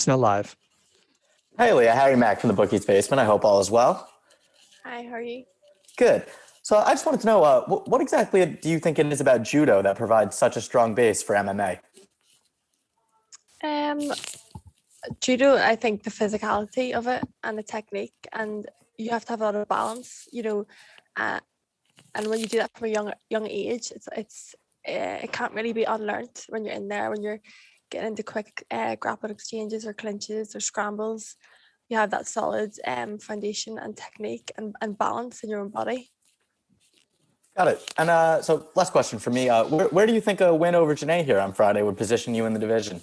It's now live. Hey Leah, Harry Mack from the Bookie's Basement. I hope all is well. Hi, how are you? Good. So I just wanted to know, what exactly do you think it is about judo that provides such a strong base for MMA? Judo, I think the physicality of it and the technique, and you have to have a lot of balance, and when you do that from a young age, it can't really be unlearned when you're in there, when you're getting into quick grapple exchanges or clinches or scrambles. You have that solid foundation and technique and balance in your own body. Got it. And so last question for me. Where do you think a win over Janay here on Friday would position you in the division?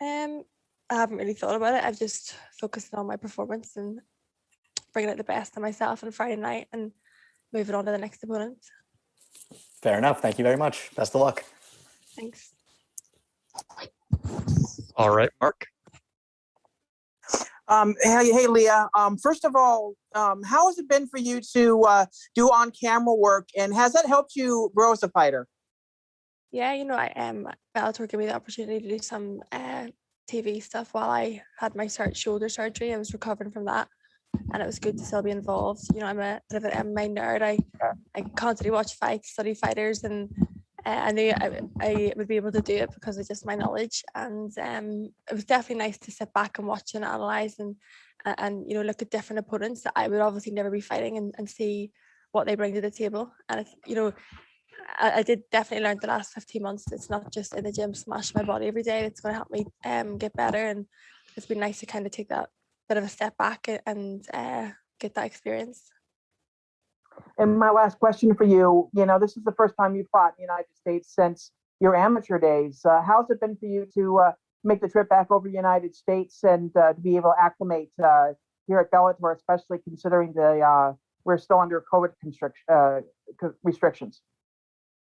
I haven't really thought about it. I've just focused on my performance and bringing out the best of myself on Friday night and moving on to the next opponent. Fair enough. Thank you very much. Best of luck. Thanks. All right, Mark. Hey, Leah. First of all, how has it been for you to do on-camera work, and has that helped you grow as a fighter? Yeah, Bellator gave me the opportunity to do some TV stuff while I had my shoulder surgery. I was recovering from that, and it was good to still be involved. I'm a bit of an MMA nerd. I constantly watch fights, study fighters, and I knew I would be able to do it because of just my knowledge. And it was definitely nice to sit back and watch and analyze and look at different opponents that I would obviously never be fighting and see what they bring to the table. And I did definitely learn the last 15 months. It's not just in the gym smashing my body every day. It's going to help me get better. And it's been nice to kind of take that bit of a step back and get that experience. And my last question for you, this is the first time you fought in the United States since your amateur days. How's it been for you to make the trip back over to the United States and to be able to acclimate here at Bellator, especially considering we're still under COVID restrictions?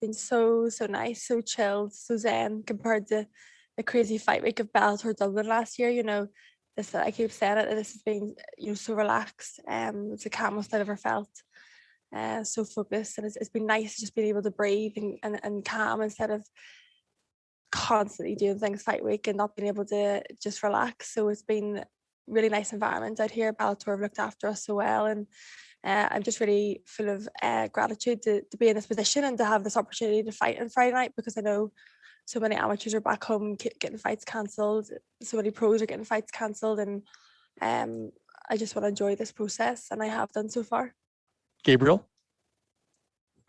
Been so nice, so chilled, so zen compared to the crazy fight week of Bellator Dublin last year. I keep saying it, this has been so relaxed. It's the calmest I've ever felt. So focused, and it's been nice just being able to breathe and calm instead of constantly doing things fight week and not being able to just relax. So it's been really nice environment out here. Bellator have looked after us so well, and I'm just really full of gratitude to be in this position and to have this opportunity to fight on Friday night, because I know so many amateurs are back home getting fights cancelled, so many pros are getting fights cancelled, and I just want to enjoy this process, and I have done so far. Gabriel?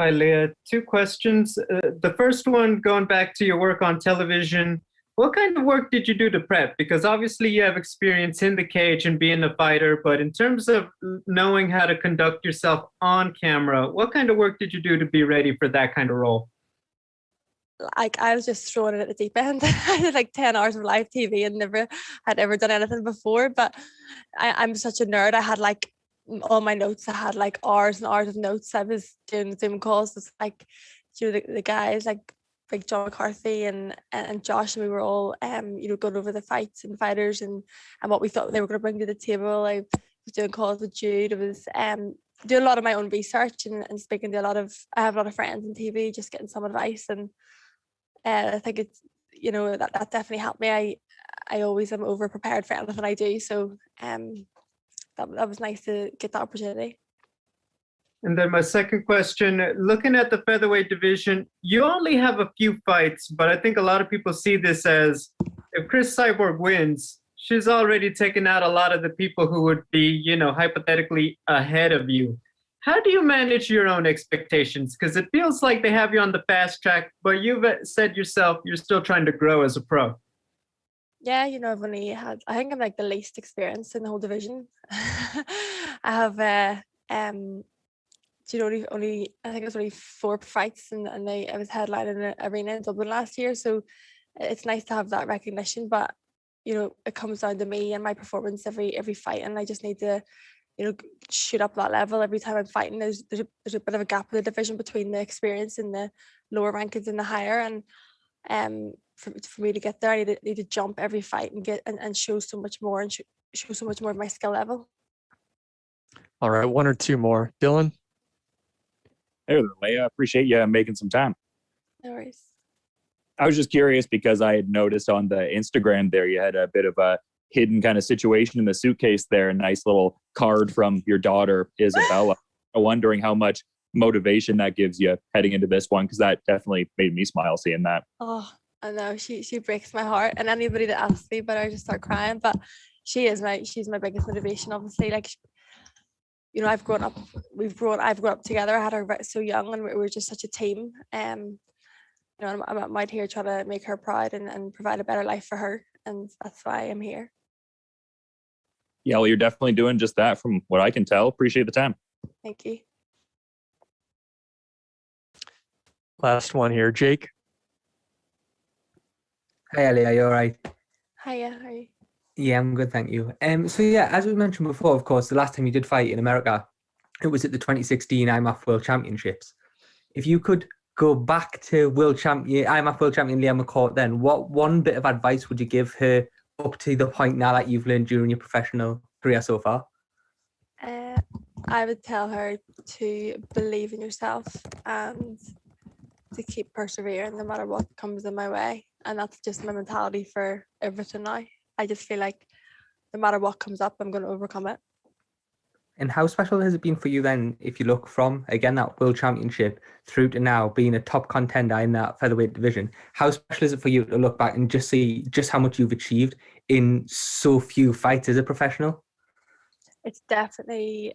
Hi, Leah. Two questions. The first one, going back to your work on television, what kind of work did you do to prep? Because obviously you have experience in the cage and being a fighter, but in terms of knowing how to conduct yourself on camera, what kind of work did you do to be ready for that kind of role? I was just thrown in at the deep end. I did like 10 hours of live TV and had ever done anything before, but I'm such a nerd. I had like all my notes. I had like hours and hours of notes. I was doing Zoom calls with the guys like Big John McCarthy and Josh, and we were all going over the fights and fighters and what we thought they were going to bring to the table. I was doing calls with Jude. I was doing a lot of my own research and speaking to I have a lot of friends on TV, just getting some advice, and I think it's that definitely helped me. I always am over prepared for anything I do, so that was nice to get that opportunity. And then my second question, looking at the featherweight division, you only have a few fights, but I think a lot of people see this as if Cris Cyborg wins, she's already taken out a lot of the people who would be, hypothetically ahead of you. How do you manage your own expectations? Because it feels like they have you on the fast track, but you've said yourself you're still trying to grow as a pro. Yeah, I've only had, I think I'm like the least experienced in the whole division. I have, only I think it was only 4 fights, and I was headlining an arena in Dublin last year. So it's nice to have that recognition, but it comes down to me and my performance every fight, and I just need to shoot up that level every time I'm fighting. There's a bit of a gap in the division between the experience and the lower rankings and the higher, and for me to get there, I need to jump every fight and get and show so much more and show so much more of my skill level. All right, 1 or 2 more. Dylan? Hey there, Leah. Appreciate you making some time. No worries. I was just curious because I had noticed on the Instagram there you had a bit of a hidden kind of situation in the suitcase there, a nice little card from your daughter, Isabella. I'm wondering how much motivation that gives you heading into this one, because that definitely made me smile seeing that. Oh, I know she breaks my heart, and anybody that asks me about her, I just start crying. But she's my biggest motivation, obviously. Like, you know, I've grown up together. I had her so young, and we were just such a team. You know, I'm out here trying to make her proud and provide a better life for her, and that's why I'm here. Yeah, well, you're definitely doing just that from what I can tell. Appreciate the time. Thank you. Last one here, Jake. Hi, Ali. Are you all right? Hiya, how are you? Yeah, I'm good, thank you. So yeah, as we mentioned before, of course, the last time you did fight in America, it was at the 2016 IMMAF World Championships. If you could go back to IMMAF World Champion Leah McCourt, then what one bit of advice would you give her up to the point now that you've learned during your professional career so far? I would tell her to believe in yourself and to keep persevering no matter what comes in my way. And that's just my mentality for everything now. I just feel like no matter what comes up, I'm going to overcome it. And how special has it been for you then, if you look from, again, that World Championship through to now being a top contender in that featherweight division? How special is it for you to look back and just see just how much you've achieved in so few fights as a professional? It's definitely,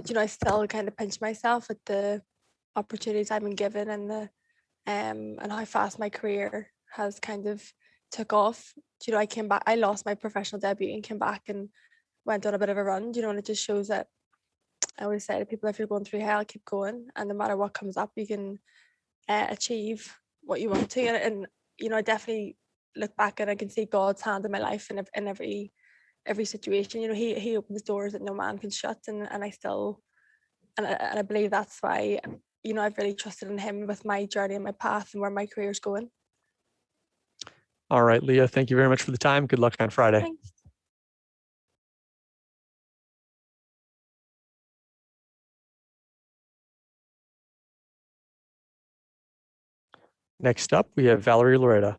you know, I still kind of pinch myself at the opportunities I've been given and the and how fast my career has kind of took off. You know, I lost my professional debut and came back and went on a bit of a run, you know, and it just shows that I always say to people, if you're going through hell, keep going, and no matter what comes up, you can achieve what you want to. And you know, I definitely look back and I can see God's hand in my life in every situation. You know, he opens doors that no man can shut, and I still and I believe that's why, you know, I've really trusted in him with my journey and my path and where my career's going. All right, Leah, thank you very much for the time. Good luck on Friday. Thanks. Next up, we have Valerie Loureda.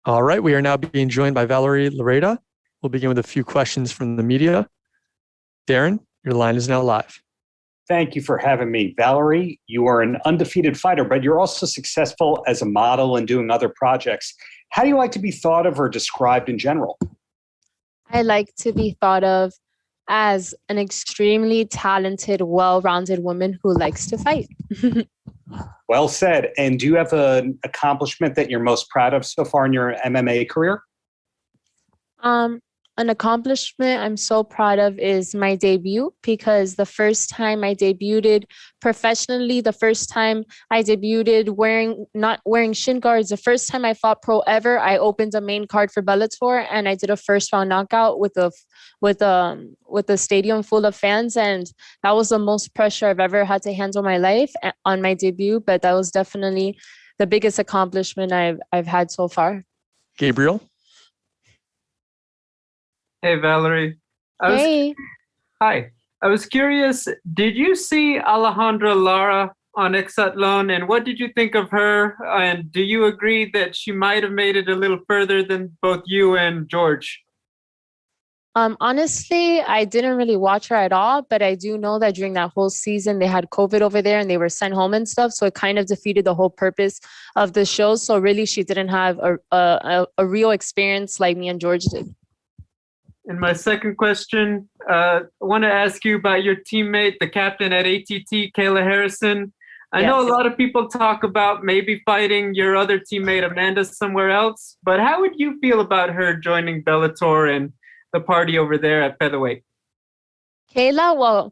All right, we are now being joined by Valerie Loureda. We'll begin with a few questions from the media. Darren, your line is now live. Thank you for having me. Valerie, you are an undefeated fighter, but you're also successful as a model and doing other projects. How do you like to be thought of or described in general? I like to be thought of as an extremely talented, well-rounded woman who likes to fight. Well said. And do you have an accomplishment that you're most proud of so far in your MMA career? An accomplishment I'm so proud of is my debut, because the first time I debuted professionally, the first time I debuted not wearing shin guards, the first time I fought pro ever, I opened a main card for Bellator and I did a first round knockout with a stadium full of fans, and that was the most pressure I've ever had to handle in my life on my debut. But that was definitely the biggest accomplishment I've had so far. Gabriel. Hey, Valerie. Hey. Hi. I was curious, did you see Alejandra Lara on Exatlon, and what did you think of her? And do you agree that she might have made it a little further than both you and George? Honestly, I didn't really watch her at all, but I do know that during that whole season, they had COVID over there and they were sent home and stuff. So it kind of defeated the whole purpose of the show. So really, she didn't have a real experience like me and George did. And my second question, I want to ask you about your teammate, the captain at ATT, Kayla Harrison. I know a lot of people talk about maybe fighting your other teammate, Amanda, somewhere else, but how would you feel about her joining Bellator and the party over there at Featherweight? Kayla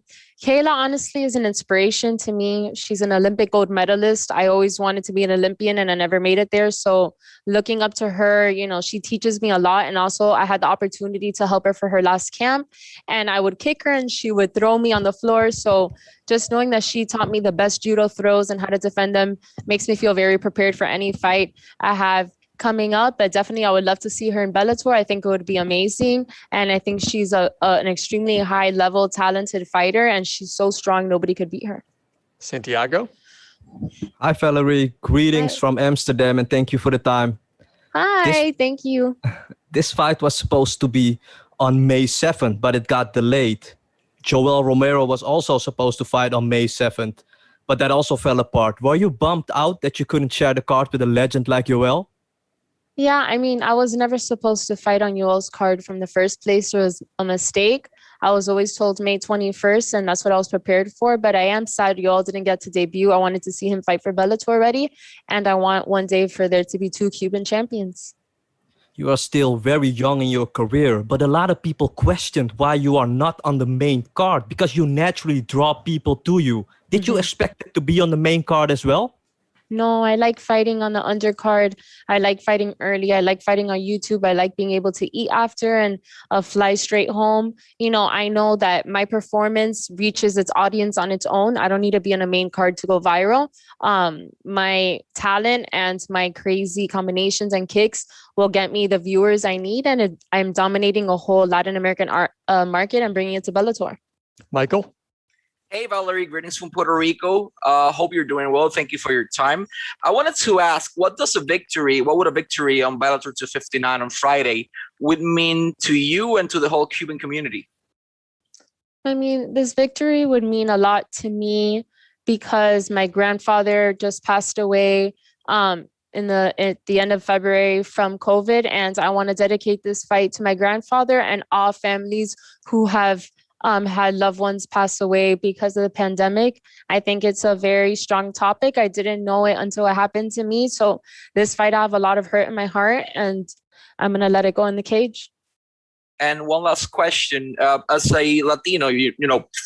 honestly is an inspiration to me. She's an Olympic gold medalist. I always wanted to be an Olympian and I never made it there. So looking up to her, she teaches me a lot. And also I had the opportunity to help her for her last camp, and I would kick her and she would throw me on the floor. So just knowing that she taught me the best judo throws and how to defend them makes me feel very prepared for any fight I have coming up. But definitely I would love to see her in Bellator. I think it would be amazing, and I think she's an extremely high level talented fighter, and she's so strong nobody could beat her. Santiago. Hi Valerie, greetings from Amsterdam, and thank you for the time. Hi, thank you. This fight was supposed to be on May 7th, but it got delayed. Joel Romero was also supposed to fight on May 7th, but that also fell apart. Were you bummed out that you couldn't share the card with a legend like Joel? Yeah, I mean, I was never supposed to fight on Yoel's card from the first place. It was a mistake. I was always told May 21st, and that's what I was prepared for. But I am sad Yoel didn't get to debut. I wanted to see him fight for Bellator already, and I want one day for there to be 2 Cuban champions. You are still very young in your career, but a lot of people questioned why you are not on the main card, because you naturally draw people to you. Did you expect it to be on the main card as well? No, I like fighting on the undercard. I like fighting early. I like fighting on YouTube. I like being able to eat after and fly straight home. I know that my performance reaches its audience on its own. I don't need to be on a main card to go viral. My talent and my crazy combinations and kicks will get me the viewers I need. And I'm dominating a whole Latin American market and bringing it to Bellator. Michael. Hey, Valerie, greetings from Puerto Rico. Hope you're doing well. Thank you for your time. I wanted to ask, what would a victory on Bellator 259 on Friday would mean to you and to the whole Cuban community? I mean, this victory would mean a lot to me because my grandfather just passed away at the end of February from COVID. And I want to dedicate this fight to my grandfather and all families who have had loved ones pass away because of the pandemic. I think it's a very strong topic. I didn't know it until it happened to me. So this fight, I have a lot of hurt in my heart, and I'm going to let it go in the cage. And one last question. As a Latino,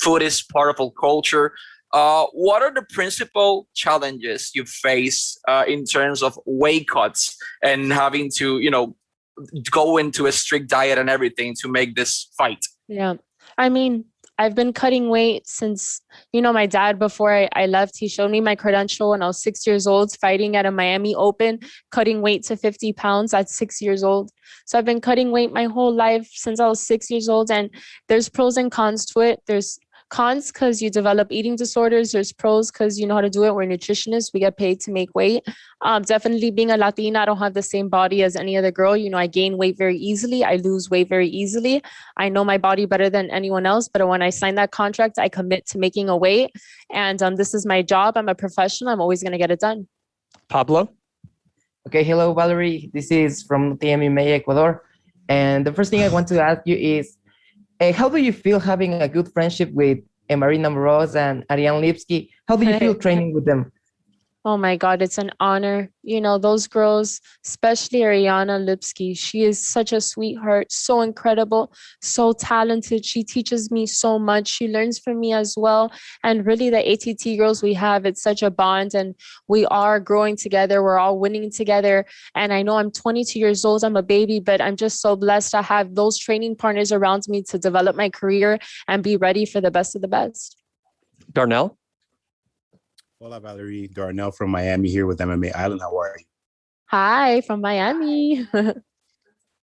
food is part of our culture. What are the principal challenges you face in terms of weight cuts and having to, go into a strict diet and everything to make this fight? Yeah. I mean, I've been cutting weight since, my dad, before I left, he showed me my credential when I was 6 years old, fighting at a Miami Open, cutting weight to 50 pounds at 6 years old. So I've been cutting weight my whole life since I was 6 years old. And there's pros and cons to it. There's Cons, because you develop eating disorders. There's pros, because you know how to do it. We're nutritionists. We get paid to make weight. Definitely being a Latina, I don't have the same body as any other girl. You know, I gain weight very easily. I lose weight very easily. I know my body better than anyone else. But when I sign that contract, I commit to making a weight. And this is my job. I'm a professional. I'm always going to get it done. Pablo? Okay, hello, Valerie. This is from TMMA Ecuador. And the first thing I want to ask you is, how do you feel having a good friendship with Marina Moroz and Ariane Lipsky? How do you feel training with them? Oh my God, it's an honor. You know, those girls, especially Ariana Lipsky, she is such a sweetheart, so incredible, so talented. She teaches me so much. She learns from me as well. And really the ATT girls we have, it's such a bond, and we are growing together. We're all winning together. And I know I'm 22 years old, I'm a baby, but I'm just so blessed to have those training partners around me to develop my career and be ready for the best of the best. Darnell? Hola, Valerie. Darnell from Miami here with MMA Island. How are you? Hi, from Miami.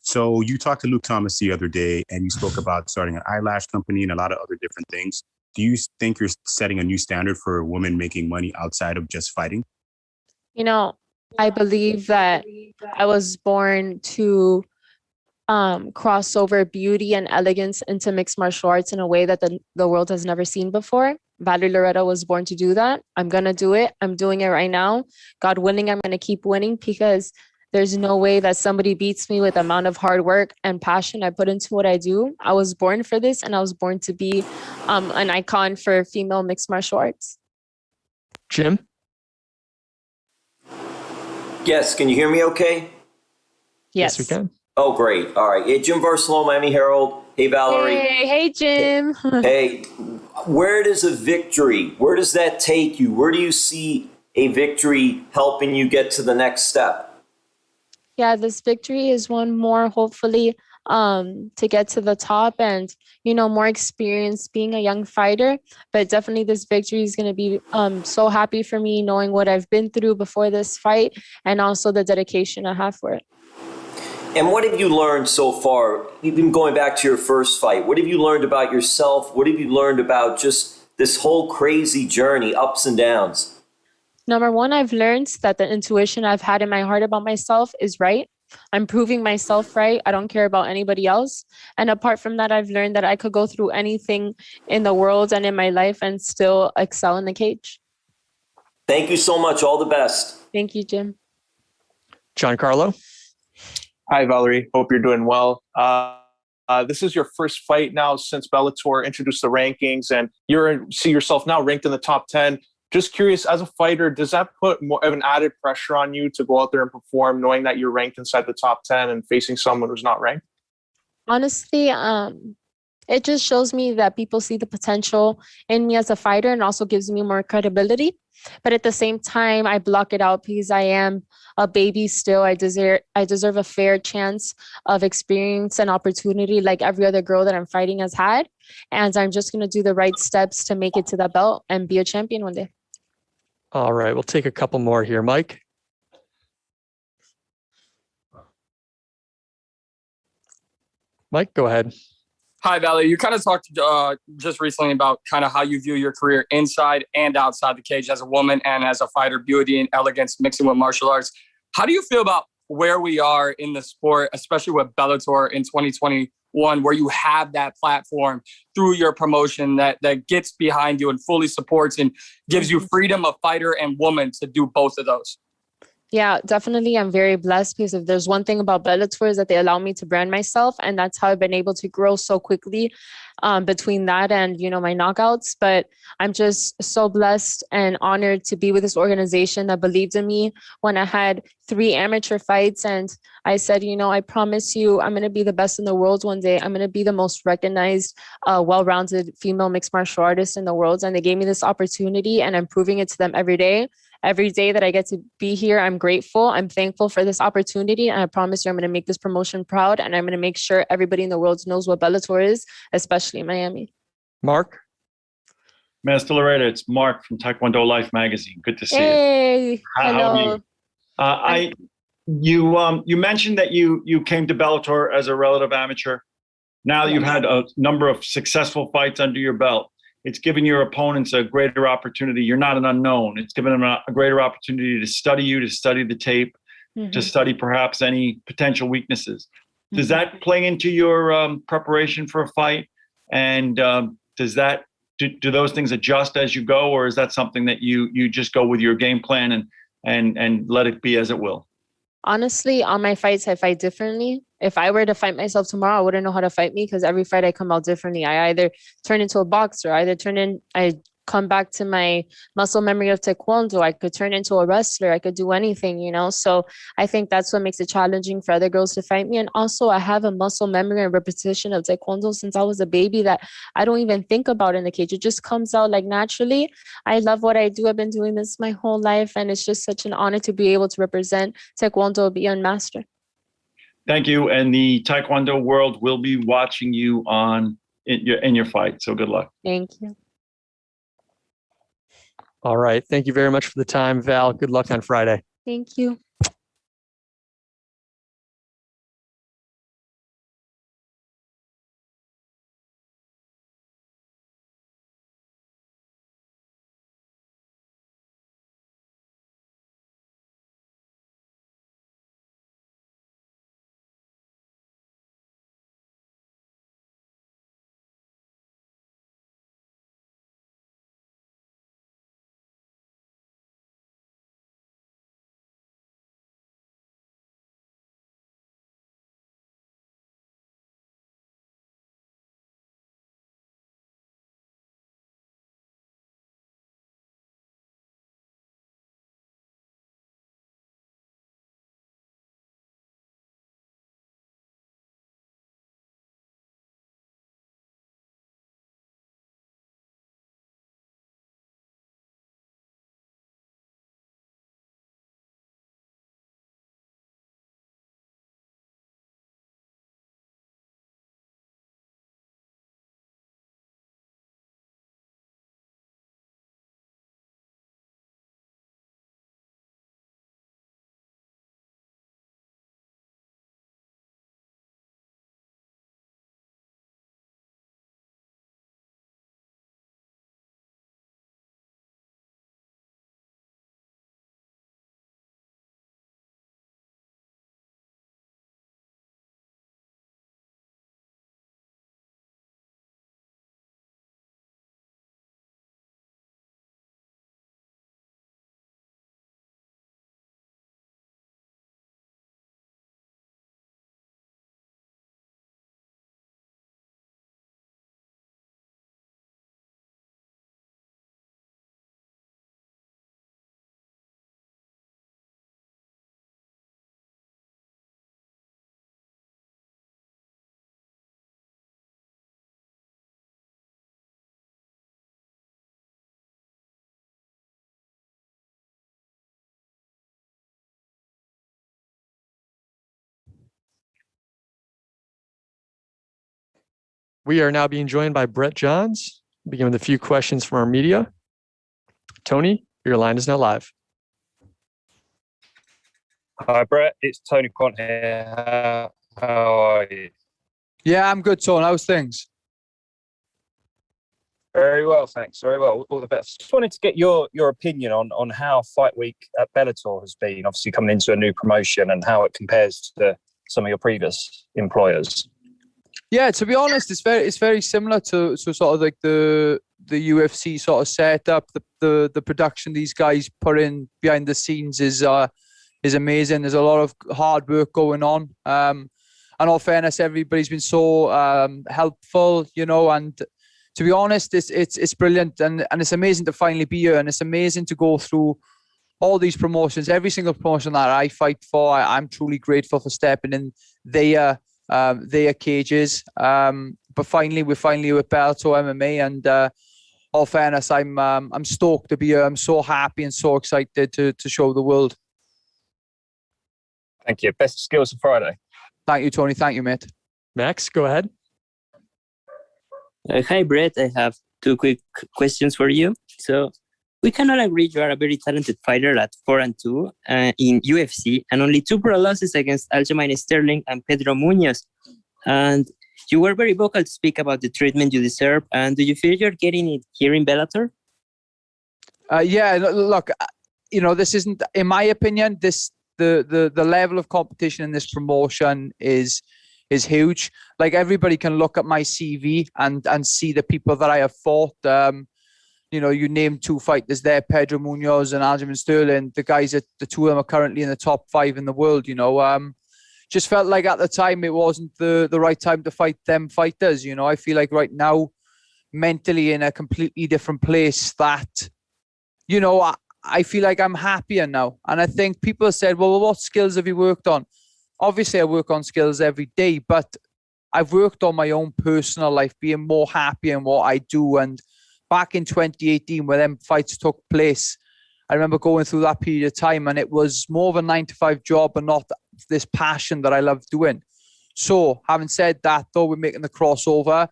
So you talked to Luke Thomas the other day, and you spoke about starting an eyelash company and a lot of other different things. Do you think you're setting a new standard for women making money outside of just fighting? You know, I believe that I was born to cross over beauty and elegance into mixed martial arts in a way that the world has never seen before. Valerie Loureda was born to do that. I'm going to do it. I'm doing it right now. God willing, I'm going to keep winning, because there's no way that somebody beats me with the amount of hard work and passion I put into what I do. I was born for this, and I was born to be an icon for female mixed martial arts. Jim? Yes, can you hear me okay? Yes, we can. Oh, great. All right. Hey, Jim Barcelona, Miami Herald. Hey, Valerie. Hey, Jim. Hey, where does that take you? Where do you see a victory helping you get to the next step? Yeah, this victory is one more, hopefully, to get to the top and, you know, more experience being a young fighter. But definitely this victory is going to be so happy for me, knowing what I've been through before this fight, and also the dedication I have for it. And what have you learned so far? Even going back to your first fight, what have you learned about yourself? What have you learned about just this whole crazy journey, ups and downs? Number one, I've learned that the intuition I've had in my heart about myself is right. I'm proving myself right. I don't care about anybody else. And apart from that, I've learned that I could go through anything in the world and in my life and still excel in the cage. Thank you so much. All the best. Thank you, Jim. Giancarlo? Hi, Valerie. Hope you're doing well. This is your first fight now since Bellator introduced the rankings, and you see yourself now ranked in the top 10. Just curious, as a fighter, does that put more of an added pressure on you to go out there and perform, knowing that you're ranked inside the top 10 and facing someone who's not ranked? Honestly, it just shows me that people see the potential in me as a fighter, and also gives me more credibility. But at the same time, I block it out because I am a baby still. I deserve a fair chance of experience and opportunity like every other girl that I'm fighting has had. And I'm just going to do the right steps to make it to the belt and be a champion one day. All right, we'll take a couple more here. Mike? Mike, go ahead. Hi, Valerie. You kind of talked just recently about kind of how you view your career inside and outside the cage as a woman and as a fighter, beauty and elegance mixing with martial arts. How do you feel about where we are in the sport, especially with Bellator in 2021, where you have that platform through your promotion that gets behind you and fully supports and gives you freedom of fighter and woman to do both of those? Yeah, definitely. I'm very blessed because if there's one thing about Bellator is that they allow me to brand myself, and that's how I've been able to grow so quickly between that and, you know, my knockouts. But I'm just so blessed and honored to be with this organization that believed in me when I had 3 amateur fights. And I said, you know, I promise you, I'm going to be the best in the world one day. I'm going to be the most recognized, well-rounded female mixed martial artist in the world. And they gave me this opportunity, and I'm proving it to them every day. Every day that I get to be here, I'm grateful. I'm thankful for this opportunity. And I promise you, I'm going to make this promotion proud. And I'm going to make sure everybody in the world knows what Bellator is, especially in Miami. Mark? Master Loureda, it's Mark from Taekwondo Life magazine. Good to see you. Hey, hello. How are you? You mentioned that you came to Bellator as a relative amateur. Now you've had a number of successful fights under your belt. it's given your opponents a greater opportunity. You're not an unknown. It's given them a greater opportunity to study you, to study the tape, to study perhaps any potential weaknesses. Does that play into your preparation for a fight? And does that do those things adjust as you go, or is that something that you just go with your game plan and let it be as it will? Honestly, on my fights, I fight differently. If I were to fight myself tomorrow, I wouldn't know how to fight me because every fight I come out differently. I either turn into a boxer, I come back to my muscle memory of Taekwondo. I could turn into a wrestler. I could do anything, you know? So I think that's what makes it challenging for other girls to fight me. And also I have a muscle memory and repetition of Taekwondo since I was a baby that I don't even think about in the cage. It just comes out like naturally. I love what I do. I've been doing this my whole life. And it's just such an honor to be able to represent Taekwondo beyond master. Thank you. And the Taekwondo world will be watching you in your fight. So good luck. Thank you. All right. Thank you very much for the time, Val. Good luck on Friday. Thank you. We are now being joined by Brett Johns. We'll begin with a few questions from our media. Tony, your line is now live. Hi, Brett. It's Tony Quant here. How are you? Yeah, I'm good, Tony. How's things? Very well, thanks. Very well. All the best. Just wanted to get your opinion on how Fight Week at Bellator has been, obviously coming into a new promotion, and how it compares to some of your previous employers. Yeah, to be honest, it's very similar to sort of like the UFC sort of setup. The production these guys put in behind the scenes is amazing. There's a lot of hard work going on. And all fairness, everybody's been so helpful, you know. And to be honest, it's brilliant, and it's amazing to finally be here, and it's amazing to go through all these promotions. Every single promotion that I fight for, I'm truly grateful for stepping in their cages. But finally, we're with Bellator MMA, and all fairness, I'm stoked to be here. I'm so happy and so excited to show the world. Thank you. Best skills for Friday. Thank you, Tony. Thank you, mate. Max, go ahead. Hi, Brett. I have two quick questions for you. So we can all agree you are a very talented fighter at 4-2 in UFC, and only 2 pro losses against Aljamain Sterling and Pedro Munoz. And You were very vocal to speak about the treatment you deserve, and do you feel you're getting it here in Bellator? Yeah, look, this isn't, in my opinion, the level of competition in this promotion is huge. Like, everybody can look at my CV and see the people that I have fought. You name 2 fighters there, Pedro Munoz and Aljamain Sterling. The guys, the 2 of them are currently in the top 5 in the world. Just felt like at the time it wasn't the right time to fight them fighters. I feel like right now, mentally in a completely different place, that I feel like I'm happier now. And I think people have said, well, what skills have you worked on? Obviously, I work on skills every day, but I've worked on my own personal life, being more happy in what I do. And back in 2018, when them fights took place, I remember going through that period of time, and it was more of a 9-to-5 job and not this passion that I love doing. So, having said that, though, we're making the crossover.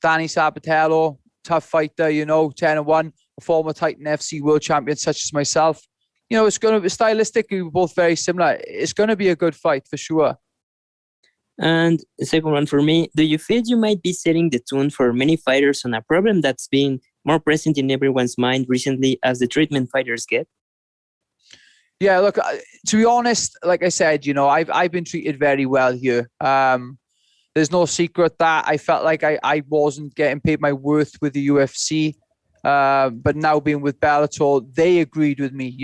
Danny Sabatello, tough fighter, 10-1. A former Titan FC world champion such as myself. It's going to be stylistically, we're both very similar. It's going to be a good fight for sure. And the second one for me, do you feel you might be setting the tone for many fighters on a problem that's been more present in everyone's mind recently as the treatment fighters get? Yeah, look, to be honest, like I said, I've been treated very well here. There's no secret that I felt like I wasn't getting paid my worth with the UFC. But now being with Bellator, they agreed with me.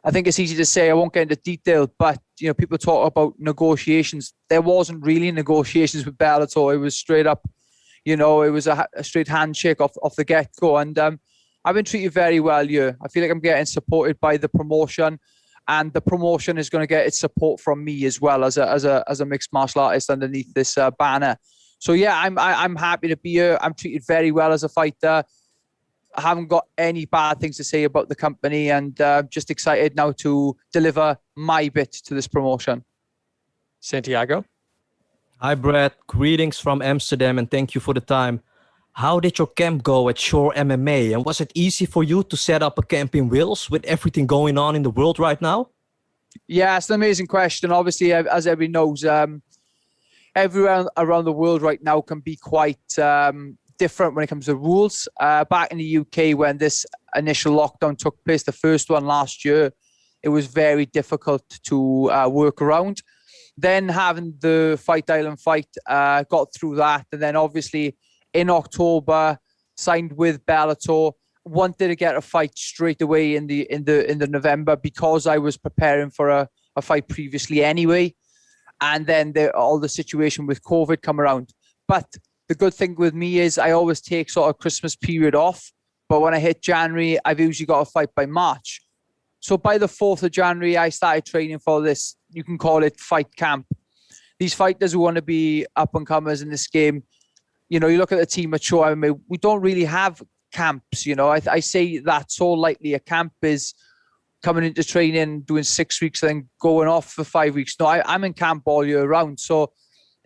I think it's easy to say, I won't get into detail, but people talk about negotiations. There wasn't really negotiations with Bellator. It was straight up, it was a straight handshake off the get-go. And I've been treated very well here. I feel like I'm getting supported by the promotion, and the promotion is going to get its support from me as well as a mixed martial artist underneath this banner. So yeah, I'm happy to be here. I'm treated very well as a fighter. I haven't got any bad things to say about the company, and just excited now to deliver my bit to this promotion. Santiago? Hi, Brett. Greetings from Amsterdam, and thank you for the time. How did your camp go at Shore MMA, and was it easy for you to set up a camp in Wales with everything going on in the world right now? Yeah, it's an amazing question. Obviously, as everybody knows, everywhere around the world right now can be quite different when it comes to rules. Back in the UK, when this initial lockdown took place, the first one last year, it was very difficult to work around. Then having the Fight Island fight, got through that, and then obviously in October signed with Bellator. Wanted to get a fight straight away in the November, because I was preparing for a fight previously anyway, and then all the situation with COVID come around. But the good thing with me is I always take sort of Christmas period off. But when I hit January, I've usually got a fight by March. So by the 4th of January, I started training for this, you can call it fight camp. These fighters who want to be up-and-comers in this game, you look at the team at Show MMA, we don't really have camps. I say that so lightly. A camp is coming into training, doing 6 weeks, and then going off for 5 weeks. No, I'm in camp all year round. So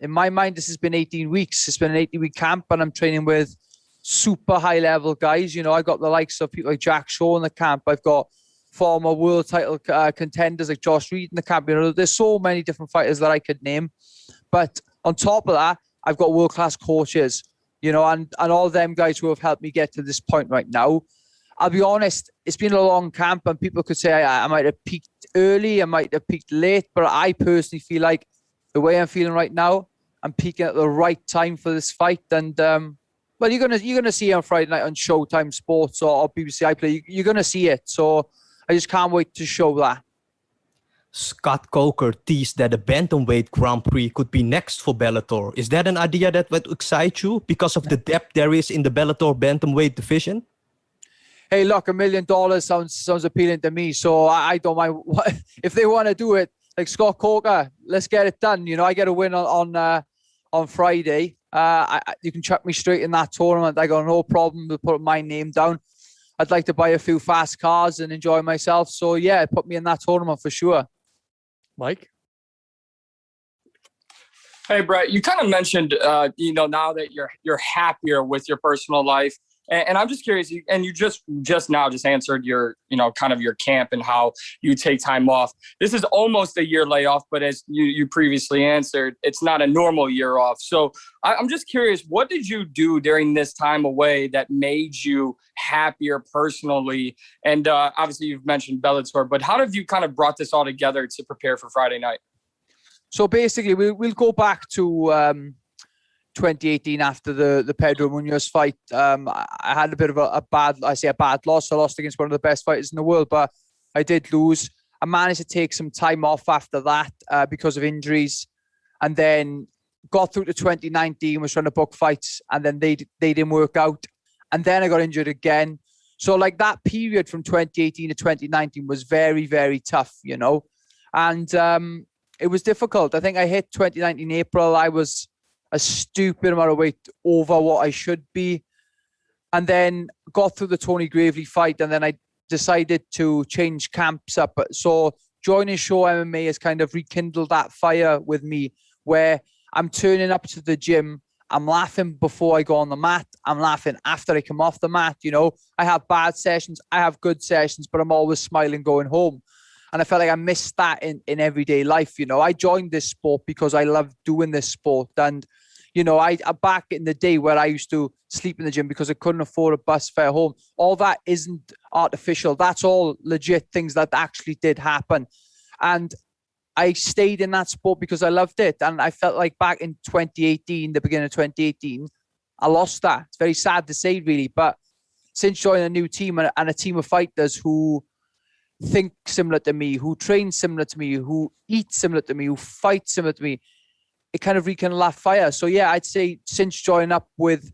in my mind, this has been 18 weeks. It's been an 18-week camp, and I'm training with super high-level guys. I got the likes of people like Jack Shaw in the camp. I've got former world title contenders like Josh Reed in the camp. There's so many different fighters that I could name. But on top of that, I've got world-class coaches, and all them guys who have helped me get to this point right now. I'll be honest, it's been a long camp, and people could say I might have peaked early, I might have peaked late, but I personally feel like the way I'm feeling right now, I'm peaking at the right time for this fight. And well, you're gonna see it on Friday night on Showtime Sports or BBC iPlayer. You're gonna see it. So I just can't wait to show that. Scott Coker teased that the bantamweight Grand Prix could be next for Bellator. Is that an idea that would excite you because of the depth there is in the Bellator bantamweight division? Hey, look, $1 million sounds appealing to me. So I don't mind if they want to do it. Like Scott Coker, let's get it done. I get a win on Friday. You can chuck me straight in that tournament. I got no problem with putting my name down. I'd like to buy a few fast cars and enjoy myself. So yeah, put me in that tournament for sure. Mike? Hey, Brett, you kind of mentioned, now that you're happier with your personal life. And I'm just curious, and you just now answered your, kind of your camp and how you take time off. This is almost a year layoff, but as you previously answered, it's not a normal year off. So I'm just curious, what did you do during this time away that made you happier personally? And obviously you've mentioned Bellator, but how have you kind of brought this all together to prepare for Friday night? So basically, we'll go back to 2018 after the Pedro Munoz fight. I had a bit of a bad loss. I lost against one of the best fighters in the world, but I did lose. I managed to take some time off after that because of injuries, and then got through to 2019, was trying to book fights, and then they didn't work out. And then I got injured again. So like that period from 2018 to 2019 was very, very tough, and it was difficult. I think I hit 2019 April. I was a stupid amount of weight over what I should be. And then got through the Tony Gravely fight, and then I decided to change camps up. So joining Show MMA has kind of rekindled that fire with me, where I'm turning up to the gym. I'm laughing before I go on the mat. I'm laughing after I come off the mat. I have bad sessions. I have good sessions, but I'm always smiling going home. And I felt like I missed that in everyday life. I joined this sport because I love doing this sport. And, I back in the day where I used to sleep in the gym because I couldn't afford a bus fare home. All that isn't artificial. That's all legit things that actually did happen. And I stayed in that sport because I loved it. And I felt like back in 2018, the beginning of 2018, I lost that. It's very sad to say, really. But since joining a new team and a team of fighters who think similar to me, who train similar to me, who eat similar to me, who fight similar to me, it kind of rekindled that fire. So yeah, I'd say since joining up with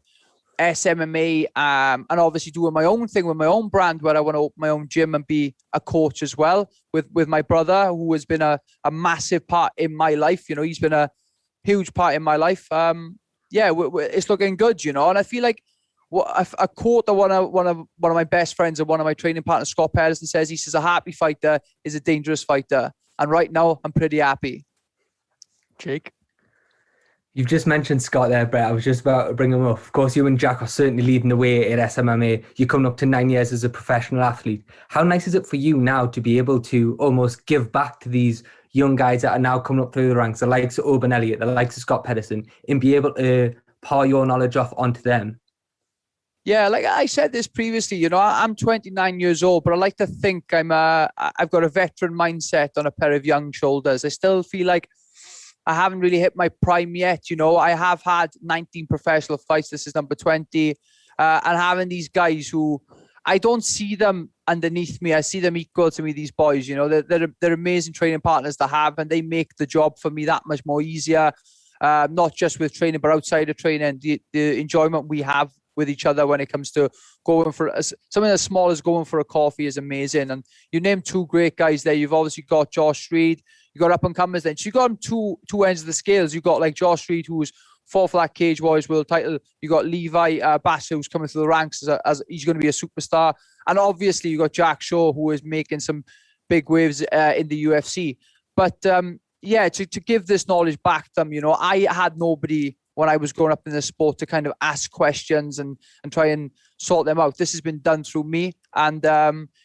SMMA and obviously doing my own thing with my own brand, where I want to open my own gym and be a coach as well with my brother, who has been a massive part in my life. He's been a huge part in my life. It's looking good, and I feel like a quote that one of my best friends and one of my training partners, Scott Pedersen, says, he says, a happy fighter is a dangerous fighter. And right now, I'm pretty happy. Jake? You've just mentioned Scott there, Brett. I was just about to bring him up. Of course, you and Jack are certainly leading the way at SMMA. You're coming up to 9 years as a professional athlete. How nice is it for you now to be able to almost give back to these young guys that are now coming up through the ranks, the likes of Urban Elliott, the likes of Scott Pedersen, and be able to pour your knowledge off onto them? Yeah, like I said this previously, I'm 29 years old, but I like to think I've got a veteran mindset on a pair of young shoulders. I still feel like I haven't really hit my prime yet. I have had 19 professional fights. This is number 20. And having these guys who I don't see them underneath me. I see them equal to me, these boys. They're amazing training partners to have, and they make the job for me that much more easier. Not just with training, but outside of training, the enjoyment we have with each other when it comes to going for something as small as going for a coffee is amazing. And you named two great guys there. You've obviously got Josh Reed. You got up and comers then. So you got two ends of the scales. You got like Josh Reed, who's fought for that Cage Warriors world title. You got Levi Bass, who's coming through the ranks as he's going to be a superstar. And obviously you got Jack Shaw, who is making some big waves in the UFC. But to give this knowledge back to them, I had nobody when I was growing up in the sport to kind of ask questions and try and sort them out. This has been done through me. And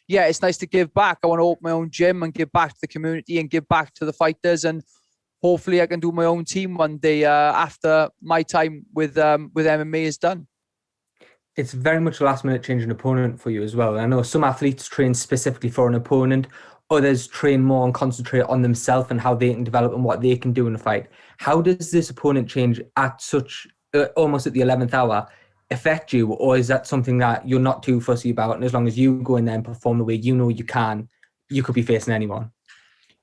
it's nice to give back. I want to open my own gym and give back to the community and give back to the fighters. And hopefully I can do my own team one day after my time with MMA is done. It's very much a last minute change an opponent for you as well. I know some athletes train specifically for an opponent. Others train more and concentrate on themselves and how they can develop and what they can do in a fight. How does this opponent change at such almost at the 11th hour affect you? Or is that something that you're not too fussy about? And as long as you go in there and perform the way you know you can, you could be facing anyone.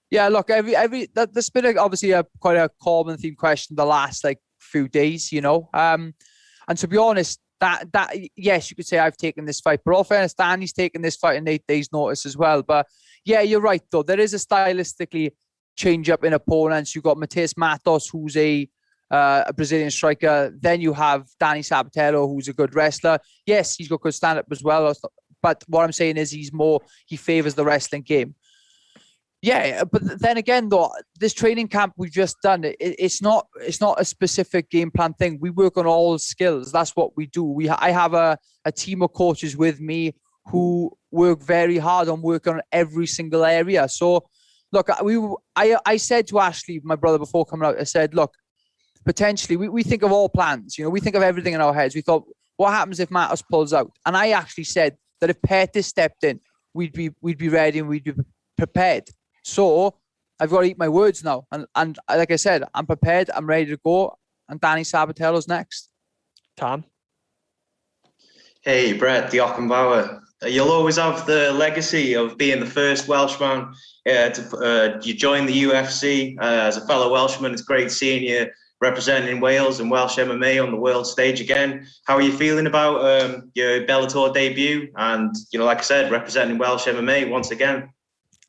Yeah, look, that's been obviously quite a common theme question the last few days, and to be honest, that yes, you could say I've taken this fight, but all fairness, Danny's taken this fight in 8 days' notice as well. But yeah, you're right though. There is a stylistically change up in opponents. You got Mateus Matos, who's a Brazilian striker. Then you have Danny Sabatero, who's a good wrestler. Yes, he's got good stand up as well. But what I'm saying is he favors the wrestling game. Yeah, but then again, though, this training camp we've just done, it's not a specific game plan thing. We work on all skills. That's what we do. I have a team of coaches with me who work very hard on working on every single area. So, look, I said to Ashley, my brother, before coming out, I said, look, potentially we think of all plans. We think of everything in our heads. We thought, what happens if Matos pulls out? And I actually said that if Pettis stepped in, we'd be ready and we'd be prepared. So I've got to eat my words now. And like I said, I'm prepared. I'm ready to go. And Danny Sabatello's next. Tom? Hey, Brett, Joachim Bauer. You'll always have the legacy of being the first Welshman. You joined the UFC as a fellow Welshman. It's great seeing you representing Wales and Welsh MMA on the world stage again. How are you feeling about your Bellator debut? And, like I said, representing Welsh MMA once again.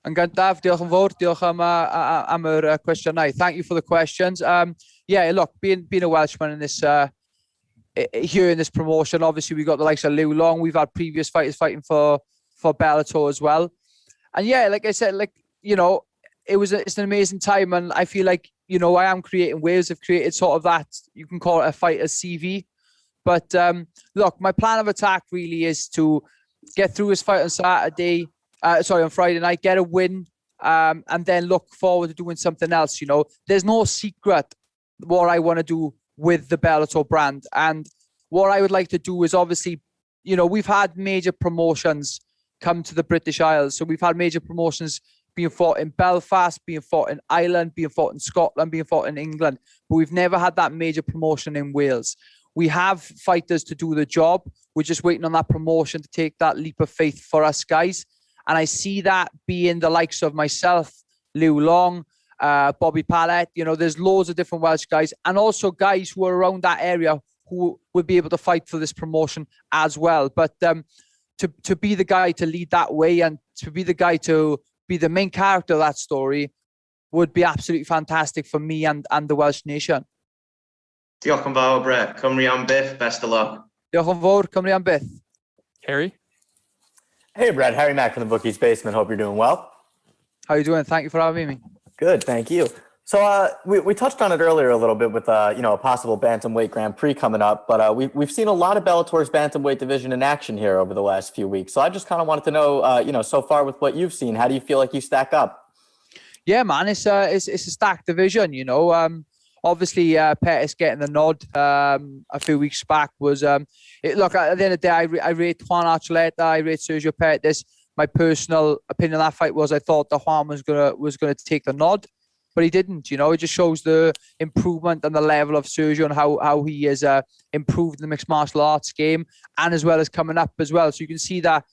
Yn gyntaf, diolch yn fawr. Diolch am yr cwestiynau. Thank you for the questions. Yeah, look, being a Welshman in this here in this promotion, obviously we got the likes of Liu Long. We've had previous fighters fighting for Bellator as well. And yeah, like I said, it's an amazing time, and I feel like I am creating waves. I've created sort of that, you can call it a fighter's CV. But look, my plan of attack really is to get through this fight on Friday night, get a win, and then look forward to doing something else. There's no secret what I want to do with the Bellator brand. And what I would like to do is obviously, we've had major promotions come to the British Isles. So we've had major promotions being fought in Belfast, being fought in Ireland, being fought in Scotland, being fought in England. But we've never had that major promotion in Wales. We have fighters to do the job. We're just waiting on that promotion to take that leap of faith for us guys. And I see that being the likes of myself, Liu Long, Bobby Pallet. There's loads of different Welsh guys, and also guys who are around that area who will be able to fight for this promotion as well. But to be the guy to lead that way, and to be the guy to be the main character of that story, would be absolutely fantastic for me and the Welsh nation. Diolch yn fawr, Brett. Cymru am byth. Best of luck. Diolch yn fawr. Cymru am byth. Harry? Hey, Brett. Harry Mack from the Bookie's Basement. Hope you're doing well. How you doing? Thank you for having me. Good, thank you. So we touched on it earlier a little bit with a possible bantamweight Grand Prix coming up, but we've seen a lot of Bellator's bantamweight division in action here over the last few weeks. So I just kind of wanted to know, so far with what you've seen, how do you feel like you stack up? Yeah, man, it's a stacked division. Obviously, Pettis getting the nod a few weeks back was look, at the end of the day, I rate Juan Archuleta, I rate Sergio Pettis. My personal opinion of that fight was I thought that Juan was gonna take the nod, but he didn't. It just shows the improvement and the level of Sergio and how he has improved in the mixed martial arts game, and as well as coming up as well. So you can see that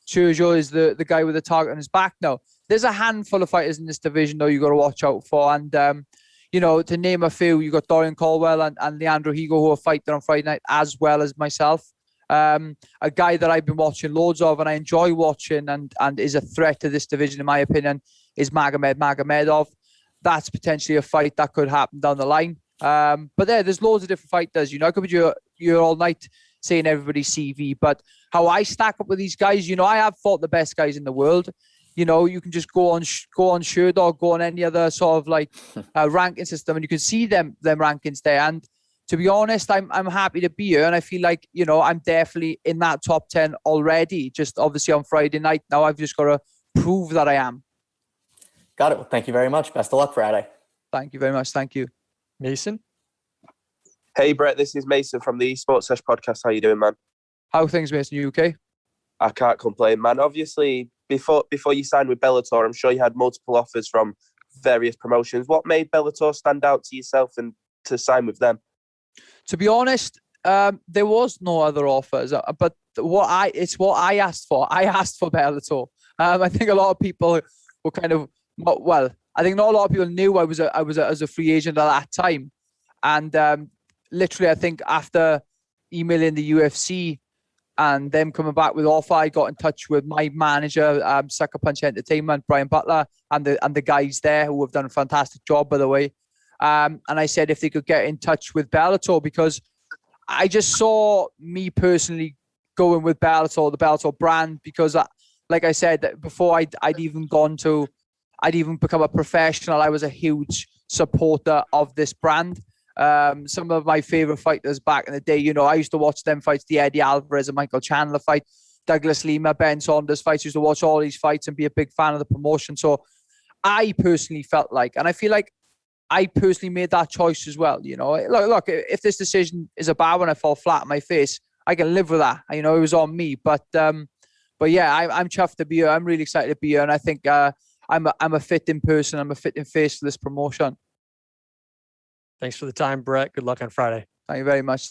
Sergio is the guy with the target on his back now. There's a handful of fighters in this division though you got to watch out for, and to name a few, you got Darrion Caldwell and Leandro Higo who are fighting on Friday night, as well as myself. A guy that I've been watching loads of and I enjoy watching and is a threat to this division, in my opinion, is Magomedov. That's potentially a fight that could happen down the line. But there's loads of different fighters. I could be here all night saying everybody's CV, but how I stack up with these guys, I have fought the best guys in the world. You can just go on Sherdog, go on any other sort of ranking system, and you can see them rankings there. And to be honest, I'm happy to be here, and I feel like I'm definitely in that top 10 already. Just obviously on Friday night now, I've just got to prove that I am. Got it. Well, thank you very much. Best of luck Friday. Thank you very much. Thank you, Mason. Hey Brett, this is Mason from the Sports Sesh podcast. How you doing, man? How things, Mason? You okay? I can't complain, man. Obviously, before you signed with Bellator, I'm sure you had multiple offers from various promotions. What made Bellator stand out to yourself and to sign with them? To be honest, there was no other offers, but it's what I asked for. I asked for Bellator. I think a lot of people were kind of, well, I think not a lot of people knew I was a free agent at that time. And literally, I think after emailing the UFC and them coming back with offer, I got in touch with my manager, Sucker Punch Entertainment, Brian Butler, and the guys there who have done a fantastic job, by the way. And I said if they could get in touch with Bellator, because I just saw me personally going with Bellator, the Bellator brand, because like I said before, I'd even gone to I'd even become a professional, I was a huge supporter of this brand. Some of my favorite fighters back in the day, you know, I used to watch them fights, the Eddie Alvarez and Michael Chandler fight, Douglas Lima, Ben Saunders fights. Used to watch all these fights and be a big fan of the promotion. So I personally felt like, and I feel like I personally made that choice as well. You know, look, if this decision is a bad one, I fall flat on my face, I can live with that. You know, it was on me. But yeah, I'm chuffed to be here. I'm really excited to be here. And I think I'm a fitting person. I'm a fitting face for this promotion. Thanks for the time, Brett. Good luck on Friday. Thank you very much.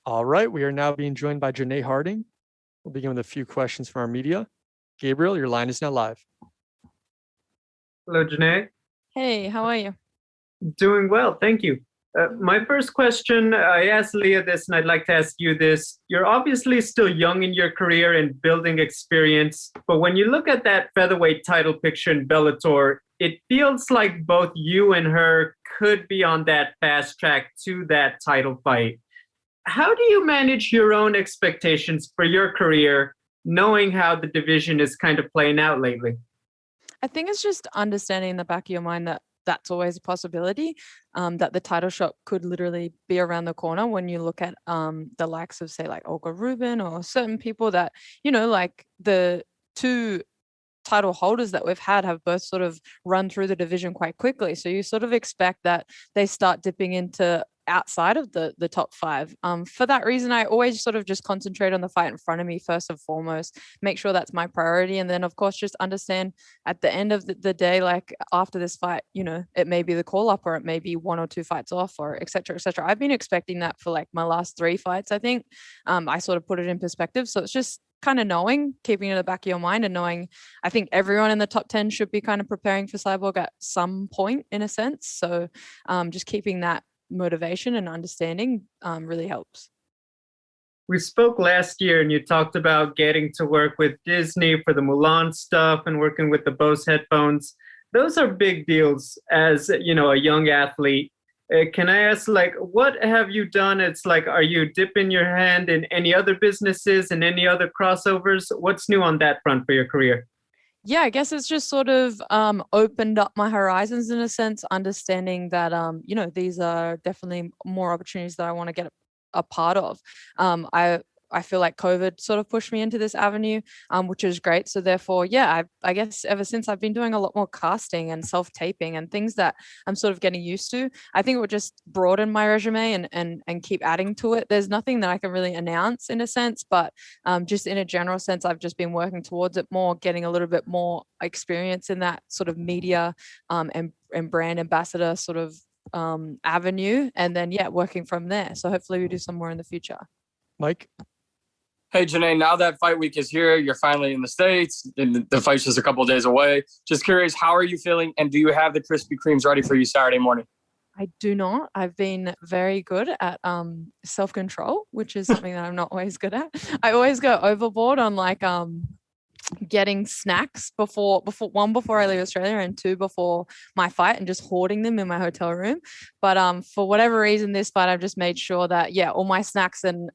All right, we are now being joined by Janay Harding. We'll begin with a few questions from our media. Gabriel, your line is now live. Hello, Janay. Hey, how are you? Doing well, thank you. My first question, I asked Leah this, and I'd like to ask you this. You're obviously still young in your career and building experience, but when you look at that featherweight title picture in Bellator, it feels like both you and her could be on that fast track to that title fight. How do you manage your own expectations for your career, knowing how the division is kind of playing out lately? I think it's just understanding in the back of your mind that that's always a possibility, that the title shot could literally be around the corner when you look at the likes of, say, like Olga Rubin or certain people that, you know, like the two title holders that we've had have both sort of run through the division quite quickly. So you sort of expect that they start dipping into outside of the top 5. For that reason, I always sort of just concentrate on the fight in front of me first and foremost, make sure that's my priority. And then of course, just understand at the end of the day, like after this fight, it may be the call up or it may be 1 or 2 fights off or et cetera, et cetera. I've been expecting that for like my last 3 fights, I think. I sort of put it in perspective. So it's just kind of keeping it in the back of your mind and knowing, I think everyone in the top 10 should be kind of preparing for Cyborg at some point in a sense. So just keeping that motivation and understanding really helps. We spoke last year and you talked about getting to work with Disney for the Mulan stuff and working with the Bose headphones. Those are big deals as, a young athlete. Can I ask, like, what have you done? It's like, are you dipping your hand in any other businesses and any other crossovers? What's new on that front for your career? Yeah, I guess it's just sort of opened up my horizons in a sense, understanding that, these are definitely more opportunities that I want to get a part of. I feel like COVID sort of pushed me into this avenue, which is great. So therefore, yeah, I guess ever since I've been doing a lot more casting and self-taping and things that I'm sort of getting used to. I think it would just broaden my resume and keep adding to it. There's nothing that I can really announce in a sense, but just in a general sense, I've just been working towards it more, getting a little bit more experience in that sort of media and brand ambassador sort of avenue. And then, yeah, working from there. So hopefully we do some more in the future. Mike? Hey, Janay, now that fight week is here, you're finally in the States, and the fight's just a couple of days away. Just curious, how are you feeling? And do you have the Krispy Kremes ready for you Saturday morning? I do not. I've been very good at self-control, which is something that I'm not always good at. I always go overboard on like getting snacks before I leave Australia and 2 before my fight and just hoarding them in my hotel room. But for whatever reason, this fight I've just made sure that all my snacks and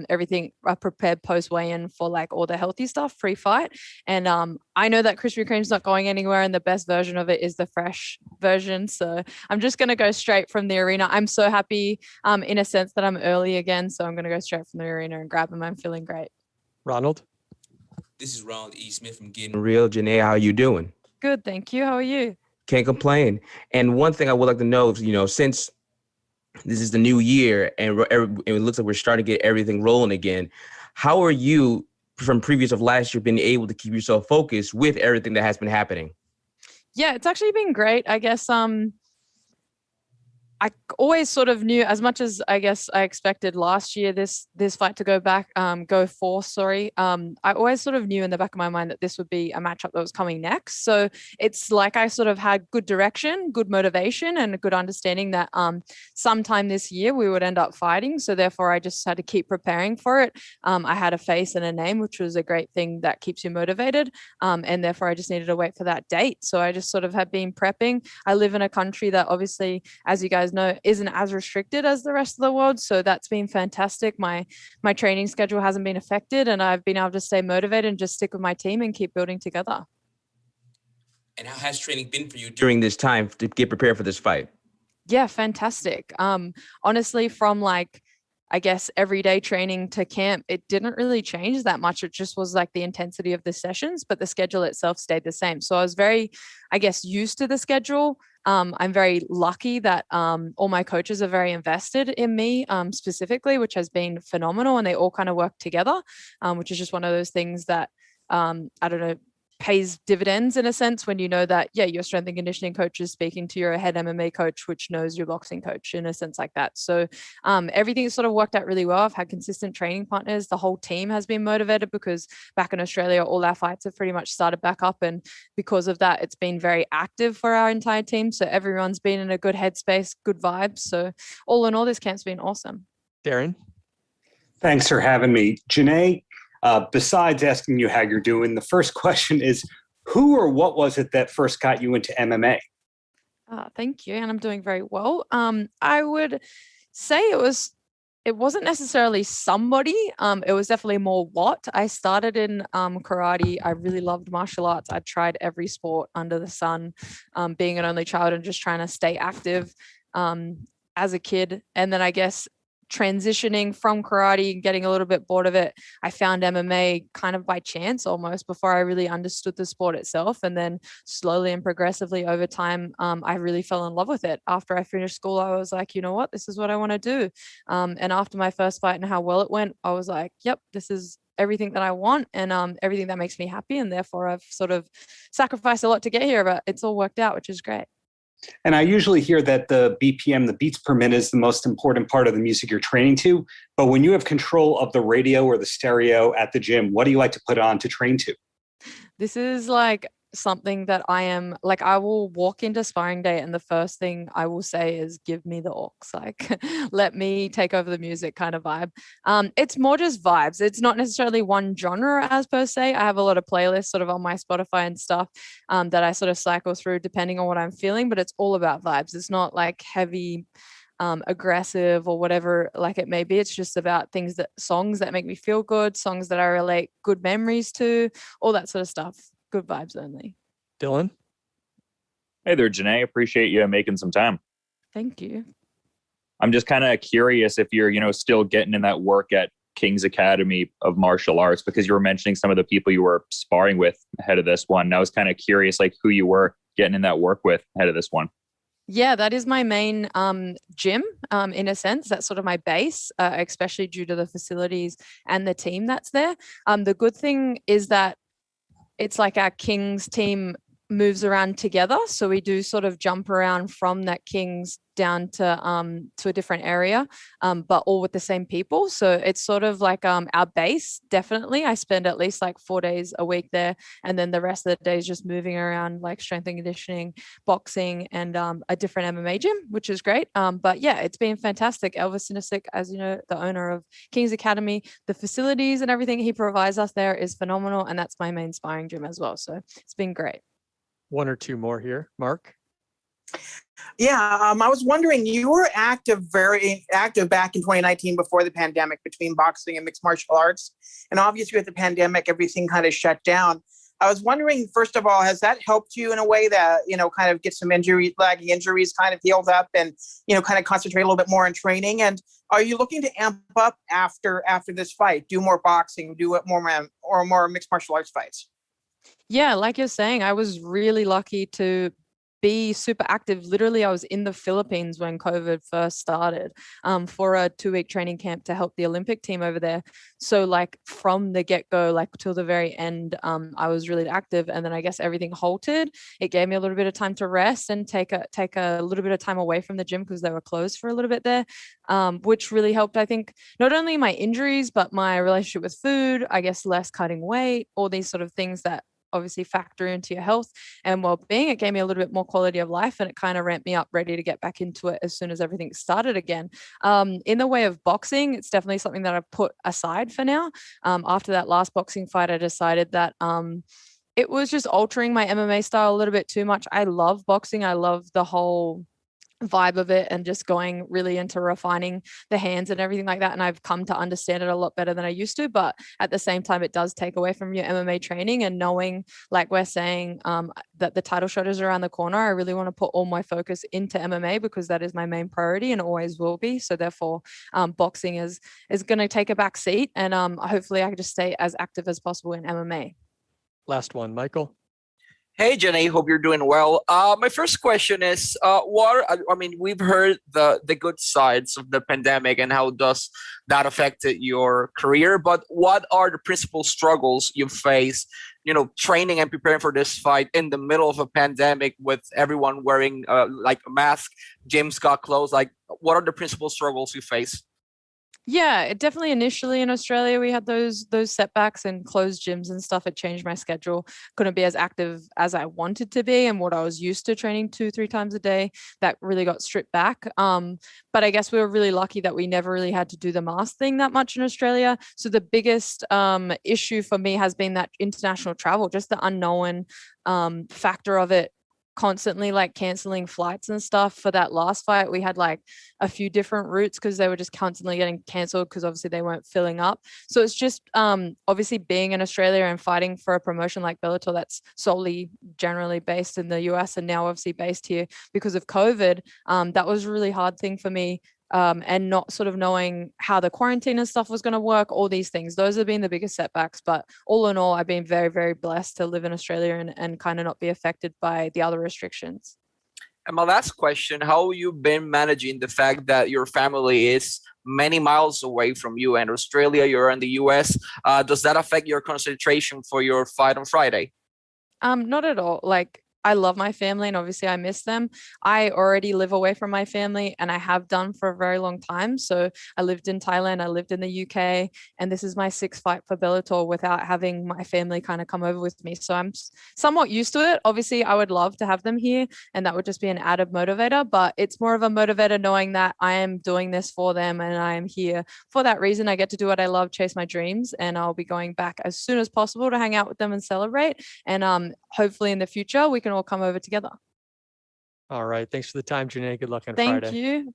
everything are prepared post weigh-in for like all the healthy stuff pre-fight. And I know that Krispy Kreme's not going anywhere and the best version of it is the fresh version. So I'm just going to go straight from the arena. I'm so happy in a sense that I'm early again. So I'm going to go straight from the arena and grab them. I'm feeling great. Ronald? This is Ronald E. Smith from Getting Real. Janay, how you doing? Good, thank you. How are you? Can't complain. And one thing I would like to know is, since this is the new year and it looks like we're starting to get everything rolling again, how are you, from previous of last year, been able to keep yourself focused with everything that has been happening? Yeah, it's actually been great. I guess I always sort of knew, as much as I guess I expected last year this fight to go forth. I always sort of knew in the back of my mind that this would be a matchup that was coming next. So it's like I sort of had good direction, good motivation, and a good understanding that sometime this year we would end up fighting. So therefore, I just had to keep preparing for it. I had a face and a name, which was a great thing that keeps you motivated. And therefore, I just needed to wait for that date. So I just sort of had been prepping. I live in a country that obviously, as you guys know, isn't as restricted as the rest of the world. So that's been fantastic. My training schedule hasn't been affected and I've been able to stay motivated and just stick with my team and keep building together. And how has training been for you during this time to get prepared for this fight? Yeah, fantastic. Honestly, from like, I guess, everyday training to camp, it didn't really change that much. It just was like the intensity of the sessions, but the schedule itself stayed the same. So I was very, I guess, used to the schedule. I'm very lucky that all my coaches are very invested in me specifically, which has been phenomenal. And they all kind of work together, which is just one of those things that, I don't know, pays dividends in a sense when you know that, your strength and conditioning coach is speaking to your head MMA coach, which knows your boxing coach in a sense like that. So everything sort of worked out really well. I've had consistent training partners. The whole team has been motivated because back in Australia, all our fights have pretty much started back up. And because of that, it's been very active for our entire team. So everyone's been in a good headspace, good vibes. So all in all, this camp's been awesome. Darren? Thanks for having me. Janay, besides asking you how you're doing, the first question is, who or what was it that first got you into MMA? Thank you. And I'm doing very well. I would say it wasn't necessarily somebody. It was definitely more what. I started in karate. I really loved martial arts. I tried every sport under the sun, being an only child and just trying to stay active as a kid. And then I guess transitioning from karate and getting a little bit bored of it, I found MMA kind of by chance almost before I really understood the sport itself. And then slowly and progressively over time, I really fell in love with it. After I finished school, I was like, you know what, this is what I want to do. And after my first fight and how well it went, I was like, yep, this is everything that I want and everything that makes me happy. And therefore I've sort of sacrificed a lot to get here, but it's all worked out, which is great. And I usually hear that the BPM, the beats per minute, is the most important part of the music you're training to. But when you have control of the radio or the stereo at the gym, what do you like to put on to train to? This is like something that I am like, I will walk into sparring day and the first thing I will say is give me the aux, like let me take over the music kind of vibe. It's more just vibes. It's not necessarily one genre as per se. I have a lot of playlists sort of on my Spotify and stuff that I sort of cycle through depending on what I'm feeling, but it's all about vibes. It's not like heavy aggressive or whatever like it may be. It's just about songs that make me feel good, songs that I relate good memories to, all that sort of stuff. Good vibes only. Dylan? Hey there, Janay. Appreciate you making some time. Thank you. I'm just kind of curious if you're, still getting in that work at King's Academy of Martial Arts, because you were mentioning some of the people you were sparring with ahead of this one. And I was kind of curious, like who you were getting in that work with ahead of this one. Yeah, that is my main gym in a sense. That's sort of my base, especially due to the facilities and the team that's there. The good thing is that it's like our Kings team moves around together. So we do sort of jump around from that Kings down to a different area, but all with the same people. So it's sort of like our base, definitely. I spend at least like 4 days a week there. And then the rest of the days just moving around like strength and conditioning, boxing, and a different MMA gym, which is great. But yeah, it's been fantastic. Elvis Sinisic, as you know, the owner of King's Academy, the facilities and everything he provides us there is phenomenal. And that's my main sparring gym as well. So it's been great. One or two more here. Mark? Yeah, I was wondering, you were very active back in 2019 before the pandemic between boxing and mixed martial arts. And obviously with the pandemic, everything kind of shut down. I was wondering, first of all, has that helped you in a way that, kind of get some lagging injuries kind of healed up and, kind of concentrate a little bit more on training? And are you looking to amp up after this fight, do more boxing, do more mixed martial arts fights? Yeah, like you're saying, I was really lucky to be super active. Literally, I was in the Philippines when COVID first started for a 2-week training camp to help the Olympic team over there. So like from the get-go, like till the very end, I was really active. And then I guess everything halted. It gave me a little bit of time to rest and take a little bit of time away from the gym because they were closed for a little bit there, which really helped, I think, not only my injuries, but my relationship with food, I guess less cutting weight, all these sort of things that obviously factor into your health and well-being. It gave me a little bit more quality of life and it kind of ramped me up ready to get back into it as soon as everything started again. In the way of boxing, it's definitely something that I've put aside for now. After that last boxing fight, I decided that it was just altering my MMA style a little bit too much. I love boxing. I love the whole vibe of it and just going really into refining the hands and everything like that. And I've come to understand it a lot better than I used to, but at the same time, it does take away from your MMA training and knowing, like we're saying, that the title shot is around the corner. I really want to put all my focus into MMA because that is my main priority and always will be. So therefore, boxing is going to take a back seat and hopefully I can just stay as active as possible in MMA. Last one, Michael. Hey, Jenny, hope you're doing well. My first question is, we've heard the good sides of the pandemic and how does that affected your career, but what are the principal struggles you face, training and preparing for this fight in the middle of a pandemic with everyone wearing like a mask, gyms got closed, like what are the principal struggles you face? Yeah, it definitely initially in Australia, we had those setbacks and closed gyms and stuff. It changed my schedule. Couldn't be as active as I wanted to be and what I was used to training 2-3 times a day. That really got stripped back. But I guess we were really lucky that we never really had to do the mask thing that much in Australia. So the biggest issue for me has been that international travel, just the unknown factor of it. Constantly like canceling flights and stuff. For that last fight, we had like a few different routes because they were just constantly getting canceled because obviously they weren't filling up. So it's just obviously being in Australia and fighting for a promotion like Bellator that's solely generally based in the US and now obviously based here because of COVID. That was a really hard thing for me and not sort of knowing how the quarantine and stuff was going to work, all these things. Those have been the biggest setbacks. But all in all, I've been very, very blessed to live in Australia and kind of not be affected by the other restrictions. And my last question, how you been managing the fact that your family is many miles away from you, and Australia, you're in the US? Does that affect your concentration for your fight on Friday? Not at all. Like, I love my family and obviously I miss them. I already live away from my family and I have done for a very long time. So I lived in Thailand, I lived in the UK, and this is my 6th fight for Bellator without having my family kind of come over with me. So I'm somewhat used to it. Obviously, I would love to have them here and that would just be an added motivator, but it's more of a motivator knowing that I am doing this for them and I am here for that reason. I get to do what I love, chase my dreams, and I'll be going back as soon as possible to hang out with them and celebrate. And hopefully in the future, we can all come over together. All right. Thanks for the time, Janay. Good luck on Thank Friday. you.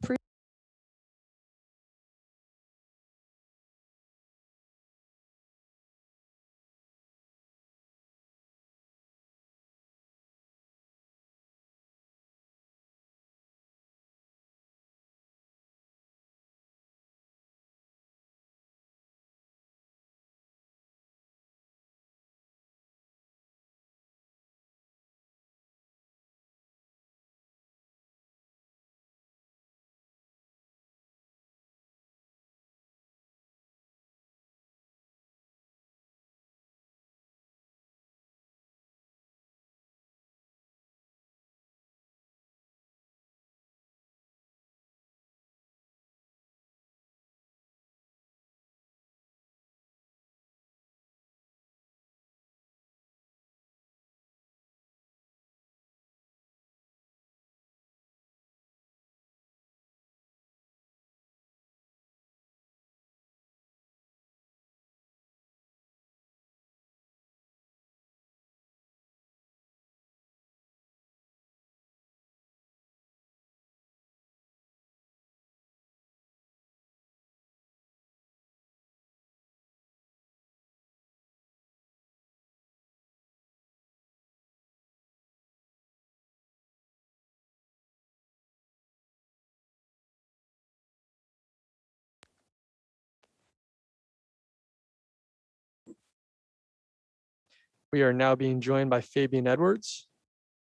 We are now being joined by Fabian Edwards.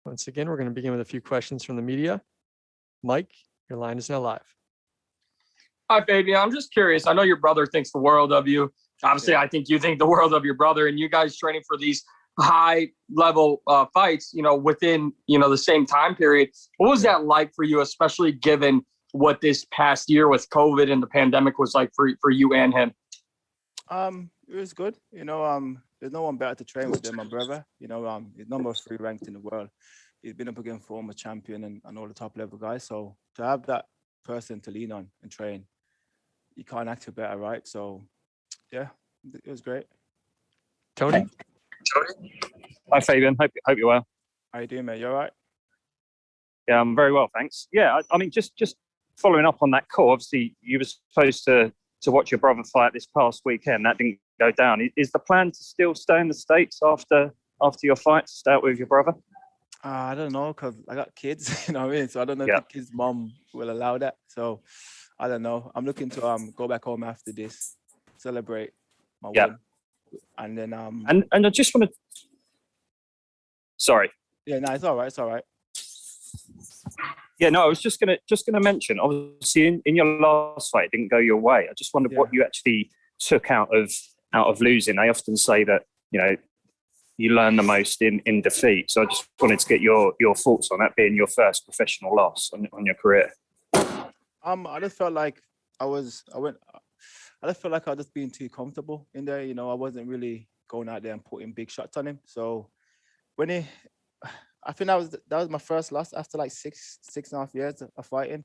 Once again, we're going to begin with a few questions from the media. Mike, your line is now live. Hi, Fabian. I'm just curious. I know your brother thinks the world of you. Obviously, I think you think the world of your brother, and you guys training for these high-level fights, within, the same time period. What was that like for you, especially given what this past year with COVID and the pandemic was like for you and him? It was good. There's no one better to train with than my brother. He's number 3 ranked in the world. He's been up against former champion and all the top level guys. So to have that person to lean on and train, you can't act better, right? So yeah, it was great. Tony? Hi, Fabian. Hope you're well. How you doing, mate? You all right? Yeah, I'm very well, thanks. Yeah, I mean, just following up on that call, obviously you were supposed to watch your brother fight this past weekend. That didn't go down. Is the plan to still stay in the States after your fight, to stay out with your brother? I don't know, because I got kids, you know what I mean? So I don't know if the kid's mom will allow that. So I don't know. I'm looking to go back home after this, celebrate my win. And then and I just want to sorry. Yeah, no, it's all right. It's all right. Yeah, no, I was just gonna mention, obviously in your last fight it didn't go your way. I just wondered what you actually took out of losing. I often say that, you learn the most in defeat. So I just wanted to get your thoughts on that being your first professional loss on your career. I just felt like I was just being too comfortable in there. I wasn't really going out there and putting big shots on him. So I think that was my first loss after like 6.5 years of fighting.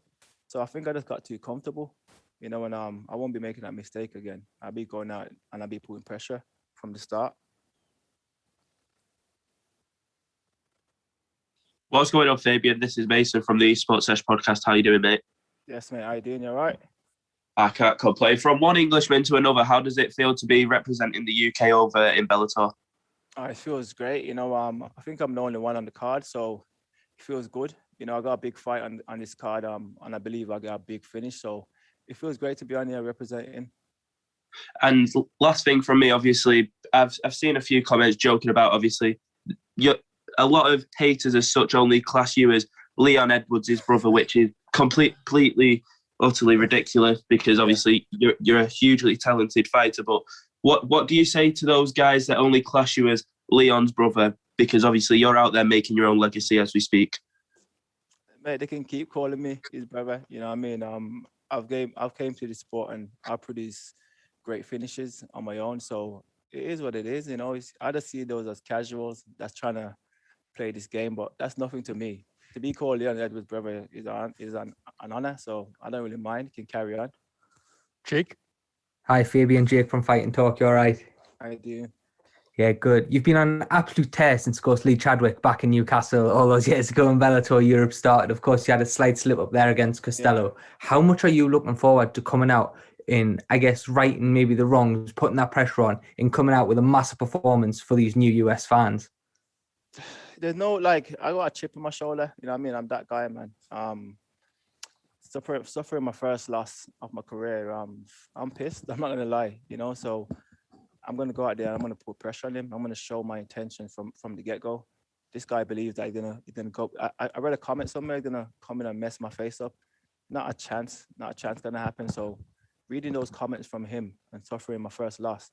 So I think I just got too comfortable, and I won't be making that mistake again. I'll be going out and I'll be putting pressure from the start. What's going on, Fabian? This is Mason from the Esports Sesh podcast. How you doing, mate? Yes, mate. How you doing? You all right? I can't complain. From one Englishman to another, how does it feel to be representing the UK over in Bellator? It feels great. I think I'm the only one on the card, so feels good. You know, I got a big fight on this card, and I believe I got a big finish. So it feels great to be on here representing. And last thing from me, obviously, I've seen a few comments joking about, obviously, a lot of haters as such only class you as Leon Edwards' brother, which is completely, utterly ridiculous because obviously you're a hugely talented fighter. But what do you say to those guys that only class you as Leon's brother? Because obviously you're out there making your own legacy as we speak. Mate, they can keep calling me his brother. You know what I mean? I've came to this sport and I produce great finishes on my own. So it is what it is. You know, I just see those as casuals that's trying to play this game, but that's nothing to me. To be called Leon Edwards' brother is an honor. So I don't really mind. Can carry on. Jake. Hi, Fabian. Jake from Fight and Talk. You all right? I do. Yeah, good. You've been on an absolute tear since, of course, Lee Chadwick back in Newcastle all those years ago when Bellator Europe started. Of course, you had a slight slip up there against Costello. Yeah. How much are you looking forward to coming out in, I guess, righting maybe the wrongs, putting that pressure on, and coming out with a massive performance for these new US fans? There's no, I got a chip on my shoulder. You know what I mean? I'm that guy, man. Suffering my first loss of my career. I'm pissed. I'm not going to lie, you know, so I'm going to go out there. I'm going to put pressure on him. I'm going to show my intention from the get-go. This guy believes that he's gonna go. I read a comment somewhere, he's going to come in and mess my face up. Not a chance going to happen. So reading those comments from him and suffering my first loss,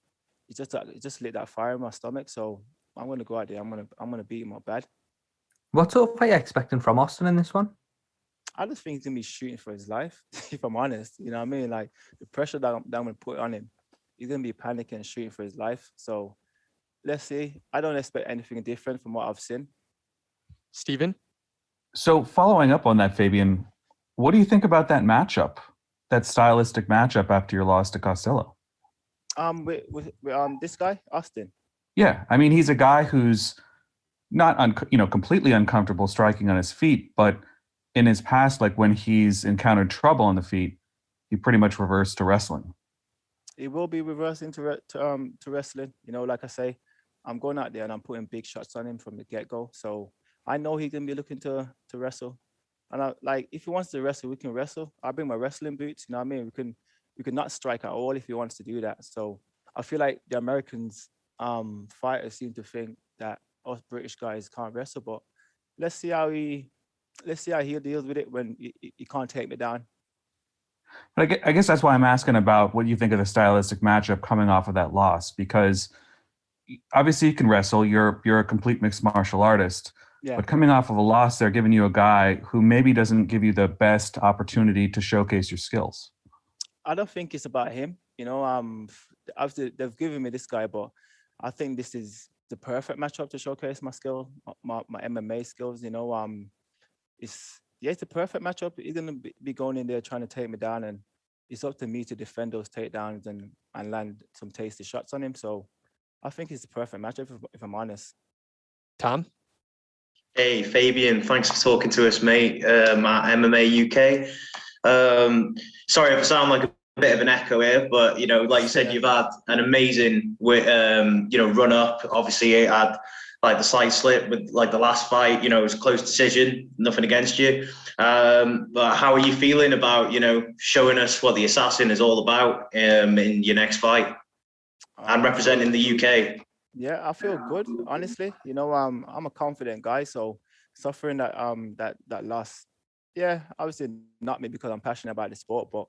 it just lit that fire in my stomach. So I'm going to go out there. I'm going to beat him up bad. What sort of fight are you expecting from Austin in this one? I just think he's going to be shooting for his life, if I'm honest. You know what I mean? Like, the pressure that I'm going to put on him, he's going to be panicking and shooting for his life. So let's see. I don't expect anything different from what I've seen. Steven? So following up on that, Fabian, what do you think about that matchup, that stylistic matchup after your loss to Costello? With this guy, Austin. Yeah, I mean, he's a guy who's not completely uncomfortable striking on his feet, but in his past, like when he's encountered trouble on the feet, he pretty much reversed to wrestling. It will be reversing to wrestling. You know, like I say, I'm going out there and I'm putting big shots on him from the get-go. So I know he's gonna be looking to wrestle. And if he wants to wrestle, we can wrestle. I'll bring my wrestling boots. You know what I mean? We can not strike at all if he wants to do that. So I feel like the Americans fighters seem to think that us British guys can't wrestle, but let's see how he deals with it when he can't take me down. But I guess that's why I'm asking about what you think of the stylistic matchup coming off of that loss, because obviously you can wrestle. You're a complete mixed martial artist, yeah. But coming off of a loss, they're giving you a guy who maybe doesn't give you the best opportunity to showcase your skills. I don't think it's about him. You know, obviously they've given me this guy, but I think this is the perfect matchup to showcase my skill, my MMA skills. You know, it's the perfect matchup. He's gonna be going in there trying to take me down, and it's up to me to defend those takedowns and land some tasty shots on him. So I think it's the perfect matchup if I'm honest. Tom? Hey, Fabian, thanks for talking to us, mate, at MMA UK. Sorry if I sound like a bit of an echo here, but, you know, like you said, you've had an amazing, run up. Obviously, it had the slight slip with the last fight, it was a close decision, nothing against you. But how are you feeling about, showing us what the Assassin is all about in your next fight and representing the UK? Yeah, I feel good, honestly. You know, I'm a confident guy, so suffering that loss, yeah, obviously not me because I'm passionate about the sport, but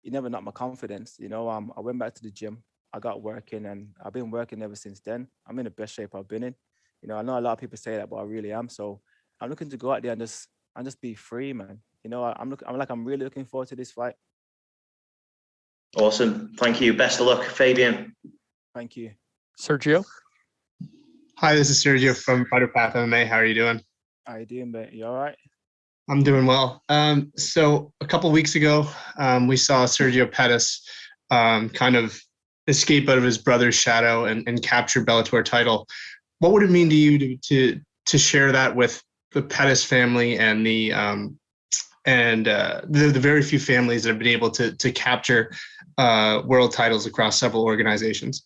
it never knocked my confidence. You know, I went back to the gym, I got working, and I've been working ever since then. I'm in the best shape I've been in. You know, I know a lot of people say that, but I really am. So I'm looking to go out there and just be free, man. You know, I'm really looking forward to this fight. Awesome. Thank you. Best of luck, Fabian. Thank you. Sergio? Hi, this is Sergio from Fighter Path MMA. How are you doing? How you doing, mate? You all right? I'm doing well. So a couple of weeks ago, we saw Sergio Pettis kind of escape out of his brother's shadow and capture Bellator title. What would it mean to you to share that with the Pettis family and the very few families that have been able to capture world titles across several organizations?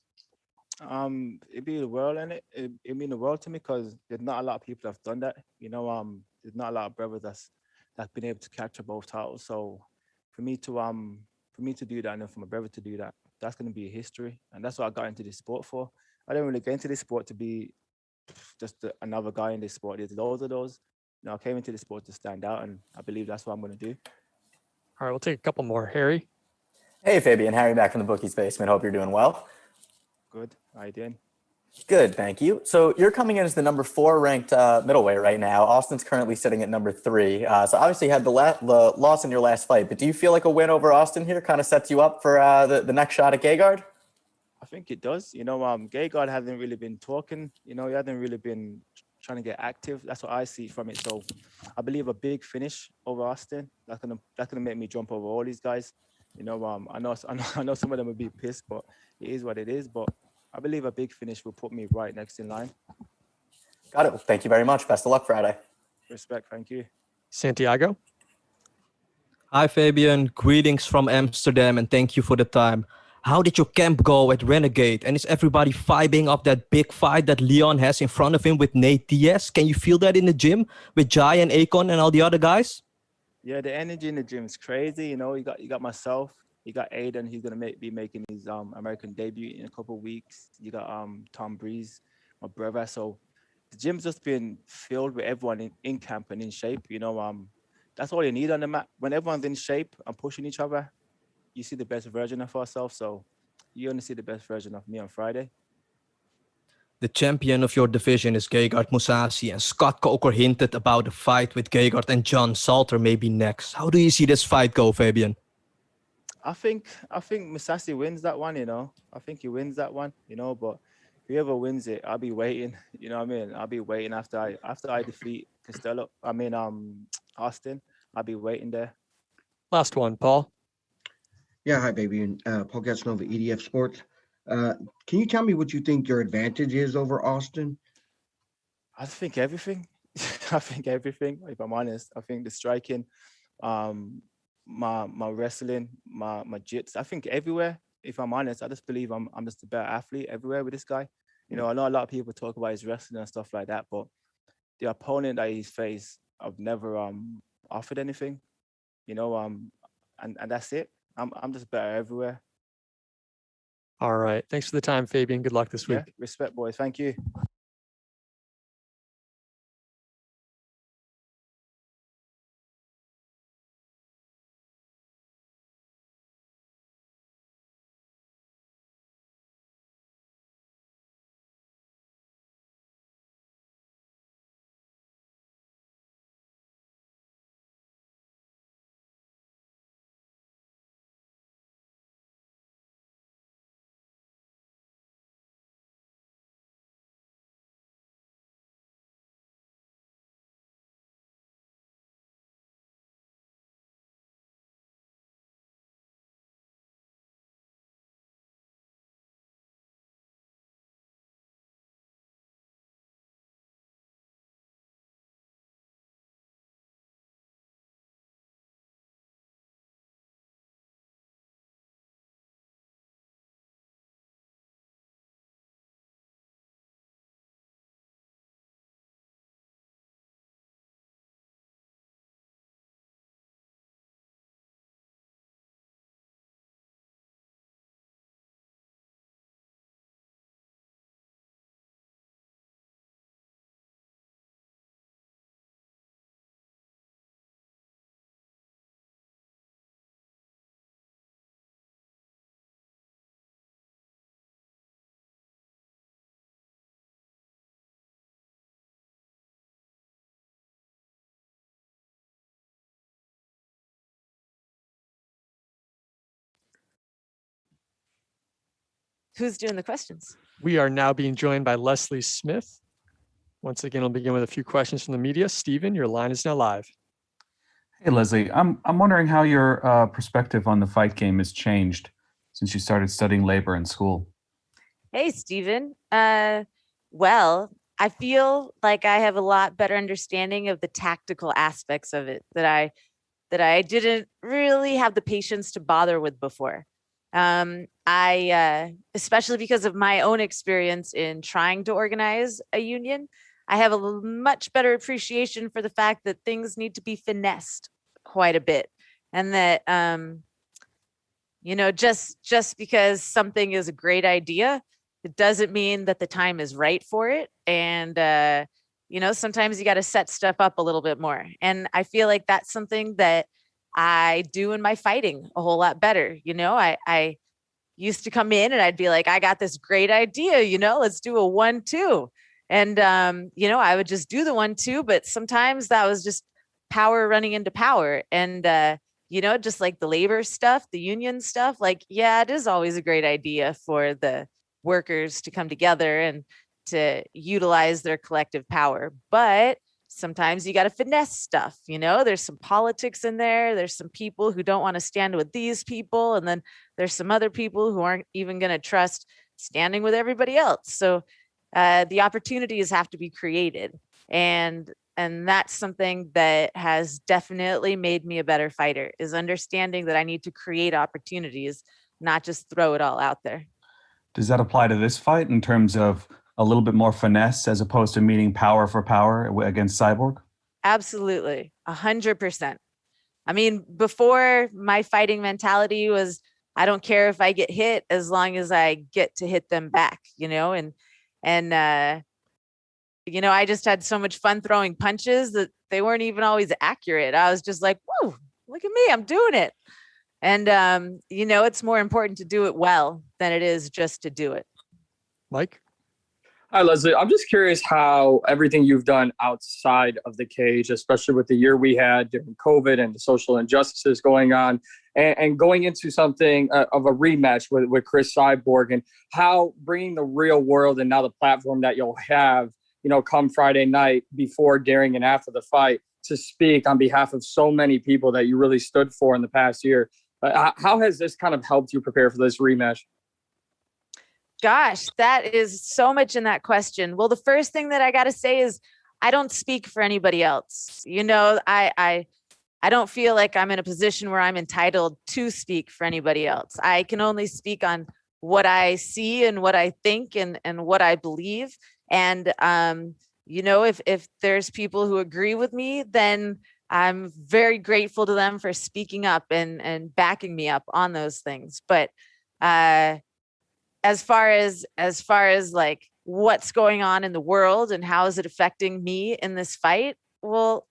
It'd be the world, and it mean the world to me because there's not a lot of people that's done that. There's not a lot of brothers that's been able to capture both titles. So for me to do that, and then for my brother to do that, that's gonna be a history, and that's what I got into this sport for. I didn't really get into this sport to be just another guy in this sport. There's loads of those. I came into this sport to stand out, and I believe that's what I'm gonna do. All right, we'll take a couple more. Harry. Hey, Fabian. Harry back from the Bookies Basement. Hope you're doing well. Good. How you doing? Good, thank you. So you're coming in as the number 4 ranked middleweight right now. Austin's currently sitting at number 3. So obviously you had the loss in your last fight, but do you feel like a win over Austin here kind of sets you up for the next shot at Gegard? I think it does. Gegard hasn't really been talking. He hasn't really been trying to get active. That's what I see from it. So I believe a big finish over Austin. That's gonna make me jump over all these guys. I know some of them will be pissed, but it is what it is. But I believe a big finish will put me right next in line. Got it. Well, thank you very much. Best of luck Friday. Respect. Thank you. Santiago. Hi, Fabian. Greetings from Amsterdam, and thank you for the time. How did your camp go at Renegade? And is everybody vibing up that big fight that Leon has in front of him with Nate Diaz? Can you feel that in the gym with Jai and Akon and all the other guys? Yeah, the energy in the gym is crazy. You got myself. You got Aiden. He's gonna be making his American debut in a couple of weeks. You got Tom Breeze, my brother. So the gym's just been filled with everyone in camp and in shape. That's all you need on the mat. When everyone's in shape and pushing each other, you see the best version of ourselves. So you're gonna see the best version of me on Friday. The champion of your division is Gegard Mousasi, and Scott Coker hinted about a fight with Gegard and John Salter maybe next. How do you see this fight go, Fabian? I think Mousasi wins that one. I think he wins that one. But whoever wins it, I'll be waiting. You know what I mean? I'll be waiting after I defeat Austin. I'll be waiting there. Last one, Paul. Yeah, hi, baby. Paul Gatsnova, EDF Sports. Can you tell me what you think your advantage is over Austin? I think everything. I think everything. If I'm honest, I think the striking, my wrestling, my jits. I think everywhere. If I'm honest, I just believe I'm just a better athlete everywhere with this guy. I know a lot of people talk about his wrestling and stuff like that, but the opponent that he's faced, I've never offered anything. And that's it. I'm just better everywhere. All right. Thanks for the time, Fabian. Good luck this week. Yeah, respect, boys. Thank you. Who's doing the questions? We are now being joined by Leslie Smith. Once again, I'll begin with a few questions from the media. Stephen, your line is now live. Hey, Leslie. I'm wondering how your perspective on the fight game has changed since you started studying labor in school. Hey, Stephen. Well, I feel like I have a lot better understanding of the tactical aspects of it that I didn't really have the patience to bother with before. Especially because of my own experience in trying to organize a union, I have a much better appreciation for the fact that things need to be finessed quite a bit, and that just because something is a great idea, it doesn't mean that the time is right for it. And sometimes you got to set stuff up a little bit more. And I feel like that's something that I do in my fighting a whole lot better. I used to come in and I'd be like, I got this great idea, let's do a 1-2. And, I would just do the 1-2, but sometimes that was just power running into power. And, just like the labor stuff, the union stuff, like, yeah, it is always a great idea for the workers to come together and to utilize their collective power. But sometimes you got to finesse stuff. There's some politics in there. There's some people who don't want to stand with these people. And then there's some other people who aren't even going to trust standing with everybody else. So the opportunities have to be created. And that's something that has definitely made me a better fighter, is understanding that I need to create opportunities, not just throw it all out there. Does that apply to this fight in terms of a little bit more finesse as opposed to meeting power for power against Cyborg? Absolutely. 100%. I mean, before, my fighting mentality was, I don't care if I get hit as long as I get to hit them back, I just had so much fun throwing punches that they weren't even always accurate. I was just like, whoa, look at me, I'm doing it. And, it's more important to do it well than it is just to do it. Mike? Hi, Leslie. I'm just curious how everything you've done outside of the cage, especially with the year we had during COVID and the social injustices going on, and going into something of a rematch with Cris Cyborg, and how bringing the real world and now the platform that you'll have, come Friday night before, during, and after the fight to speak on behalf of so many people that you really stood for in the past year. How has this kind of helped you prepare for this rematch? Gosh, that is so much in that question. Well, the first thing that I got to say is I don't speak for anybody else. I don't feel like I'm in a position where I'm entitled to speak for anybody else. I can only speak on what I see and what I think and what I believe. And, if there's people who agree with me, then I'm very grateful to them for speaking up and backing me up on those things. But, as far as like what's going on in the world and how is it affecting me in this fight? Well,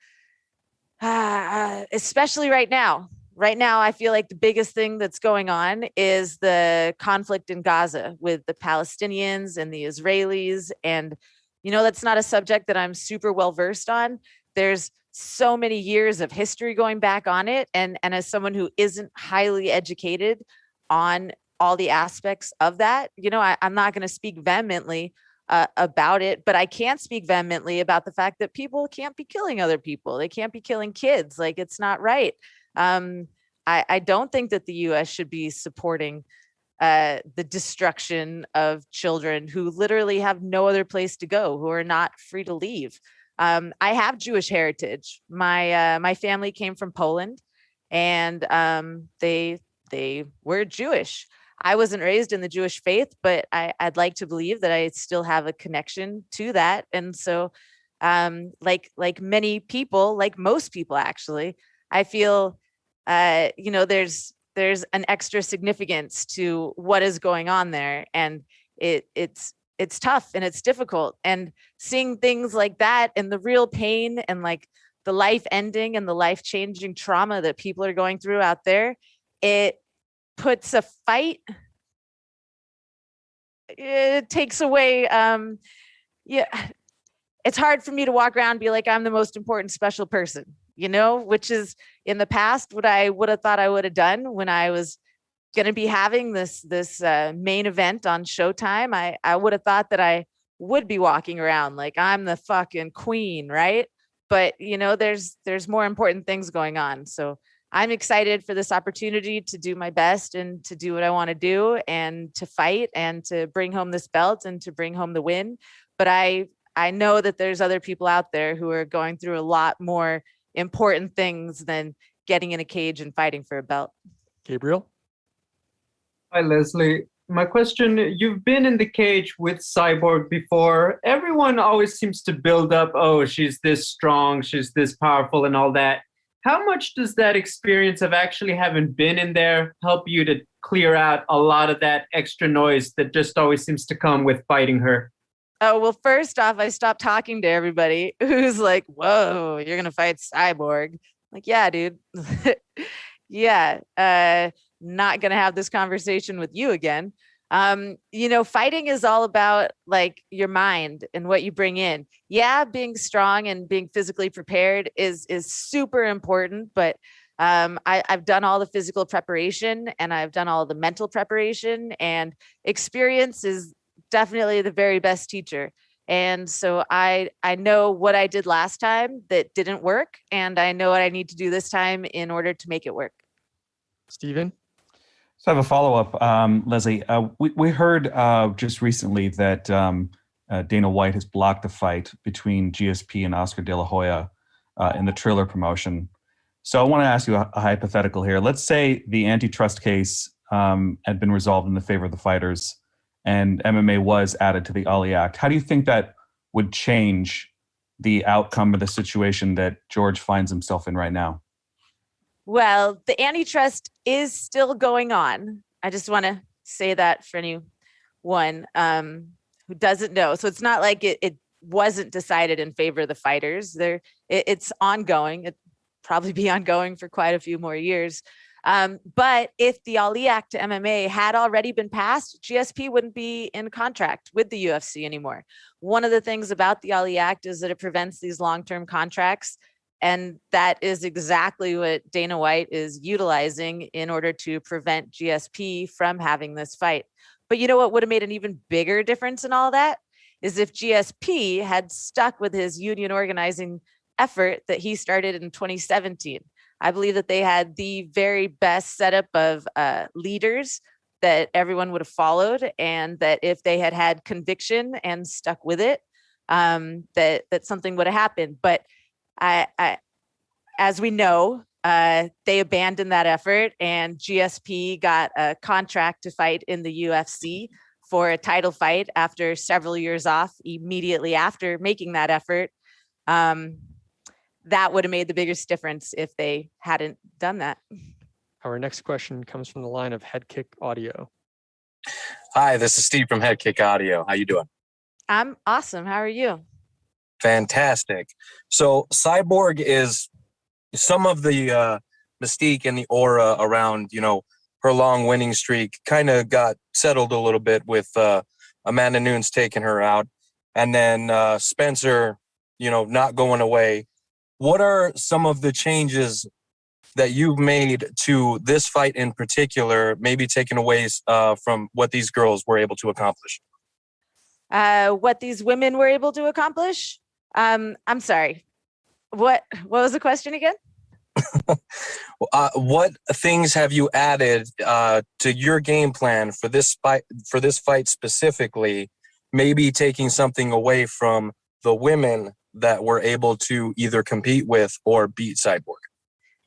especially right now, I feel like the biggest thing that's going on is the conflict in Gaza with the Palestinians and the Israelis. And, that's not a subject that I'm super well versed on. There's so many years of history going back on it. And as someone who isn't highly educated on all the aspects of that, I'm not going to speak vehemently about it, but I can speak vehemently about the fact that people can't be killing other people. They can't be killing kids. Like, it's not right. I don't think that the U.S. should be supporting the destruction of children who literally have no other place to go, who are not free to leave. I have Jewish heritage. My family came from Poland, and they were Jewish. I wasn't raised in the Jewish faith, but I'd like to believe that I still have a connection to that. And so, like many people, like most people actually, I feel, there's an extra significance to what is going on there. And it's tough and it's difficult. And seeing things like that and the real pain and like the life ending and the life-changing trauma that people are going through out there, it puts a fight, it takes away, it's hard for me to walk around and be like, I'm the most important special person, which is in the past what I would have thought I would have done when I was going to be having this main event on Showtime. I would have thought that I would be walking around like I'm the fucking queen, right? But there's more important things going on. So I'm excited for this opportunity to do my best and to do what I want to do and to fight and to bring home this belt and to bring home the win. But I know that there's other people out there who are going through a lot more important things than getting in a cage and fighting for a belt. Gabriel? Hi, Leslie. My question, you've been in the cage with Cyborg before. Everyone always seems to build up, oh, she's this strong, she's this powerful and all that. How much does that experience of actually having been in there help you to clear out a lot of that extra noise that just always seems to come with fighting her? Oh, well, first off, I stopped talking to everybody who's like, whoa, you're going to fight Cyborg. Like, yeah, dude. Yeah. Not going to have this conversation with you again. Fighting is all about like your mind and what you bring in. Yeah, being strong and being physically prepared is super important, but I've done all the physical preparation and I've done all the mental preparation, and experience is definitely the very best teacher. And so I know what I did last time that didn't work, and I know what I need to do this time in order to make it work. Stephen? So I have a follow-up, Leslie. We heard just recently that Dana White has blocked the fight between GSP and Oscar De La Hoya in the Triller promotion. So I want to ask you a hypothetical here. Let's say the antitrust case had been resolved in the favor of the fighters and MMA was added to the Ali Act. How do you think that would change the outcome of the situation that George finds himself in right now? Well, the antitrust is still going on. I just want to say that for anyone who doesn't know. So it's not like it wasn't decided in favor of the fighters. It's ongoing. It'll probably be ongoing for quite a few more years. But if the Ali Act to MMA had already been passed, GSP wouldn't be in contract with the UFC anymore. One of the things about the Ali Act is that it prevents these long-term contracts. And that is exactly what Dana White is utilizing in order to prevent GSP from having this fight. But you know what would have made an even bigger difference in all that is if GSP had stuck with his union organizing effort that he started in 2017. I believe that they had the very best setup of leaders that everyone would have followed, and that if they had had conviction and stuck with it, that something would have happened. But I, as we know, they abandoned that effort, and GSP got a contract to fight in the UFC for a title fight after several years off immediately after making that effort. That would have made the biggest difference if they hadn't done that. Our next question comes from the line of Head Kick Audio. Hi, this is Steve from Head Kick Audio. How you doing? I'm awesome. How are you? Fantastic. So Cyborg is some of the mystique and the aura around, her long winning streak kind of got settled a little bit with Amanda Nunes taking her out, and then Spencer, not going away. What are some of the changes that you've made to this fight in particular, maybe taken away from what these girls were able to accomplish? What these women were able to accomplish? I'm sorry. What was the question again? What things have you added to your game plan for this fight specifically? Maybe taking something away from the women that were able to either compete with or beat Cyborg.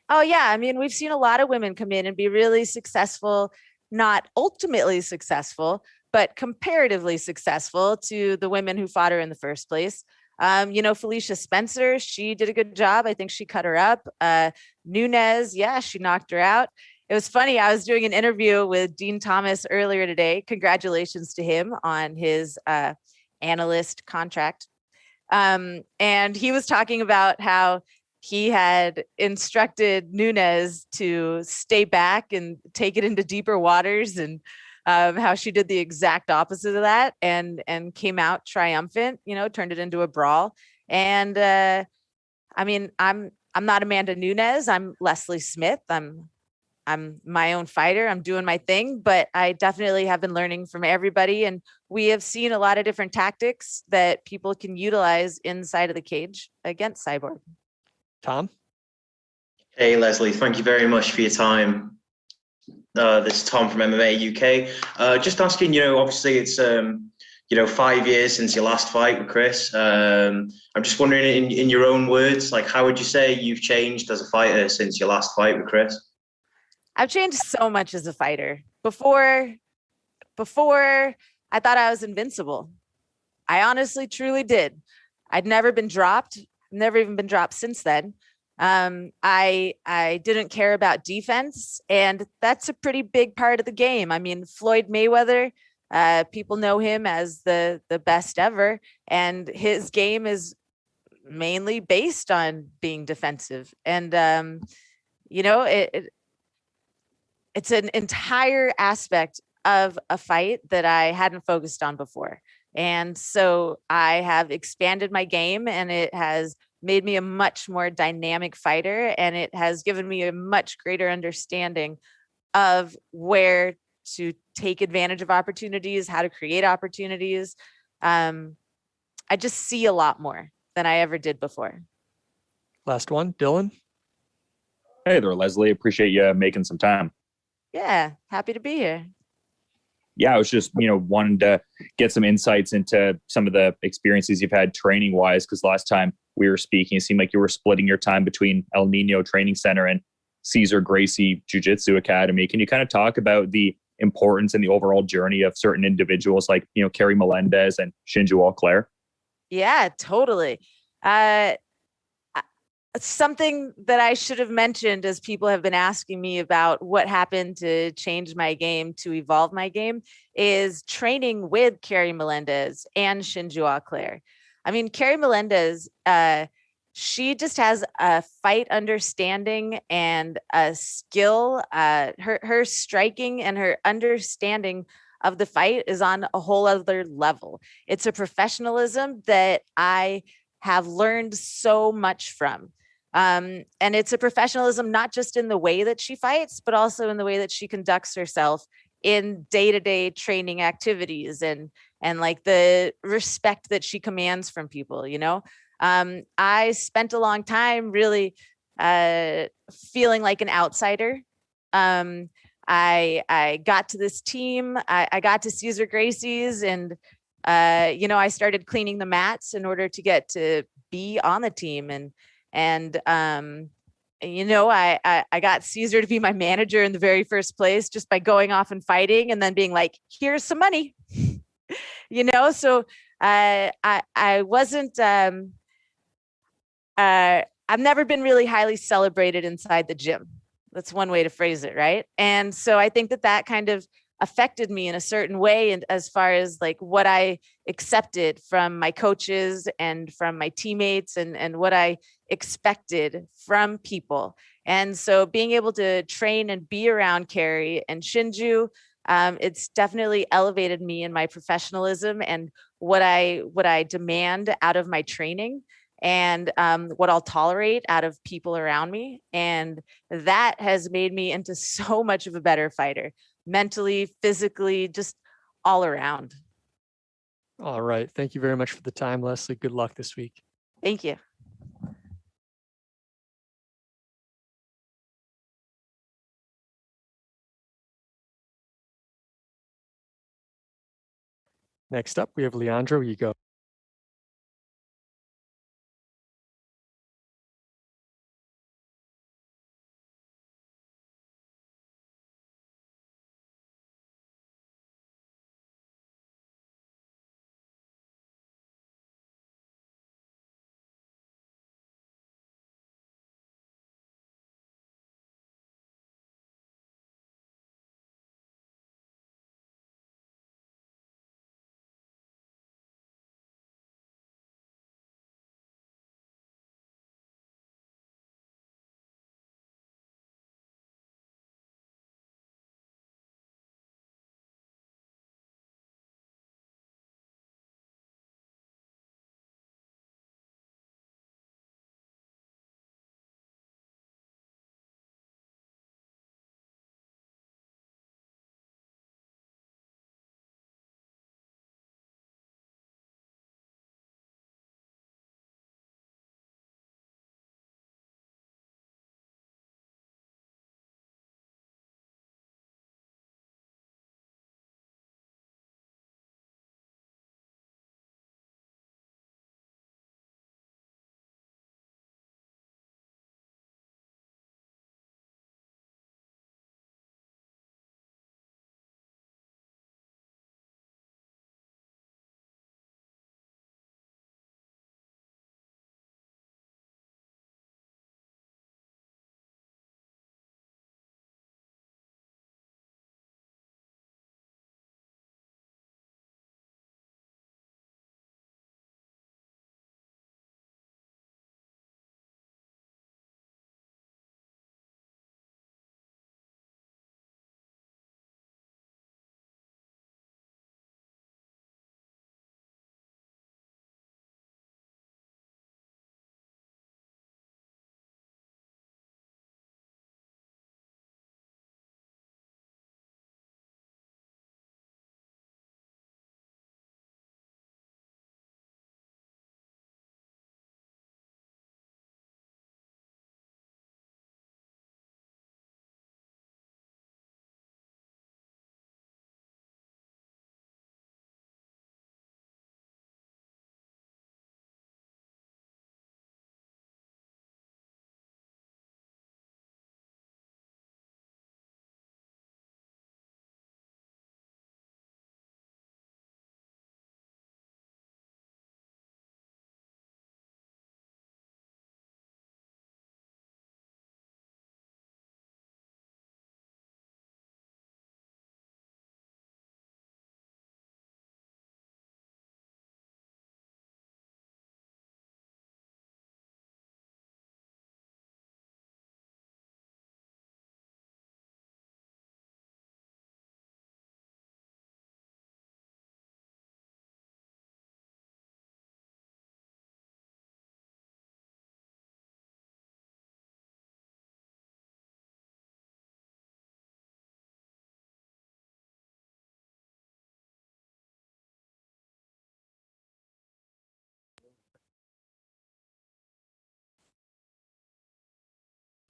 Oh yeah, I mean, we've seen a lot of women come in and be really successful, not ultimately successful, but comparatively successful to the women who fought her in the first place. Felicia Spencer, she did a good job. I think she cut her up. Nunes, yeah, she knocked her out. It was funny. I was doing an interview with Dean Thomas earlier today. Congratulations to him on his analyst contract. And he was talking about how he had instructed Nunes to stay back and take it into deeper waters, and how she did the exact opposite of that and came out triumphant, turned it into a brawl. And I mean, I'm not Amanda Nunes. I'm Leslie Smith. I'm my own fighter. I'm doing my thing, but I definitely have been learning from everybody. And we have seen a lot of different tactics that people can utilize inside of the cage against Cyborg. Tom? Hey, Leslie, thank you very much for your time. This is Tom from MMA UK. Just asking, obviously it's, 5 years since your last fight with Cris. I'm just wondering in your own words, like, how would you say you've changed as a fighter since your last fight with Cris? I've changed so much as a fighter. before I thought I was invincible. I honestly, truly did. I'd never been dropped, never even been dropped since then. I didn't care about defense, and that's a pretty big part of the game. I mean, Floyd Mayweather, people know him as the best ever, and his game is mainly based on being defensive. And it's an entire aspect of a fight that I hadn't focused on before. And so I have expanded my game, and it has made me a much more dynamic fighter, and it has given me a much greater understanding of where to take advantage of opportunities, how to create opportunities. I just see a lot more than I ever did before. Last one, Dylan. Hey there, Leslie. Appreciate you making some time. Yeah, happy to be here. Yeah, I was just, wanting to get some insights into some of the experiences you've had training wise, because last time we were speaking, it seemed like you were splitting your time between El Nino Training Center and Cesar Gracie Jiu-Jitsu Academy. Can you kind of talk about the importance and the overall journey of certain individuals like, Kerry Melendez and Shinju Auclair? Yeah, totally. Something that I should have mentioned, as people have been asking me about what happened to change my game, to evolve my game, is training with Kerry Melendez and Shinju Auclair. I mean, Kerry Melendez, she just has a fight understanding and a skill. Her striking and her understanding of the fight is on a whole other level. It's a professionalism that I have learned so much from. And it's a professionalism not just in the way that she fights, but also in the way that she conducts herself in day-to-day training activities, and like the respect that she commands from people. I spent a long time really feeling like an outsider. I got to this team, I got to Cesar Gracie's, and I started cleaning the mats in order to get to be on the team. And I got Cesar to be my manager in the very first place, just by going off and fighting and then being like, here's some money. So I wasn't, I've never been really highly celebrated inside the gym. That's one way to phrase it, right? And so I think that kind of affected me in a certain way, and as far as like what I accepted from my coaches and from my teammates, and what I expected from people. And so being able to train and be around Kerry and Shinju, it's definitely elevated me in my professionalism and what I demand out of my training, and what I'll tolerate out of people around me. And that has made me into so much of a better fighter, mentally, physically, just all around. All right. Thank you very much for the time, Leslie. Good luck this week. Thank you. Next up, we have Leandro Higo.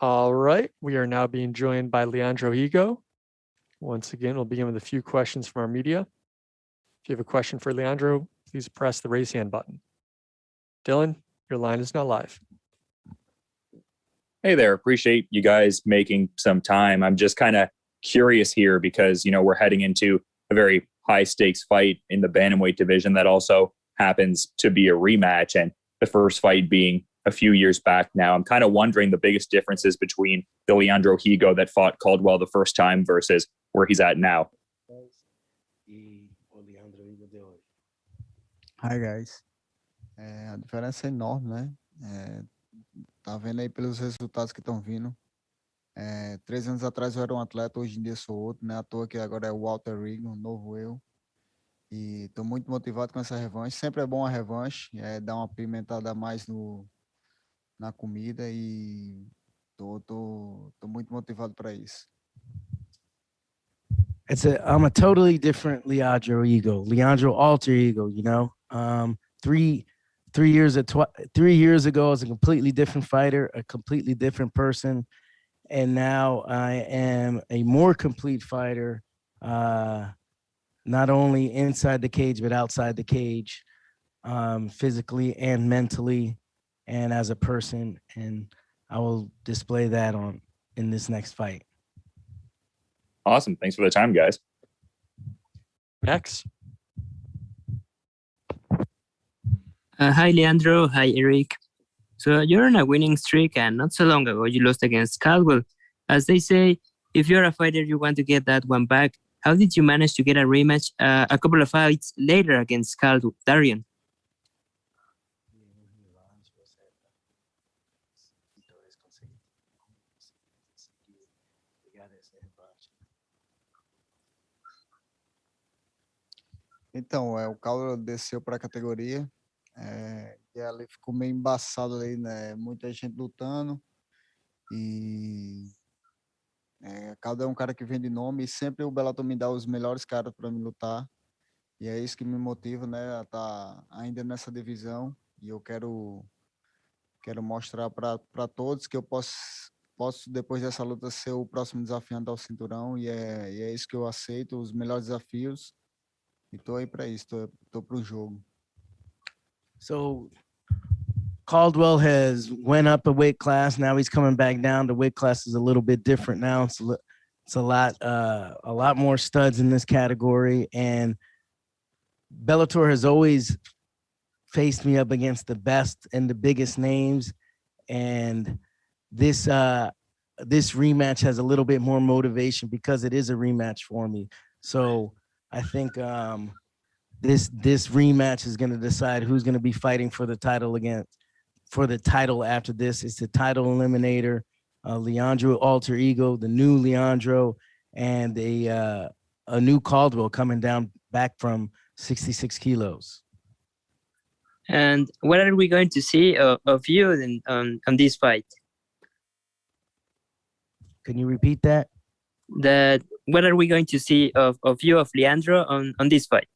All right, we are now being joined by Leandro Higo. Once again, we'll begin with a few questions from our media. If you have a question for Leandro, please press the raise hand button. Dylan, your line is now live. Hey there. Appreciate you guys making some time. I'm just kind of curious here because, you know, we're heading into a very high stakes fight in the bantamweight division that also happens to be a rematch, and the first fight being a few years back now. I'm kind of wondering the biggest differences between the Leandro Higo that fought Caldwell the first time versus where he's at now. Hi guys. A diferença é enorme, né? Tá vendo aí pelos resultados que estão vindo. 3 anos atrás eu era um atleta, hoje em dia sou outro, né? À toa que agora é o Walter Rigo, novo eu. E estou muito motivado com essa revanche. Sempre é bom a revanche, dar uma pimentada a mais na comida e tô muito motivado para isso. I'm a totally different Leandro alter ego, you know. 3 years ago, I was a completely different fighter, a completely different person, and now I am a more complete fighter, not only inside the cage but outside the cage, physically and mentally, and as a person, and I will display that in this next fight. Awesome. Thanks for the time, guys. Max. Hi, Leandro. Hi, Eric. So you're on a winning streak, and not so long ago you lost against Caldwell. As they say, if you're a fighter, you want to get that one back. How did you manage to get a rematch a couple of fights later against Darrion? Então, o Caldwell desceu para a categoria e ali ficou meio embaçado ali, né? Muita gente lutando e Caldwell é um cara que vem de nome e sempre o Bellator me dá os melhores caras para me lutar e é isso que me motiva, né? A estar ainda nessa divisão e eu quero mostrar para todos que eu posso depois dessa luta ser o próximo desafiante ao cinturão e é isso que eu aceito, os melhores desafios. E tô aí para isso, tô pro jogo. So Caldwell has went up a weight class. Now he's coming back down. The weight class is a little bit different now. It's a lot more studs in this category. And Bellator has always faced me up against the best and the biggest names. And this rematch has a little bit more motivation because it is a rematch for me. So I think this rematch is going to decide who's going to be fighting for the title after this. It's the title eliminator, Leandro alter ego, the new Leandro, and a new Caldwell coming down back from 66 kilos. And what are we going to see of you on this fight? Can you repeat that? What are we going to see of you, of Leandro, on this fight?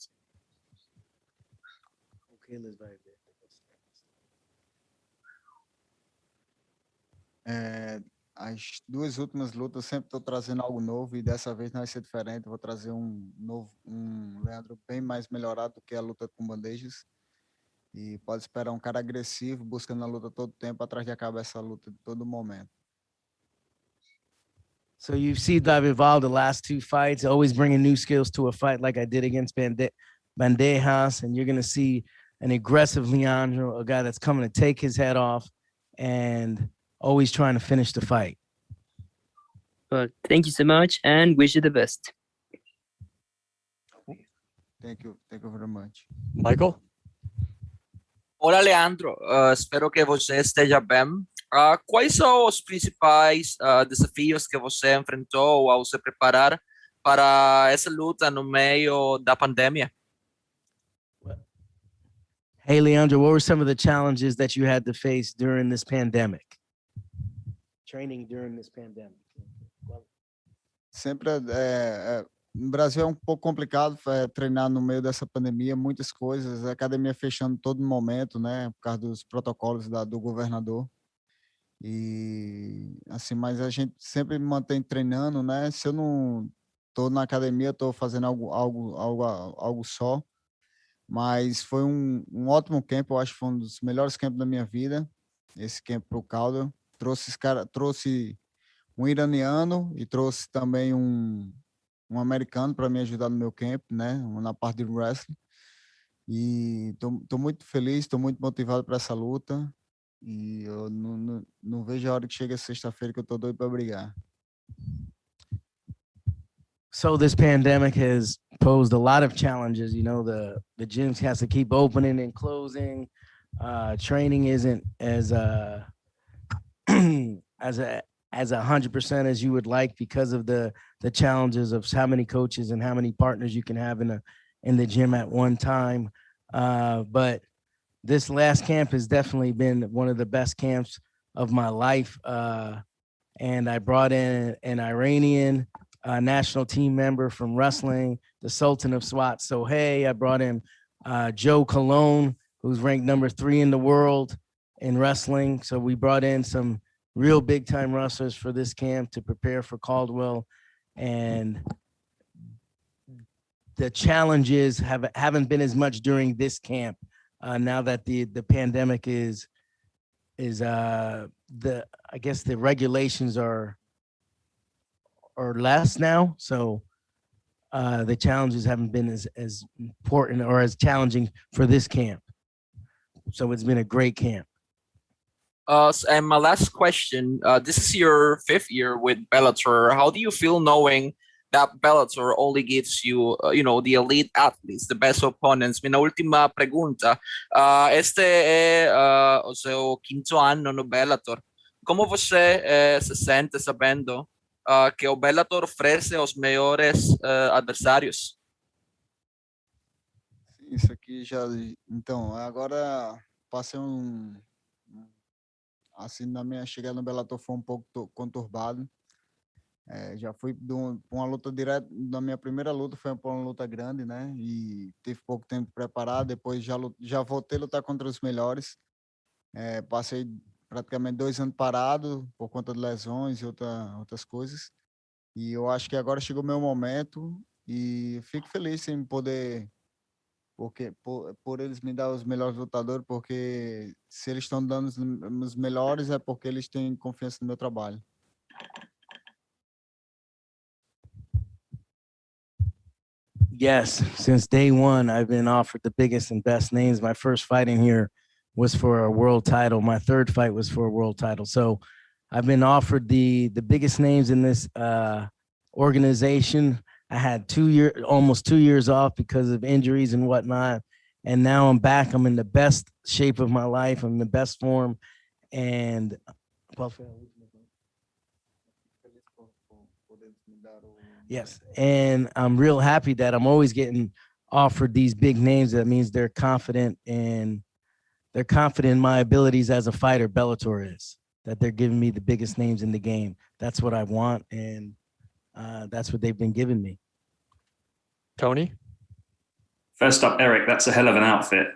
As 2 últimas lutas sempre estou trazendo algo novo e dessa vez não vai ser diferente. Vou trazer um Leandro bem mais melhorado do que a luta com bandejas. E pode esperar um cara agressivo, buscando a luta todo tempo, atrás de acabar essa luta de todo momento. So you've seen I've evolved the last 2 fights, always bringing new skills to a fight like I did against Bandejas, and you're going to see an aggressive Leandro, a guy that's coming to take his head off and always trying to finish the fight. Well, thank you so much and wish you the best. Thank you very much. Michael? Olá, Leandro. Espero que você esteja bem. Quais são os principais desafios que você enfrentou ao se preparar para essa luta no meio da pandemia? Hey, Leandro, what were some of the challenges that you had to face during this pandemic? Training during this pandemic. Sempre no Brasil é um pouco complicado treinar no meio dessa pandemia, muitas coisas, a academia fechando todo momento, né, por causa dos protocolos do governador. E assim, mas a gente sempre mantém treinando, né? Se eu não tô na academia, eu tô fazendo algo só. Mas foi um ótimo camp, eu acho que foi um dos melhores campos da minha vida, esse camp pro Caldwell. Trouxe um iraniano e trouxe também um americano para me ajudar no meu camp, né? Na parte de wrestling. E tô muito feliz, estou muito motivado para essa luta. E eu não vejo a hora que chega sexta-feira que eu tô doido para brigar. So this pandemic has posed a lot of challenges. You know, the gyms has to keep opening and closing. Training isn't as as 100% as you would like because of the challenges of how many coaches and how many partners you can have in the gym at one time. But this last camp has definitely been one of the best camps of my life. And I brought in an Iranian national team member from wrestling, the Sultan of SWAT, Sohei. I brought in Joe Colon, who's ranked number 3 in the world in wrestling. So we brought in some real big time wrestlers for this camp to prepare for Caldwell. And the challenges haven't been as much during this camp. Now that the pandemic is I guess the regulations are less now. So the challenges haven't been as important or as challenging for this camp. So it's been a great camp. And my last question, this is your 5th year with Bellator. How do you feel knowing that Bellator only gives you, the elite athletes, the best opponents? Minha última pergunta, este é o seu 5º ano no Bellator. Como você se sente sabendo que o Bellator oferece os melhores adversários? Isso aqui já... Então, agora passei assim, na minha chegada no Bellator foi um pouco conturbado. Já fui para uma luta direta, na minha primeira luta foi para uma luta grande, né? E tive pouco tempo de preparar, depois já voltei a lutar contra os melhores. Passei praticamente 2 anos parado por conta de lesões e outras coisas. E eu acho que agora chegou o meu momento e fico feliz em poder, porque por eles me dar os melhores lutadores, porque se eles estão dando os melhores é porque eles têm confiança no meu trabalho. Yes, since day one, I've been offered the biggest and best names. My first fight in here was for a world title. My 3rd fight was for a world title. So I've been offered the biggest names in this organization. I had almost 2 years off because of injuries and whatnot. And now I'm back. I'm in the best shape of my life. I'm in the best form. And yes, and I'm real happy that I'm always getting offered these big names. That means they're confident in my abilities as a fighter. Bellator is that they're giving me the biggest names in the game. That's what I want, and that's what they've been giving me. Tony? First up, Eric, that's a hell of an outfit.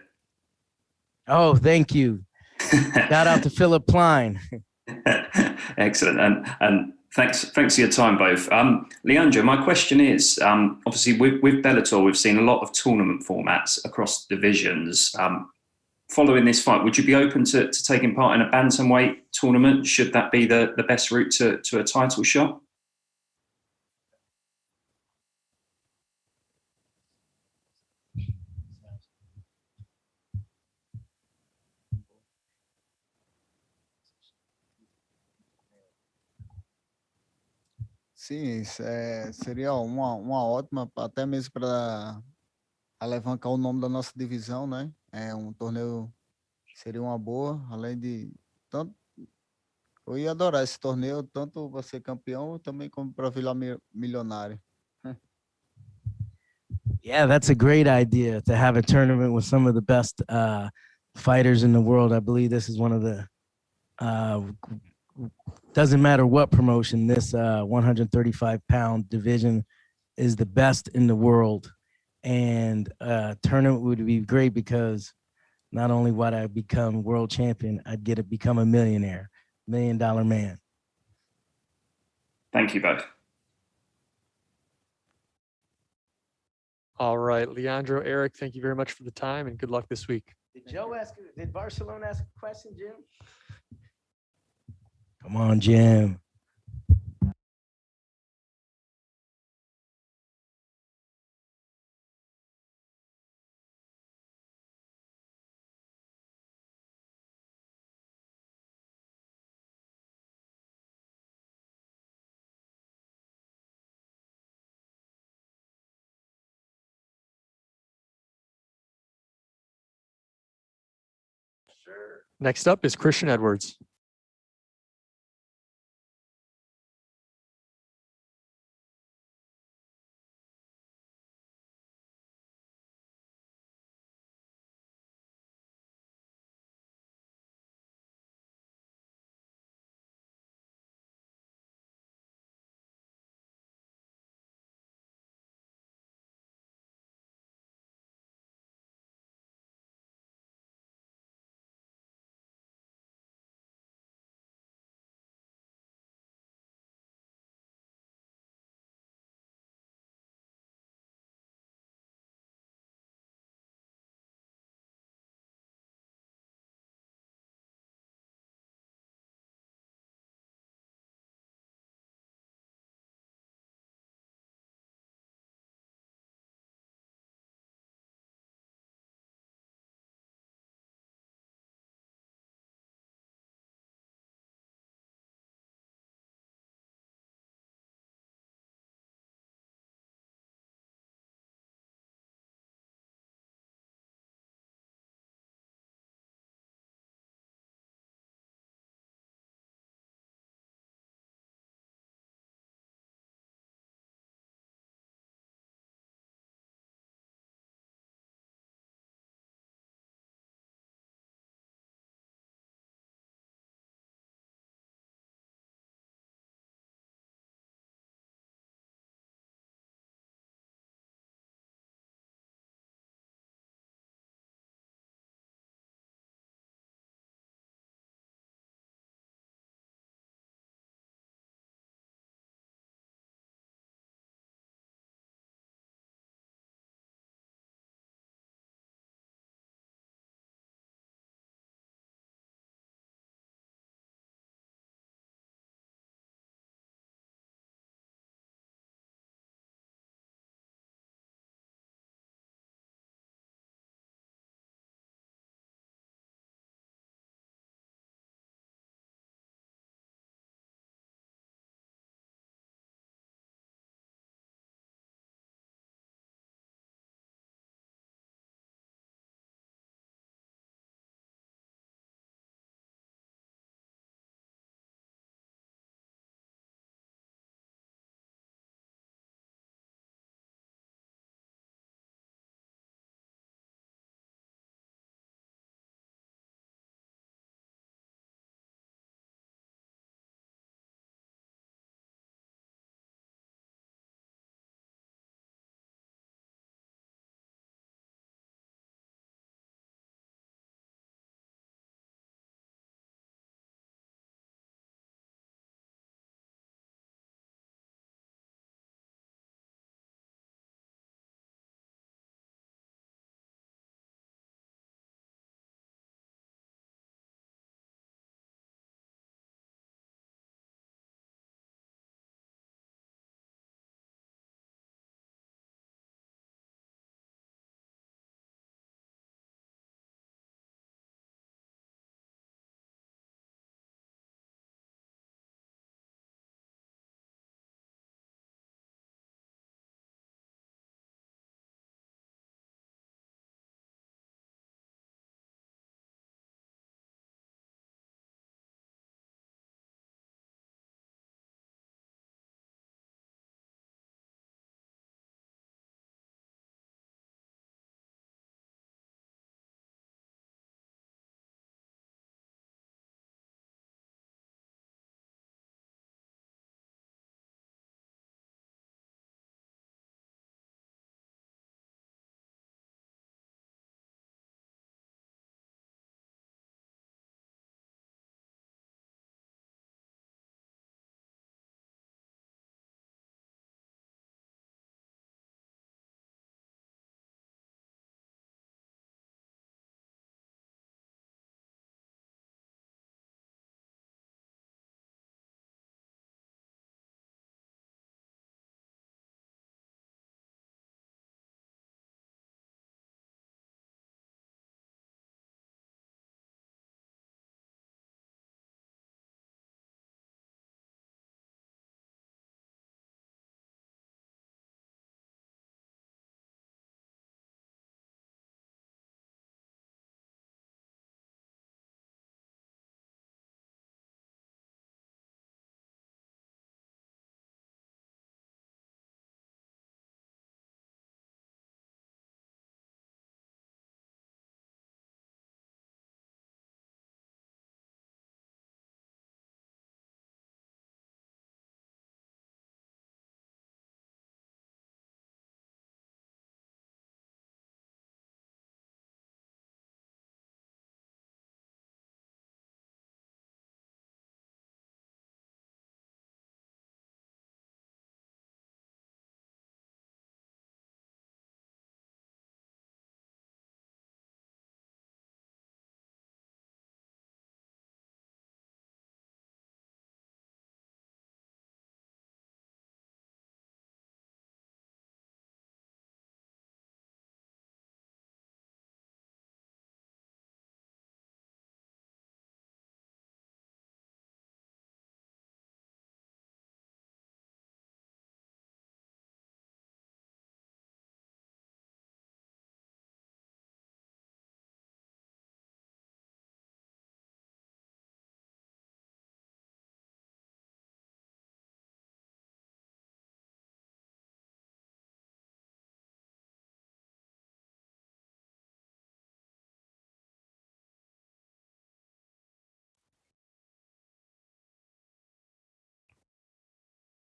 Oh, thank you. Shout out to Philip Klein. Excellent. And thanks for your time, both. Leandro, my question is, obviously with Bellator, we've seen a lot of tournament formats across divisions. Following this fight, would you be open to taking part in a bantamweight tournament? Should that be the best route to a title shot? Sim, seria uma ótima, até mesmo para alavancar o nome da nossa divisão, né? Um torneio seria uma boa, além de tanto eu ia adorar esse torneio, tanto para ser campeão também como para virar milionário. Yeah, that's a great idea to have a tournament with some of the best fighters in the world. I believe this is one of the doesn't matter what promotion, this 135-pound division is the best in the world. And tournament would be great because not only would I become world champion, I'd get to become a millionaire, $1 million man. Thank you both. All right, Leandro, Eric, thank you very much for the time and good luck this week. Did Barcelona ask a question, Jim? Come on, Jim. Next up is Cristiane Edwards.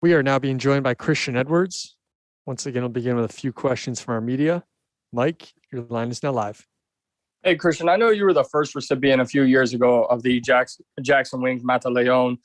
We are now being joined by Christian Edwards. Once again, we'll begin with a few questions from our media. Mike, your line is now live. Hey, Christian, I know you were the first recipient a few years ago of the Jackson Wink Mataleon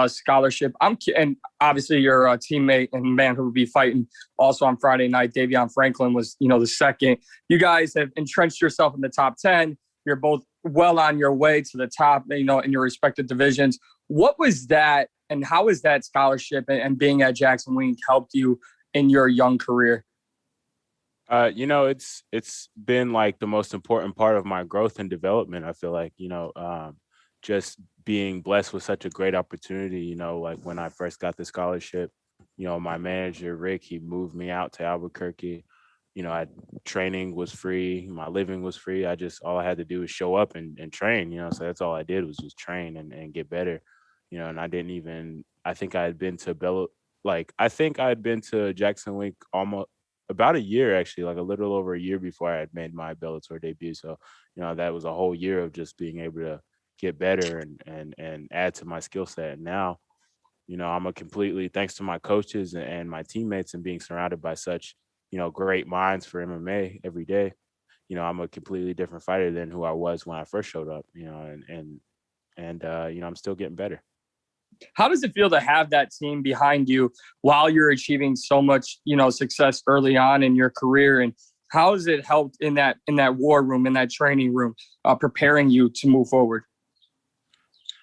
scholarship. And obviously your teammate and man who will be fighting also on Friday night, Davion Franklin, was, the second. You guys have entrenched yourself in the top 10. You're both well on your way to the top, in your respective divisions. What was that, and how has that scholarship and being at Jackson Wink helped you in your young career? It's been like the most important part of my growth and development. I feel like, just being blessed with such a great opportunity, like when I first got the scholarship, my manager, Rick, he moved me out to Albuquerque. Training was free. My living was free. All I had to do was show up and train, so that's all I did was just train and get better, and I think I had been to Jackson Wink almost about a year, actually, like a little over a year before I had made my Bellator debut. So, that was a whole year of just being able to get better and add to my skill set. And now, I'm thanks to my coaches and my teammates and being surrounded by such, great minds for MMA every day, I'm a completely different fighter than who I was when I first showed up, and I'm still getting better. How does it feel to have that team behind you while you're achieving so much, success early on in your career? And how has it helped in that war room, in that training room, preparing you to move forward?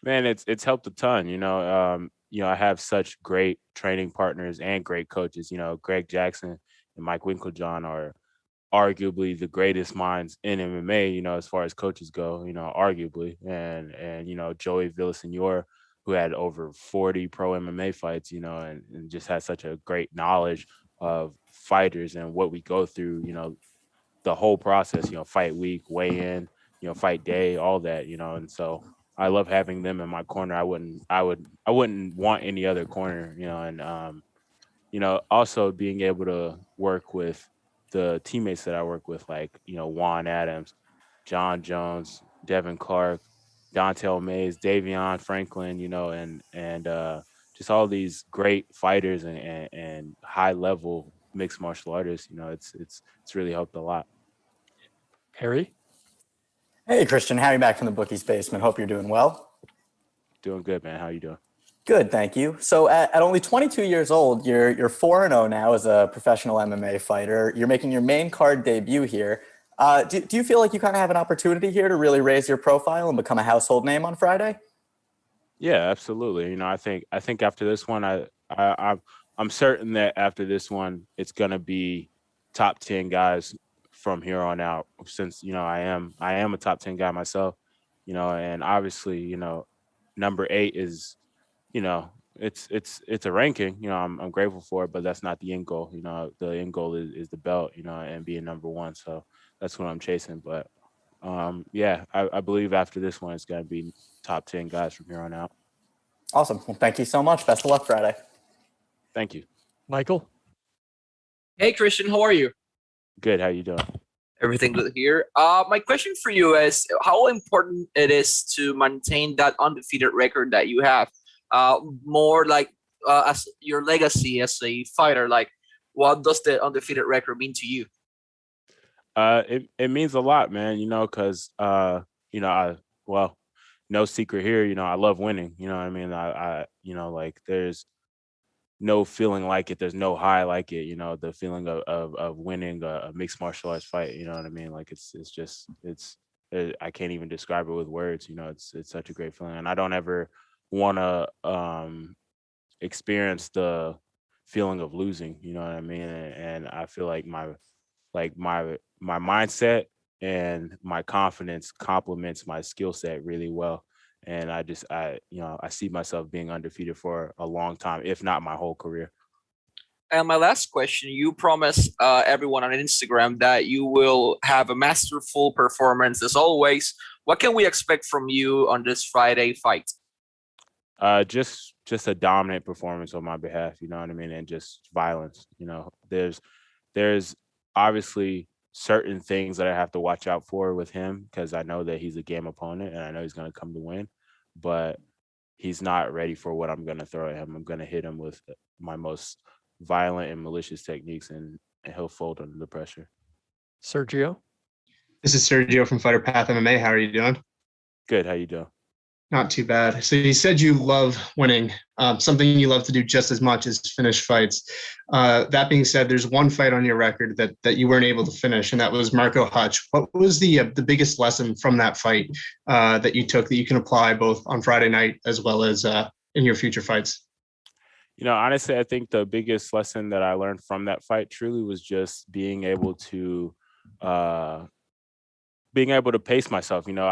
Man, it's helped a ton. I have such great training partners and great coaches. Greg Jackson and Mike Winklejohn are arguably the greatest minds in MMA, as far as coaches go, arguably. And Joey Villasenor, who had over 40 pro MMA fights, and just has such a great knowledge of fighters and what we go through, the whole process, fight week, weigh in, fight day, all that, and so I love having them in my corner. I wouldn't want any other corner, and also being able to work with the teammates that I work with, like, Juan Adams, John Jones, Devin Clark, Dontel Mays, Davion Franklin, and just all these great fighters and high level mixed martial artists. It's really helped a lot. Harry? Hey, Christian, Harry back from the Bookie's Basement. Hope you're doing well. Doing good, man. How you doing? Good, thank you. So at only 22 years old, you're 4-0 now as a professional MMA fighter. You're making your main card debut here. Do you feel like you kind of have an opportunity here to really raise your profile and become a household name on Friday? Yeah, absolutely. I think after this one, I'm certain that after this one, it's gonna be top 10 guys from here on out. Since I am a top 10 guy myself, and obviously number 8 is it's a ranking. I'm grateful for it, but that's not the end goal. The end goal is the belt. And being number 1. So that's what I'm chasing. But I believe after this one, it's gonna be top 10 guys from here on out. Awesome. Well, thank you so much. Best of luck Friday. Thank you. Michael? Hey, Christian, how are you? Good. How you doing? Everything good here. My question for you is how important it is to maintain that undefeated record that you have. More like as your legacy as a fighter, like what does the undefeated record mean to you? It means a lot, man, because no secret here, I love winning. You know what I mean? I like there's no feeling like it. There's no high like it, the feeling of winning a mixed martial arts fight. You know what I mean? Like it's I can't even describe it with words. It's such a great feeling. And I don't ever want to experience the feeling of losing, you know what I mean? And I feel like my mindset and my confidence complements my skill set really well. And I see myself being undefeated for a long time, if not my whole career. And my last question, you promised everyone on Instagram that you will have a masterful performance as always. What can we expect from you on this Friday fight? Just a dominant performance on my behalf, you know what I mean? And just violence, there's obviously certain things that I have to watch out for with him because I know that he's a game opponent and I know he's going to come to win. But he's not ready for what I'm going to throw at him. I'm going to hit him with my most violent and malicious techniques, and he'll fold under the pressure. Sergio? This is Sergio from Fighter Path MMA. How are you doing? Good. How you doing? Not too bad. So you said you love winning, something you love to do just as much as finish fights. That being said, there's one fight on your record that you weren't able to finish, and that was Marco Hutch. What was the biggest lesson from that fight that you took that you can apply both on Friday night as well as in your future fights? You know, honestly, I think the biggest lesson that I learned from that fight truly was just being able to pace myself. You know,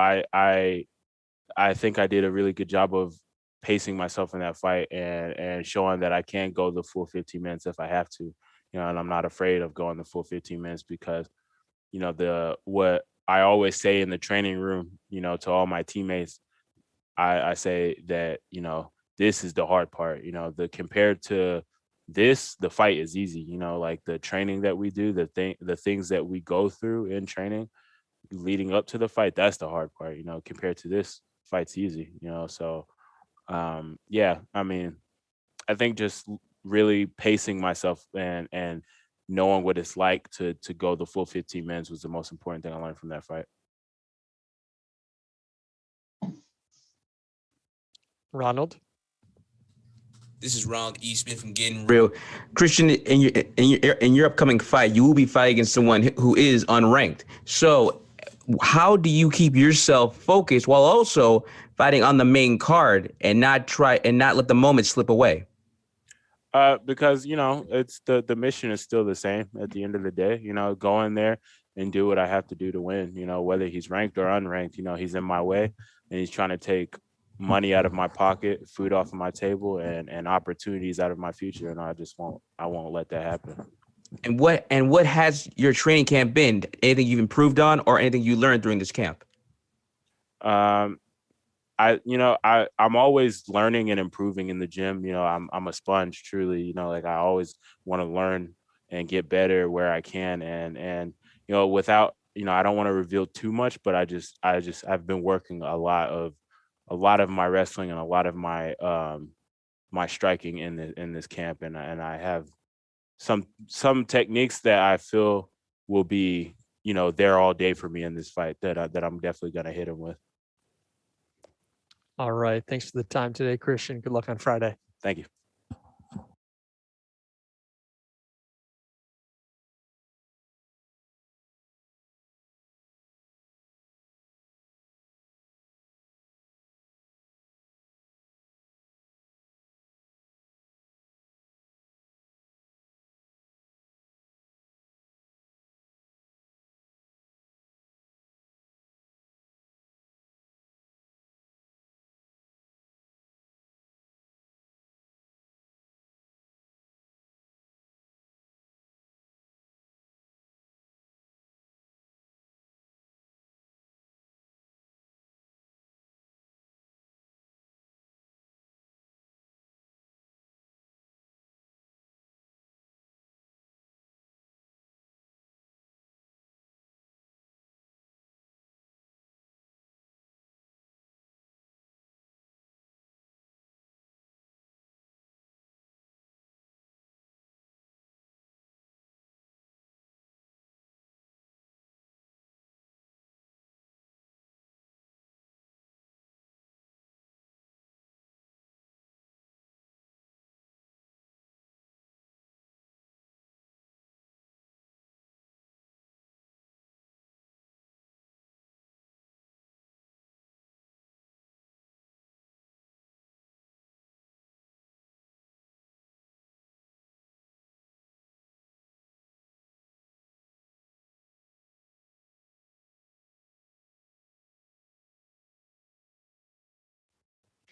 I think I did a really good job of pacing myself in that fight and showing that I can go the full 15 minutes if I have to, you know, and I'm not afraid of going the full 15 minutes because, you know, what I always say in the training room, you know, to all my teammates, I say that, you know, this is the hard part, you know, compared to this, the fight is easy, you know, like the training that we do, the things that we go through in training leading up to the fight, that's the hard part, you know, compared to this fight's easy, you know. So yeah, I mean, I think just really pacing myself and knowing what it's like to go the full 15 minutes was the most important thing I learned from that fight. Ronald? This is Ronald Eastman from Getting Real. Christian, in your upcoming fight, you will be fighting against someone who is unranked. So how do you keep yourself focused while also fighting on the main card and not let the moment slip away? Because, you know, it's the mission is still the same at the end of the day, you know, go in there and do what I have to do to win, you know, whether he's ranked or unranked, you know, he's in my way and he's trying to take money out of my pocket, food off of my table, and opportunities out of my future. And I won't let that happen. And what has your training camp been? Anything you've improved on or anything you learned during this camp? I'm always learning and improving in the gym. You know, I'm a sponge, truly, you know, like I always want to learn and get better where I can. And, you know, without, you know, I don't want to reveal too much, but I've been working a lot of my wrestling and a lot of my, my striking in this camp. And I have some techniques that I feel will be, you know, there all day for me in this fight that I'm definitely going to hit him with. All right. Thanks for the time today, Christian. Good luck on Friday. Thank you.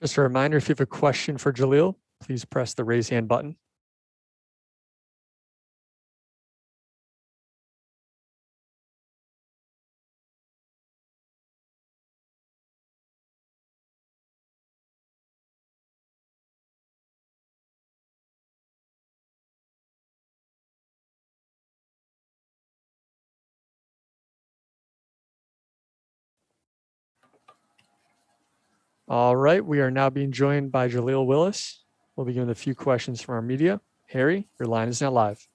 Just a reminder, if you have a question for Jaleel, please press the raise hand button. All right, we are now being joined by Jaleel Willis. We'll begin with a few questions from our media. Harry, your line is now live.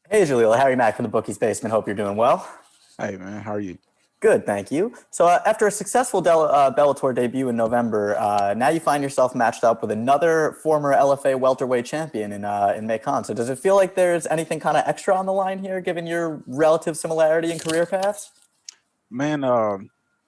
Hey, Jaleel. Harry Mack from the Bookies Basement. Hope you're doing well. Hey, man. How are you? Good, thank you. So after a successful Bellator debut in November, now you find yourself matched up with another former LFA welterweight champion in Macon. So does it feel like there's anything kind of extra on the line here, given your relative similarity in career paths? Man,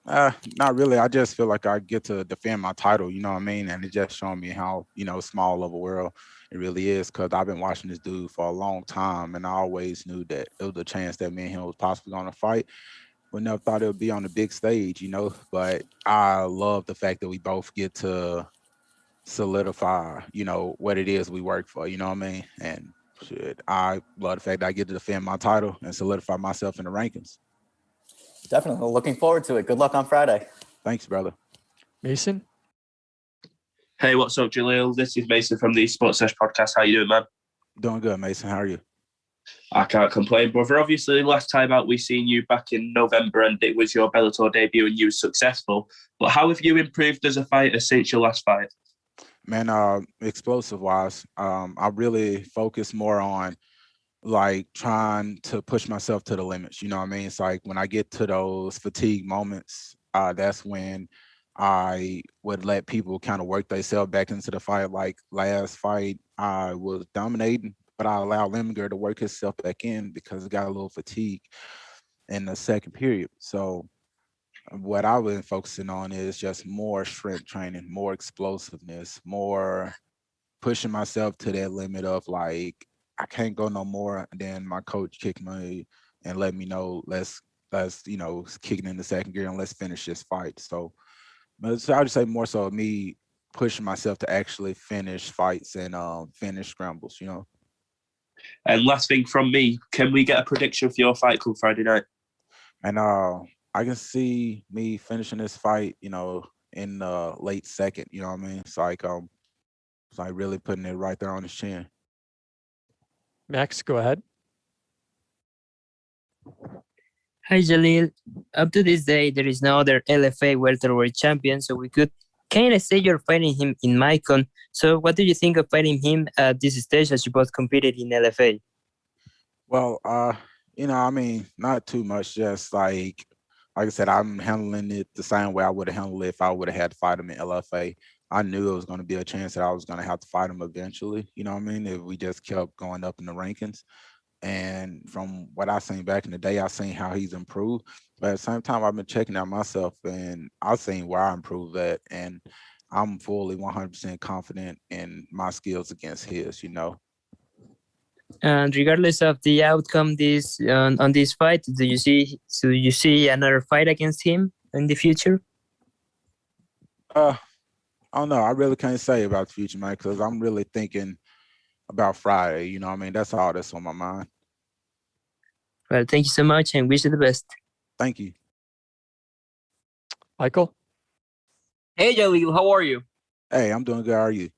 not really. I just feel like I get to defend my title, you know what I mean? And it just showing me how, small of a world it really is, because I've been watching this dude for a long time, and I always knew that it was a chance that me and him was possibly going to fight. We never thought it would be on the big stage, but I love the fact that we both get to solidify, what it is we work for, you know what I mean? And shit, I love the fact that I get to defend my title and solidify myself in the rankings. Definitely. Looking forward to it. Good luck on Friday. Thanks, brother. Mason? Hey, what's up, Jaleel? This is Mason from the Sports Sesh podcast. How you doing, man? Doing good, Mason. How are you? I can't complain, brother. Obviously, last time out, we seen you back in November, and it was your Bellator debut, and you were successful. But how have you improved as a fighter since your last fight? Man, explosive-wise, I really focus more on trying to push myself to the limits. You know what I mean? It's like when I get to those fatigue moments, that's when I would let people kind of work themselves back into the fight. Like last fight, I was dominating, but I allowed Lemminger to work himself back in because it got a little fatigue in the second period. So what I've been focusing on is just more strength training, more explosiveness, more pushing myself to that limit of I can't go no more. And then my coach kicked me and let me know, let's kick it in the second gear and let's finish this fight. So I would say more so me pushing myself to actually finish fights and finish scrambles, And last thing from me, can we get a prediction for your fight come Friday night? And I can see me finishing this fight, in the late second, you know what I mean? It's like really putting it right there on his chin. Max, go ahead. Hi, Jaleel. Up to this day, there is no other LFA welterweight champion, so we could kind of say you're fighting him in Macon. So what do you think of fighting him at this stage as you both competed in LFA? Well, not too much. Just like I said, I'm handling it the same way I would have handled it if I would have had to fight him in LFA. I knew it was going to be a chance that I was going to have to fight him eventually, you know what I mean, if we just kept going up in the rankings. And from what I've seen back in the day, I've seen how he's improved. But at the same time, I've been checking out myself, and I've seen where I improved at. And I'm fully 100% confident in my skills against his, And regardless of the outcome on this fight, do you see another fight against him in the future? I don't know. I really can't say about the future, man, because I'm really thinking about Friday. You know what I mean? That's all that's on my mind. Well, thank you so much and wish you the best. Thank you. Michael? Hey, Jaleel, how are you? Hey, I'm doing good. How are you?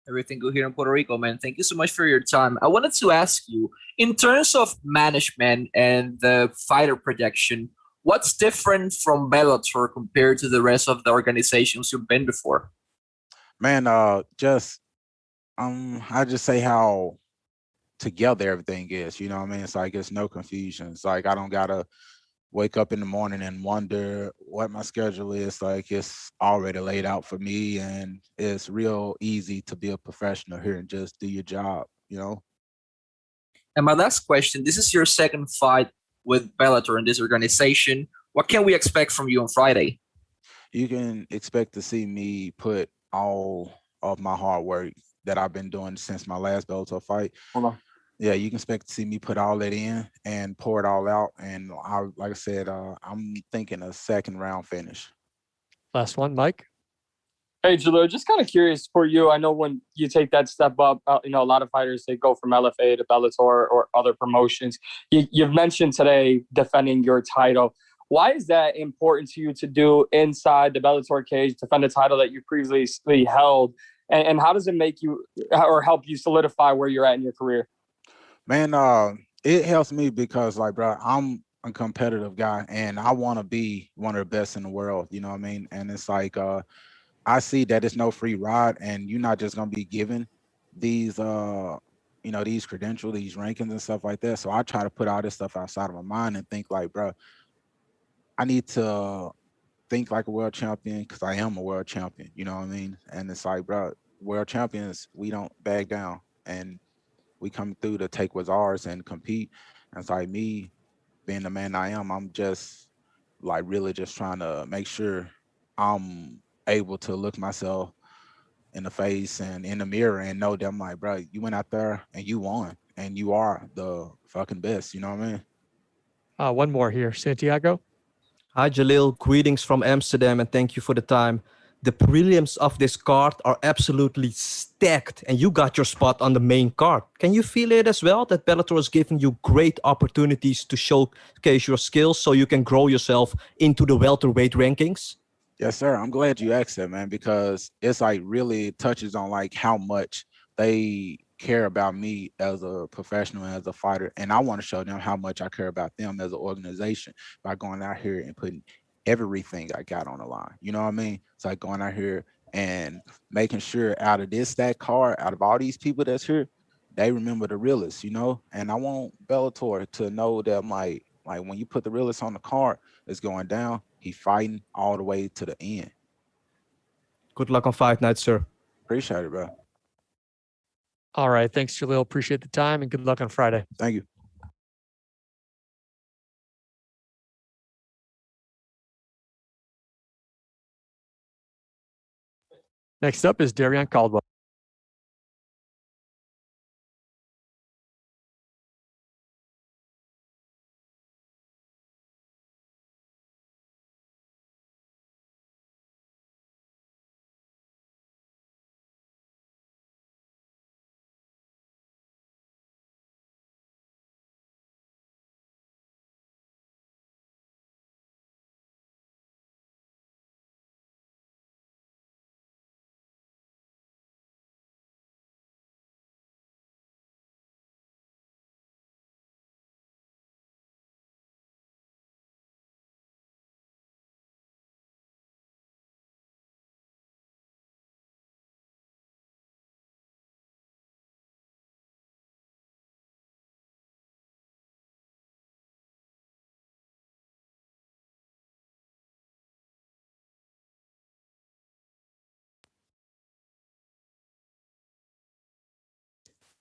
Everything good here in Puerto Rico, man. Thank you so much for your time. I wanted to ask you, in terms of management and the fighter projection, what's different from Bellator compared to the rest of the organizations you've been before? Man, I just say how together everything is, you know what I mean? It's like it's no confusion. It's like I don't gotta wake up in the morning and wonder what my schedule is. Like it's already laid out for me, and it's real easy to be a professional here and just do your job, And my last question, this is your second fight with Bellator in this organization. What can we expect from you on Friday? You can expect to see me put all of my hard work that I've been doing since my last Bellator fight. Hold on. Yeah, you can expect to see me put all that in and pour it all out. And like I said, I'm thinking a second round finish. Last one, Mike. Hey, Jaleel, just kind of curious for you. I know when you take that step up, a lot of fighters, they go from LFA to Bellator or other promotions. You've mentioned today defending your title. Why is that important to you to do inside the Bellator cage, defend a title that you previously held? And how does it make you or help you solidify where you're at in your career? Man, it helps me because, bro, I'm a competitive guy and I want to be one of the best in the world. You know what I mean? And it's like I see that it's no free ride, and you're not just gonna be given these these credentials, these rankings and stuff like that. So I try to put all this stuff outside of my mind and think like, bro, I need to think like a world champion because I am a world champion. You know what I mean? And it's like, bro, world champions, we don't back down, and we come through to take what's ours and compete. And it's like me being the man I am, I'm just like really just trying to make sure I'm able to look myself in the face and in the mirror and know that I'm like, bro, you went out there and you won and you are the fucking best. You know what I mean? One more here, Santiago. Hi, Jaleel. Greetings from Amsterdam, and thank you for the time. The prelims of this card are absolutely stacked, and you got your spot on the main card. Can you feel it as well, that Bellator is giving you great opportunities to showcase your skills so you can grow yourself into the welterweight rankings? Yes, sir. I'm glad you asked that, man, because it's like really touches on like how much they care about me as a professional, as a fighter. And I want to show them how much I care about them as an organization by going out here and putting everything I got on the line. You know what I mean? It's like going out here and making sure out of that card, out of all these people that's here, they remember the realest, you know? And I want Bellator to know that like when you put the realest on the card, it's going down. He fighting all the way to the end. Good luck on fight night, sir. Appreciate it, bro. All right. Thanks, Jaleel. Appreciate the time and good luck on Friday. Thank you. Next up is Darrion Caldwell.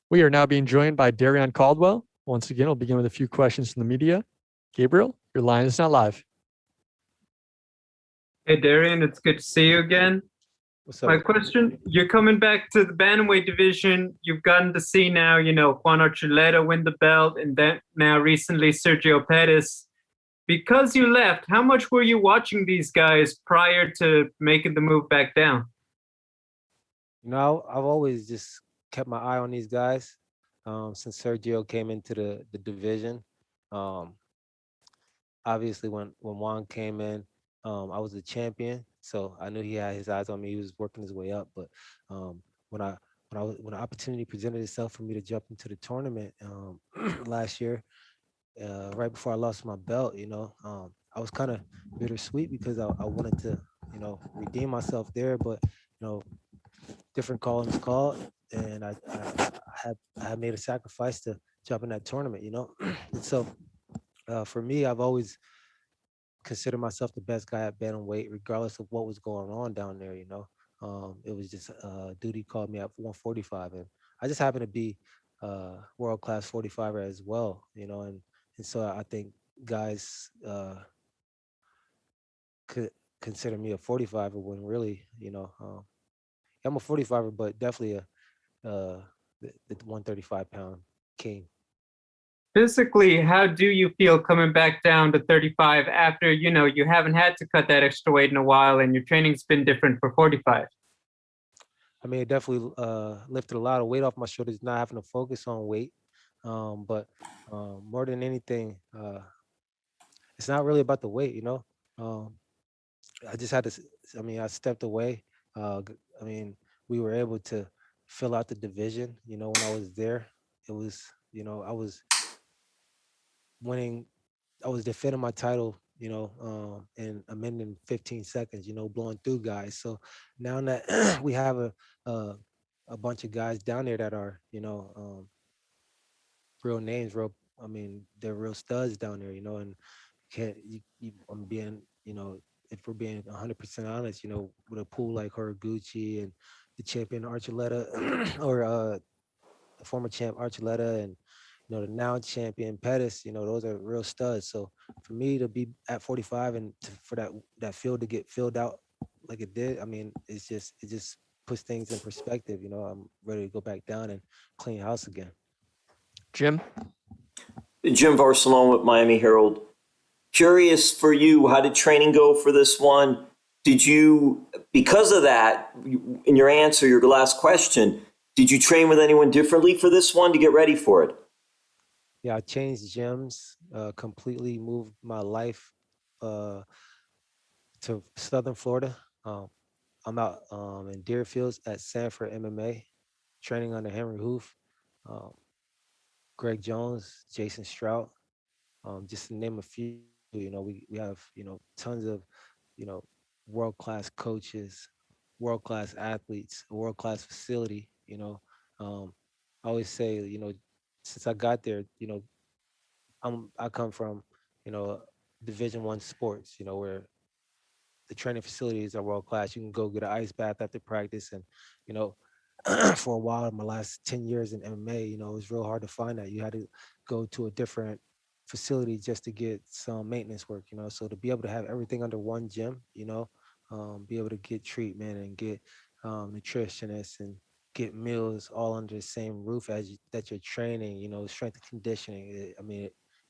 We are now being joined by Darrion Caldwell. Once again, we'll begin with a few questions from the media. Gabriel, your line is now live. Hey, Darrion, it's good to see you again. What's up? My question, you're coming back to the bantamweight division. You've gotten to see now, Juan Archuleta win the belt, and then now recently Sergio Pettis. Because you left, how much were you watching these guys prior to making the move back down? I've always just kept my eye on these guys since Sergio came into the division. Obviously, when Juan came in, I was the champion, so I knew he had his eyes on me. He was working his way up, but when an opportunity presented itself for me to jump into the tournament last year, right before I lost my belt, I was kind of bittersweet because I wanted to, redeem myself there, but different call was called, and I had made a sacrifice to jump in that tournament, and so for me, I've always considered myself the best guy at bantamweight, regardless of what was going on down there. It was just duty called me at 145, and I just happened to be world class 45er as well, and so I think guys could consider me a 45er when really, I'm a 45er, but definitely the 135-pound king. Physically, how do you feel coming back down to 35 after, you haven't had to cut that extra weight in a while and your training's been different for 45? I mean, it definitely lifted a lot of weight off my shoulders, not having to focus on weight. But more than anything, it's not really about the weight, I just had to, I stepped away. We were able to fill out the division, when I was there. It was, I was winning, I was defending my title, in a minute and 15 seconds, blowing through guys. So now that we have a bunch of guys down there that are, real names, they're real studs down there, and can't, I'm being, if we're being 100% honest, with a pool like Horiguchi and the champion Archuleta or the former champ Archuleta and the now champion Pettis, those are real studs. So for me to be at 45 and for that field to get filled out like it did, it just puts things in perspective. I'm ready to go back down and clean house again. Jim Barcelona with Miami Herald. Curious for you, how did training go for this one? Did you, because of that, in your answer, your last question, did you train with anyone differently for this one to get ready for it? Yeah, I changed gyms, completely moved my life to Southern Florida. I'm out in Deerfields at Sanford MMA, training under Henry Hoof, Greg Jones, Jason Strout, just to name a few. We have tons of world-class coaches, world-class athletes, a world-class facility. I always say, since I got there, I come from, Division I sports, where the training facilities are world class. You can go get an ice bath after practice, and for a while in my last 10 years in MMA, it was real hard to find that. You had to go to a different facility just to get some maintenance work. So to be able to have everything under one gym, be able to get treatment and get nutritionists and get meals all under the same roof that you're training, strength and conditioning.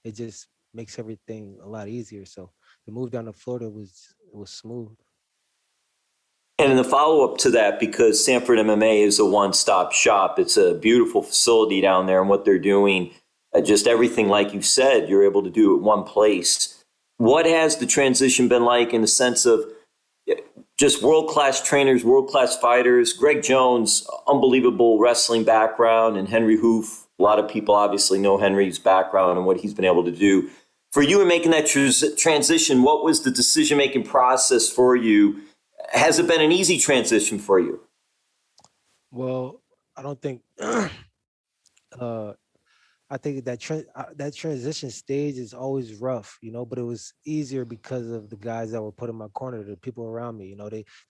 It just makes everything a lot easier. So the move down to Florida was smooth. And in the follow-up to that, because Sanford MMA is a one-stop shop, it's a beautiful facility down there, and what they're doing, just everything like you said, you're able to do at one place. What has the transition been like in the sense of just world-class trainers, world-class fighters? Greg Jones, unbelievable wrestling background, and Henry Hoof, a lot of people obviously know Henry's background and what he's been able to do. For you in making that transition, what was the decision-making process for you? Has it been an easy transition for you? Well, I don't think. I think that that transition stage is always rough, but it was easier because of the guys that were put in my corner, the people around me.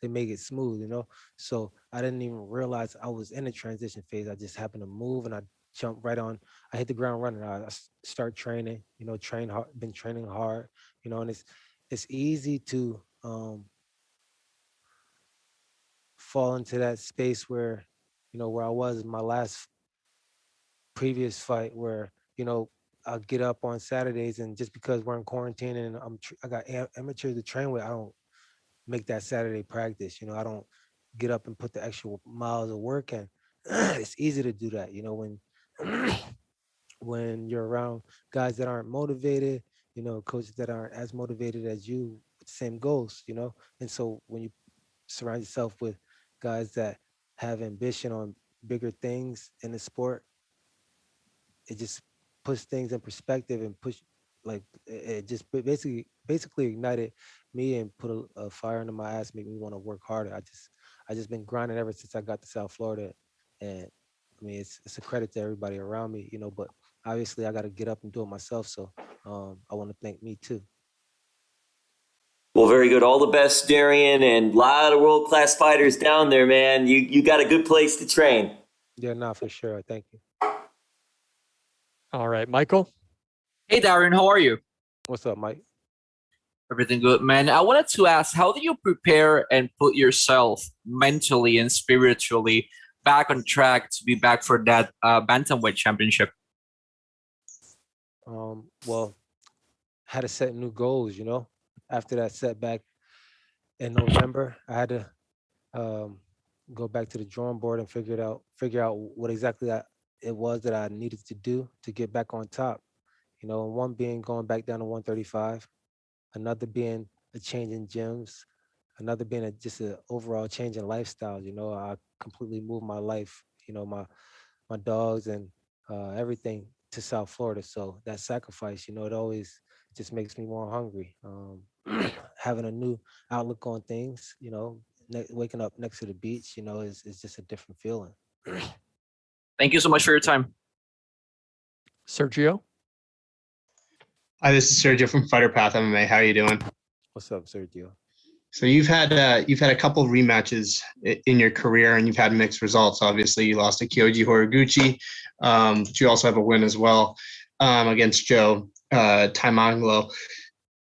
They make it smooth, So I didn't even realize I was in the transition phase. I just happened to move and I jumped right on. I hit the ground running. I start training, train hard, been training hard, and it's easy to fall into that space where, where I was in my last previous fight, where, I'll get up on Saturdays and just because we're in quarantine and I got amateurs to train with, I don't make that Saturday practice. I don't get up and put the extra miles of work in. It's easy to do that, when when you're around guys that aren't motivated, coaches that aren't as motivated as you with the same goals, and so when you surround yourself with guys that have ambition on bigger things in the sport, it just puts things in perspective and it just basically ignited me and put a fire under my ass, make me want to work harder. I just been grinding ever since I got to South Florida, and it's a credit to everybody around me, but obviously I got to get up and do it myself. So I want to thank me too. Well, very good. All the best, Darrion, and a lot of world-class fighters down there, man. You got a good place to train. Yeah, no, for sure. Thank you. All right, Michael. Hey, Darrion, how are you? What's up, Mike? Everything good, man. I wanted to ask, how do you prepare and put yourself mentally and spiritually back on track to be back for that bantamweight championship? Well, had to set new goals, After that setback in November, I had to go back to the drawing board and figure out what exactly it was that I needed to do to get back on top. One being going back down to 135, another being a change in gyms, another being just an overall change in lifestyle. I completely moved my life, my dogs and everything to South Florida. So that sacrifice, it always just makes me more hungry. Having a new outlook on things, waking up next to the beach, is just a different feeling. Thank you so much for your time. Sergio? Hi, this is Sergio from Fighter Path MMA. How are you doing? What's up, Sergio? So you've had a couple rematches in your career, and you've had mixed results. Obviously, you lost to Kyoji Horiguchi, but you also have a win as well against Joe Taimanglo.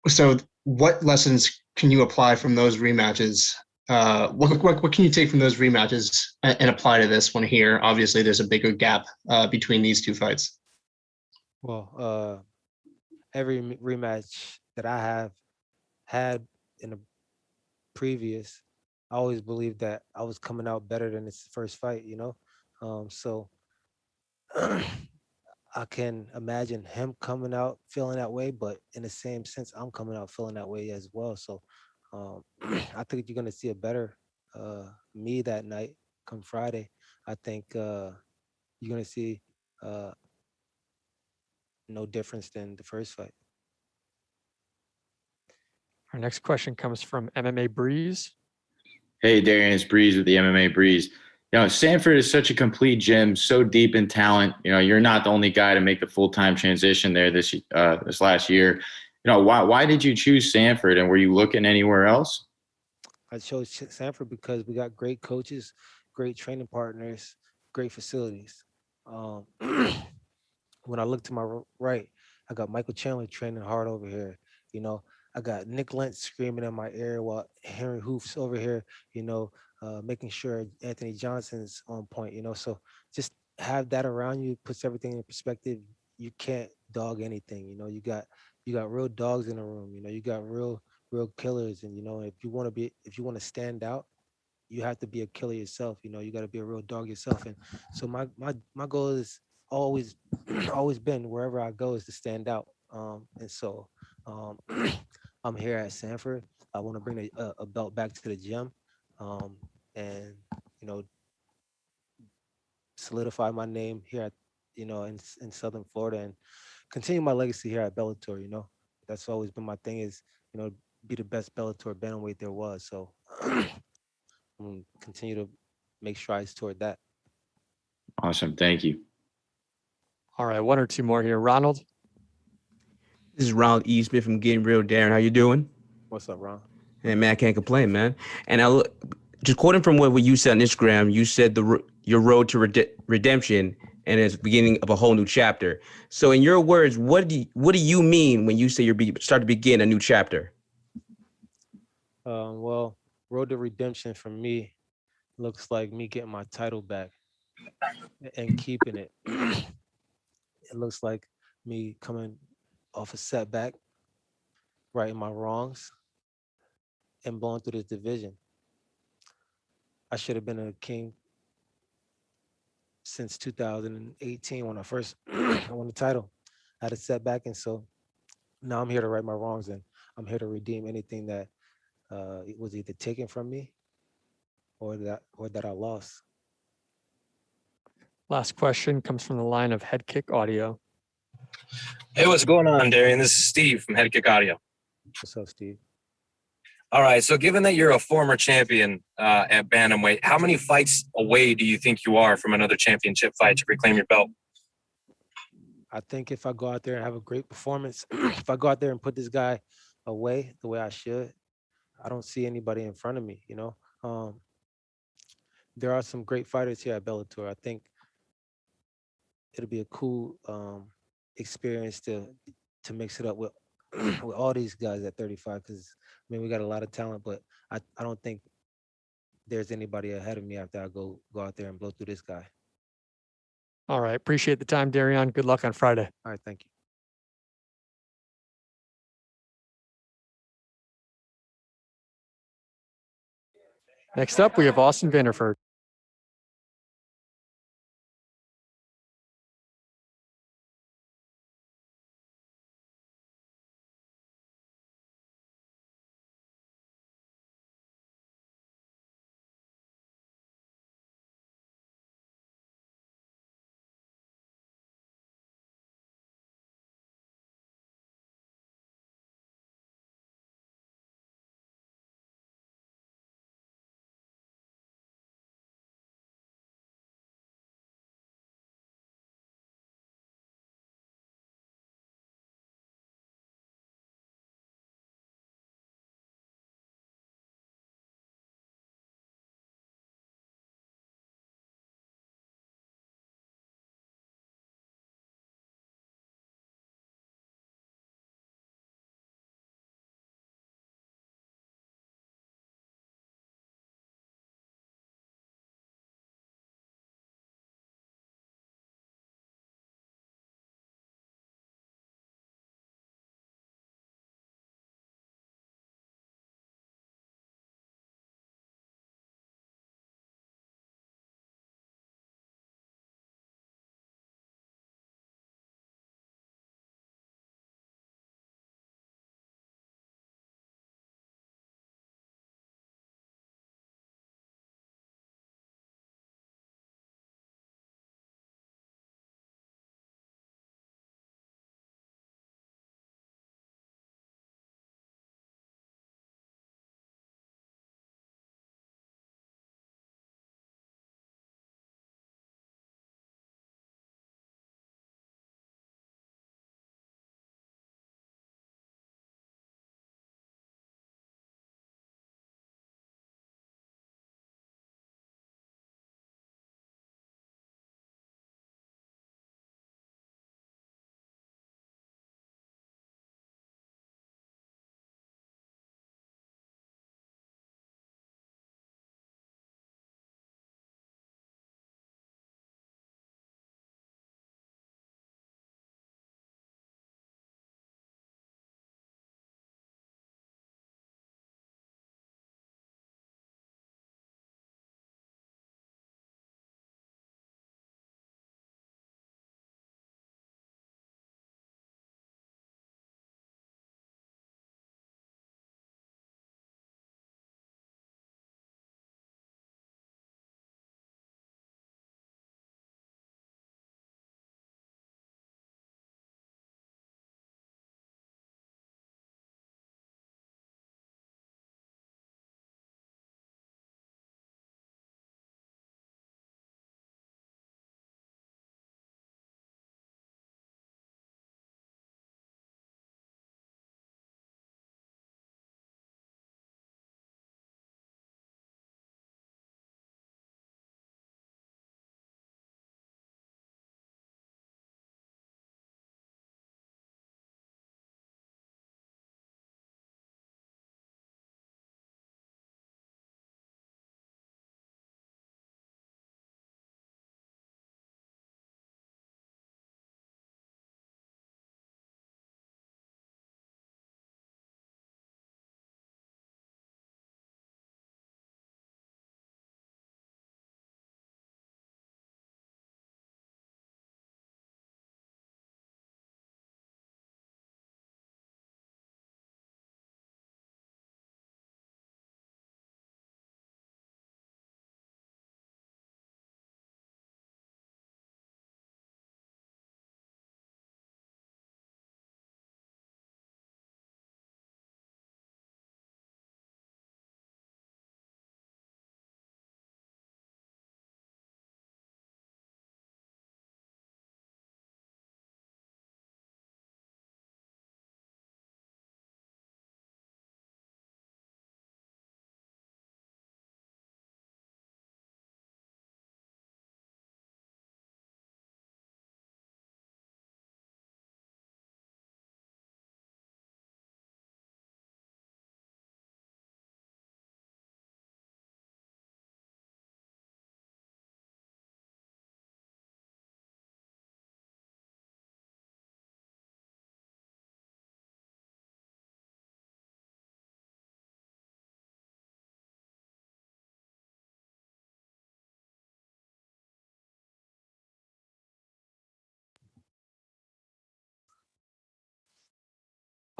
So, what lessons can you apply from those rematches? What can you take from those rematches and apply to this one here? Obviously, there's a bigger gap between these two fights. Well, every rematch that I have had in the previous, I always believed that I was coming out better than this first fight, so I can imagine him coming out feeling that way, but in the same sense, I'm coming out feeling that way as well. So I think you're going to see a better me that night come Friday. I think you're going to see no difference than the first fight. Our next question comes from MMA Breeze. Hey, Darrion, it's Breeze with the MMA Breeze. Sanford is such a complete gym, so deep in talent. You're not the only guy to make the full-time transition there this last year. Why did you choose Sanford, and were you looking anywhere else? I chose Sanford because we got great coaches, great training partners, great facilities. When I look to my right, I got Michael Chandler training hard over here. I got Nick Lentz screaming in my ear while Henry Hoof's over here, making sure Anthony Johnson's on point, So just have that around you, puts everything in perspective. You can't dog anything, you got real dogs in the room, you got real killers. And, if you want to stand out, you have to be a killer yourself. You got to be a real dog yourself. And so my goal is always been, wherever I go, is to stand out. And so I'm here at Sanford. I want to bring a belt back to the gym, and solidify my name here at in Southern Florida, and continue my legacy here at Bellator. That's always been my thing, is be the best Bellator bantamweight there was. So I'm gonna continue to make strides toward that. Awesome, thank you. All right, one or two more here. Ronald? This is Ronald Eastman from Getting Real. Darrion, how you doing? What's up, Ron? Hey, man, I can't complain, man. And just quoting from what you said on Instagram, you said your road to redemption and it's the beginning of a whole new chapter. So in your words, what do you mean when you say you're start to begin a new chapter? Well, road to redemption for me looks like me getting my title back and keeping it. It looks like me coming off a setback, righting my wrongs, and blowing through this division. I should have been a king since 2018 when I first won the title. I had a setback, and so now I'm here to right my wrongs, and I'm here to redeem anything that was either taken from me or that I lost. Last question comes from the line of Head Kick Audio. Hey, what's going on, Darrion? This is Steve from Head Kick Audio. What's up, Steve? All right, so given that you're a former champion at bantamweight, how many fights away do you think you are from another championship fight to reclaim your belt? I think if I go out there and have a great performance, if I go out there and put this guy away the way I should, I don't see anybody in front of me, There are some great fighters here at Bellator. I think it'll be a cool experience to mix it up with with all these guys at 35, because we got a lot of talent, but I don't think there's anybody ahead of me after I go out there and blow through this guy. All right. Appreciate the time, Darrion. Good luck on Friday. All right. Thank you. Next up, we have Austin Vanderford.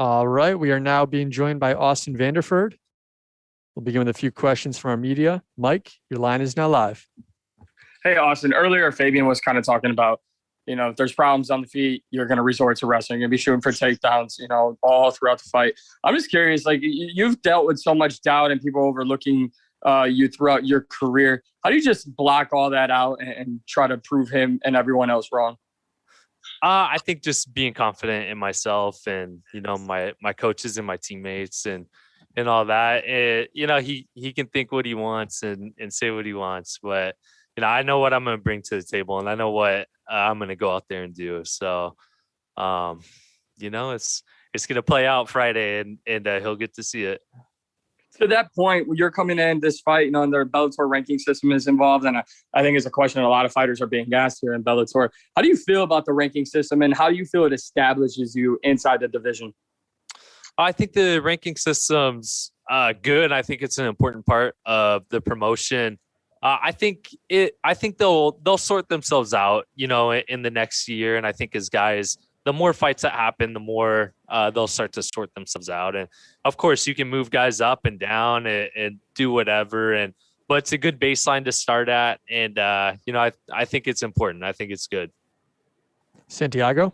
All right. We are now being joined by Austin Vanderford. We'll begin with a few questions from our media. Mike, your line is now live. Hey, Austin. Earlier, Fabian was kind of talking about, if there's problems on the feet, you're going to resort to wrestling. You're going to be shooting for takedowns, all throughout the fight. I'm just curious, you've dealt with so much doubt and people overlooking you throughout your career. How do you just block all that out and try to prove him and everyone else wrong? I think just being confident in myself and, my coaches and my teammates and all that. He can think what he wants and say what he wants, but I know what I'm going to bring to the table and I know what I'm going to go out there and do. So, it's going to play out Friday and he'll get to see it. To that point, when you're coming in this fight, and their Bellator ranking system is involved, and I think it's a question a lot of fighters are being asked here in Bellator. How do you feel about the ranking system, and how do you feel it establishes you inside the division? I think the ranking system's good. I think it's an important part of the promotion. I think they'll sort themselves out, in the next year. And I think as guys, the more fights that happen, the more they'll start to sort themselves out. And of course, you can move guys up and down and do whatever. But it's a good baseline to start at. And I think it's important. I think it's good. Santiago.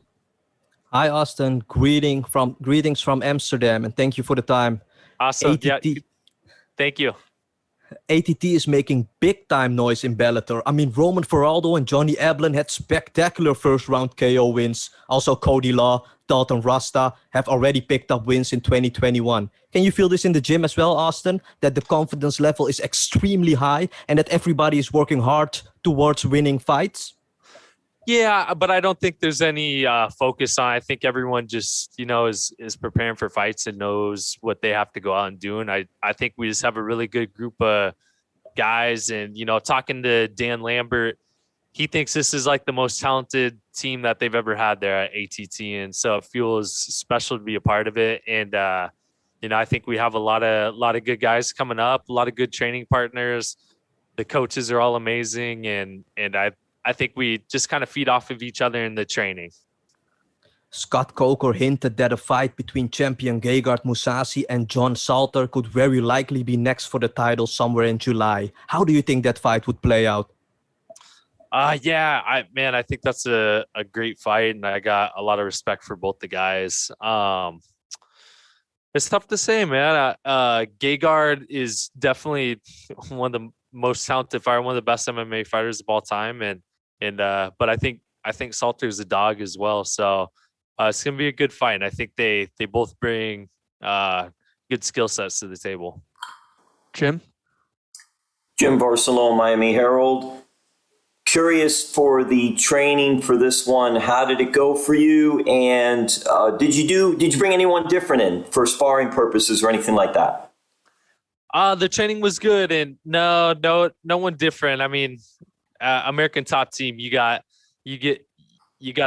Hi, Austin. Greetings from Amsterdam, and thank you for the time. Awesome. ATT, yeah. Thank you. ATT is making big time noise in Bellator. I mean, Roman Faraldo and Johnny Eblen had spectacular first round KO wins. Also, Cody Law, Dalton Rasta have already picked up wins in 2021. Can you feel this in the gym as well, Austin? That the confidence level is extremely high and that everybody is working hard towards winning fights? Yeah, but I don't think there's any focus on. I think everyone just, is preparing for fights and knows what they have to go out and do. And I think we just have a really good group of guys. And, talking to Dan Lambert, he thinks this is like the most talented team that they've ever had there at ATT. And so it feels special to be a part of it. And, I think we have a lot of good guys coming up, a lot of good training partners. The coaches are all amazing. And I think we just kind of feed off of each other in the training. Scott Coker hinted that a fight between champion Gegard Mousasi and John Salter could very likely be next for the title somewhere in July. How do you think that fight would play out? I think that's a great fight, and I got a lot of respect for both the guys. It's tough to say, man. Gegard is definitely one of the most talented fighter, one of the best MMA fighters of all time, but I think Salter's a dog as well. So it's gonna be a good fight. And I think they both bring good skill sets to the table. Jim Barcelona, Miami Herald. Curious for the training for this one. How did it go for you? And did you bring anyone different in for sparring purposes or anything like that? The training was good, and no one different. I mean, American Top Team, you got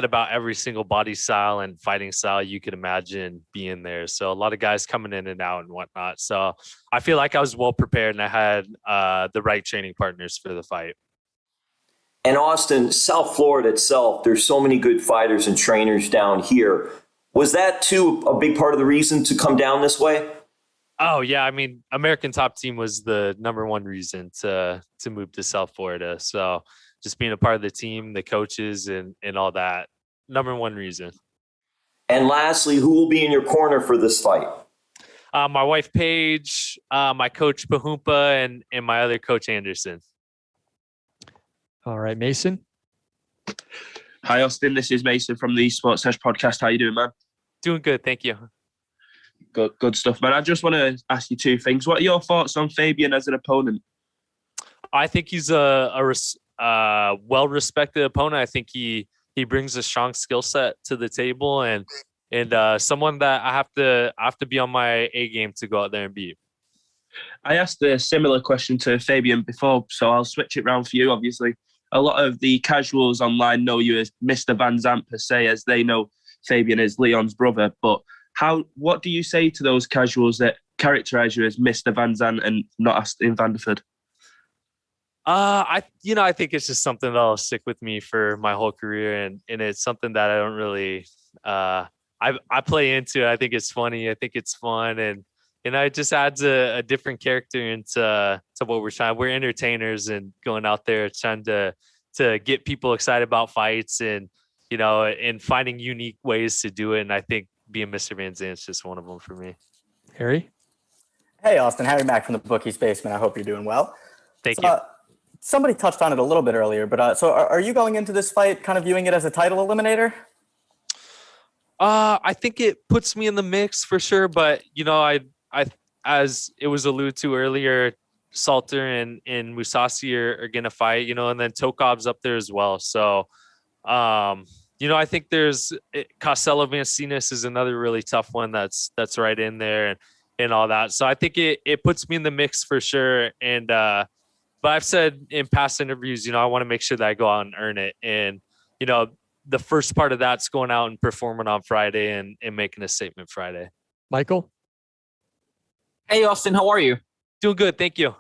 about every single body style and fighting style you could imagine being there. So a lot of guys coming in and out and whatnot. So I feel like I was well prepared and I had the right training partners for the fight. And Austin, South Florida itself, there's so many good fighters and trainers down here. Was that too a big part of the reason to come down this way? Oh yeah, I mean, American Top Team was the number one reason to move to South Florida. So just being a part of the team, the coaches, and all that, number one reason. And lastly, who will be in your corner for this fight? My wife Paige, my coach Pahumpa, and my other coach Anderson. All right, Mason. Hi, Austin. This is Mason from the Sports Sesh podcast. How you doing, man? Doing good, thank you. Good stuff, man. I just want to ask you two things. What are your thoughts on Fabian as an opponent? I think he's a well-respected opponent. I think he brings a strong skill set to the table, and someone that I have to be on my A game to go out there and beat. I asked a similar question to Fabian before, so I'll switch it round for you. Obviously, a lot of the casuals online know you as Mr. Van Zandt per se, as they know Fabian is Leon's brother. But what do you say to those casuals that characterize you as Mr. Van Zandt and not Austin Vanderford? I think it's just something that'll stick with me for my whole career, and it's something that I don't really I I play into it. I think it's funny. I think it's fun, and it just adds a different character into what we're trying. We're entertainers and going out there trying to get people excited about fights and and finding unique ways to do it. And I think being Mr. Van Zandt's just one of them for me. Harry? Hey, Austin. Harry Mack from the Bookie's Basement. I hope you're doing well. Thank you. Somebody touched on it a little bit earlier, but so are you going into this fight kind of viewing it as a title eliminator? I think it puts me in the mix for sure, but I as it was alluded to earlier, Salter and Musasi are gonna fight, and then Tokov's up there as well. So, I think there's Costello Vancinas is another really tough one that's right in there and all that. So I think it puts me in the mix for sure. And but I've said in past interviews, I want to make sure that I go out and earn it. And the first part of that's going out and performing on Friday and making a statement Friday. Michael? Hey, Austin, how are you? Doing good, thank you.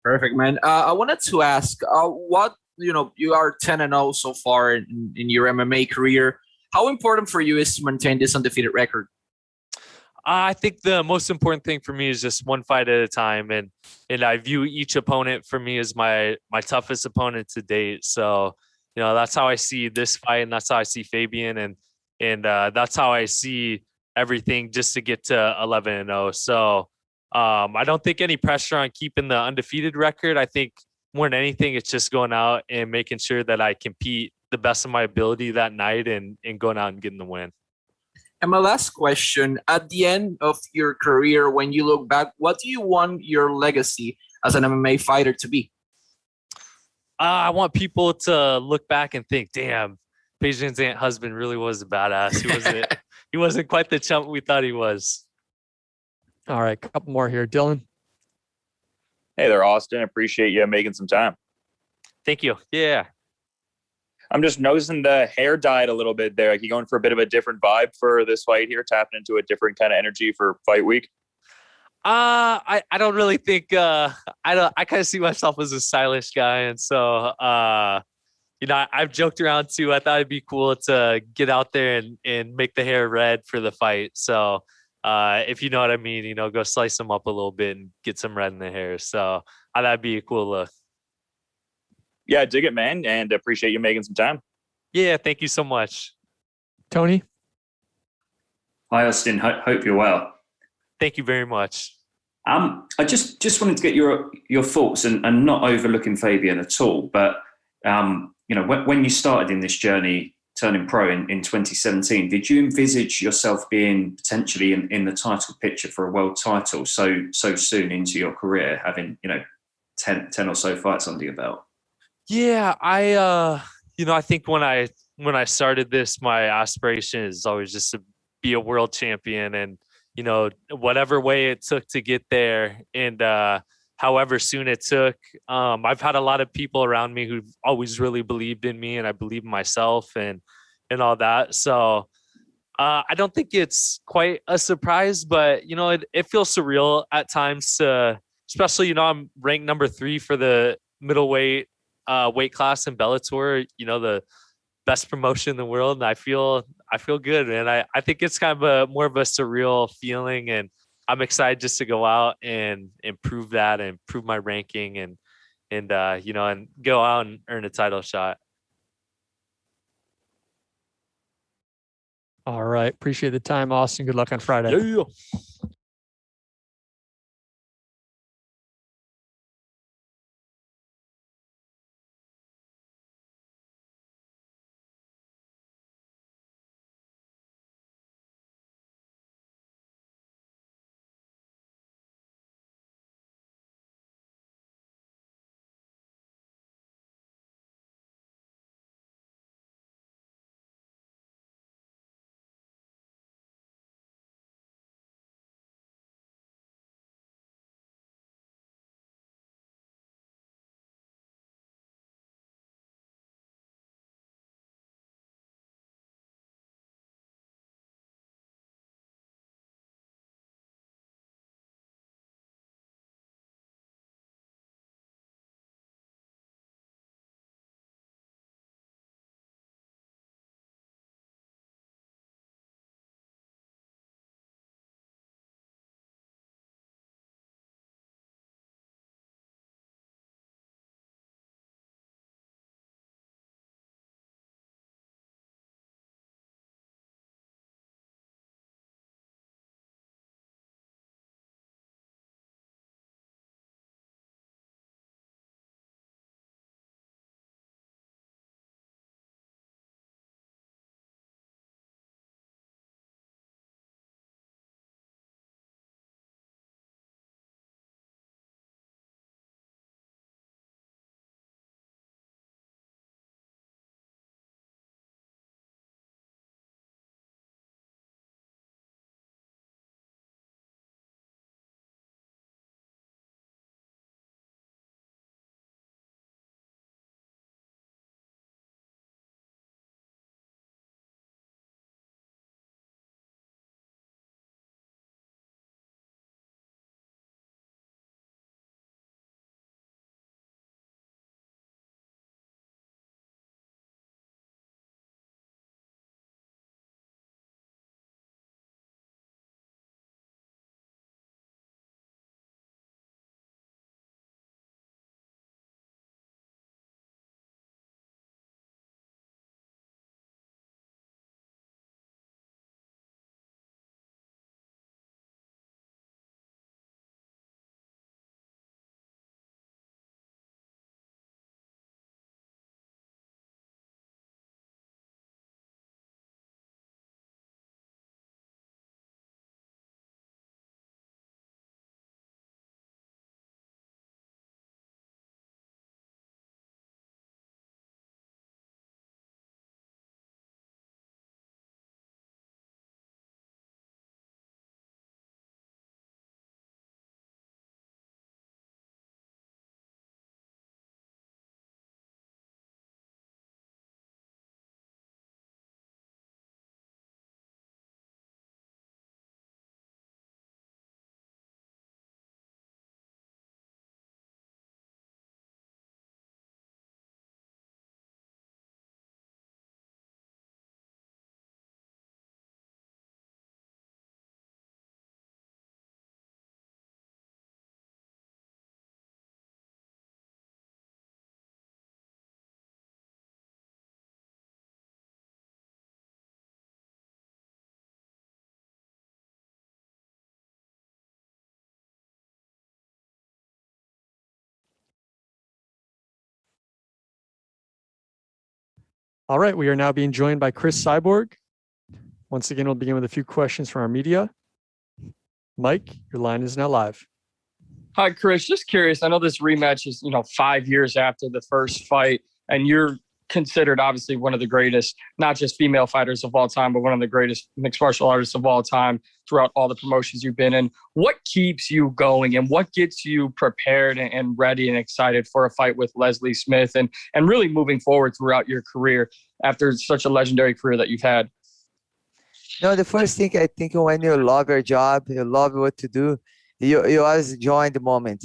Perfect, man. I wanted to ask, what you are 10-0 so far in your MMA career. How important for you is to maintain this undefeated record? I think the most important thing for me is just one fight at a time, and I view each opponent for me as my toughest opponent to date. So, that's how I see this fight, and that's how I see Fabian, and that's how I see everything just to get to 11-0. So, I don't think any pressure on keeping the undefeated record. I think more than anything, it's just going out and making sure that I compete the best of my ability that night and going out and getting the win. And my last question, at the end of your career, when you look back, what do you want your legacy as an MMA fighter to be? I want people to look back and think, damn, Paige Van Zandt's husband really was a badass. He wasn't quite the chump we thought he was. All right, a couple more here. Dylan? Hey there, Austin. Appreciate you making some time. Thank you. Yeah. I'm just noticing the hair dyed a little bit there. Like, you going for a bit of a different vibe for this fight here, tapping into a different kind of energy for fight week? I don't really think I kind of see myself as a stylish guy, and so I've joked around too. I thought it'd be cool to get out there and make the hair red for the fight. So if you know what I mean, go slice them up a little bit and get some red in the hair. So that'd be a cool look. Yeah, I dig it, man, and appreciate you making some time. Yeah, thank you so much. Tony? Hi, Austin. Hope you're well. Thank you very much. I just wanted to get your thoughts and not overlooking Fabian at all, but when you started in this journey, turning pro in 2017, did you envisage yourself being potentially in the title picture for a world title so soon into your career, having 10 or so fights under your belt? Yeah, I think when I started this, my aspiration is always just to be a world champion, and whatever way it took to get there, and however soon it took. I've had a lot of people around me who've always really believed in me, and I believe in myself and all that. So I don't think it's quite a surprise, but it feels surreal at times to, especially I'm ranked number 3 for the middleweight weight class in Bellator, the best promotion in the world. And I feel good, man. I think it's kind of more of a surreal feeling, and I'm excited just to go out and improve that and improve my ranking and go out and earn a title shot. All right. Appreciate the time, Austin. Good luck on Friday. Yeah. All right, we are now being joined by Cris Cyborg. Once again, we'll begin with a few questions from our media. Mike, your line is now live. Hi, Cris. Just curious. I know this rematch is, 5 years after the first fight, and you're considered obviously one of the greatest, not just female fighters of all time, but one of the greatest mixed martial artists of all time throughout all the promotions you've been in. What keeps you going and what gets you prepared and ready and excited for a fight with Leslie Smith and really moving forward throughout your career after such a legendary career that you've had? The first thing I think when you love your job, you love what to do, you always enjoy the moment.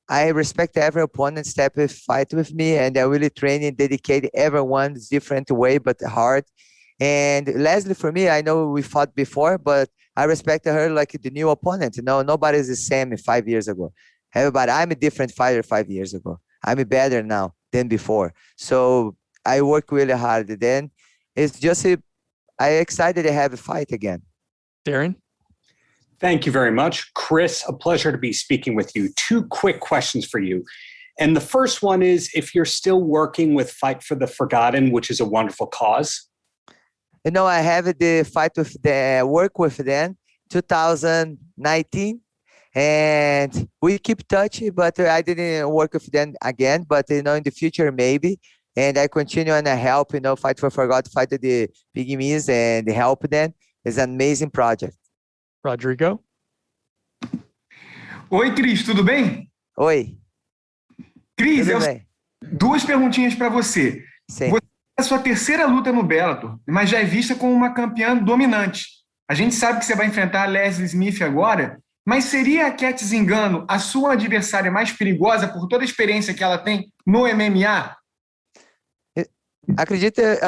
I respect every opponent step fight with me, and I really train and dedicate everyone's different way, but hard. And Leslie, for me, I know we fought before, but I respect her like the new opponent. Nobody's the same 5 years ago. Everybody, I'm a different fighter 5 years ago. I'm better now than before. So I work really hard. Then it's just I'm excited to have a fight again. Darrion? Thank you very much. Cris, a pleasure to be speaking with you. 2 quick questions for you. And the first one is if you're still working with Fight for the Forgotten, which is a wonderful cause. I have the fight with the work with them 2019, and we keep touching, but I didn't work with them again, but in the future maybe. And I continue and I help, Fight for Forgotten, fight the pygmies and help them. It's an amazing project. Rodrigo? Oi, Cris, tudo bem? Oi. Cris, Tudo bem. 2 perguntinhas para você. Sim. Você é a sua terceira luta no Bellator, mas já é vista como uma campeã dominante. A gente sabe que você vai enfrentar a Leslie Smith agora, mas seria a Cat Zingano a sua adversária mais perigosa por toda a experiência que ela tem no MMA? Eu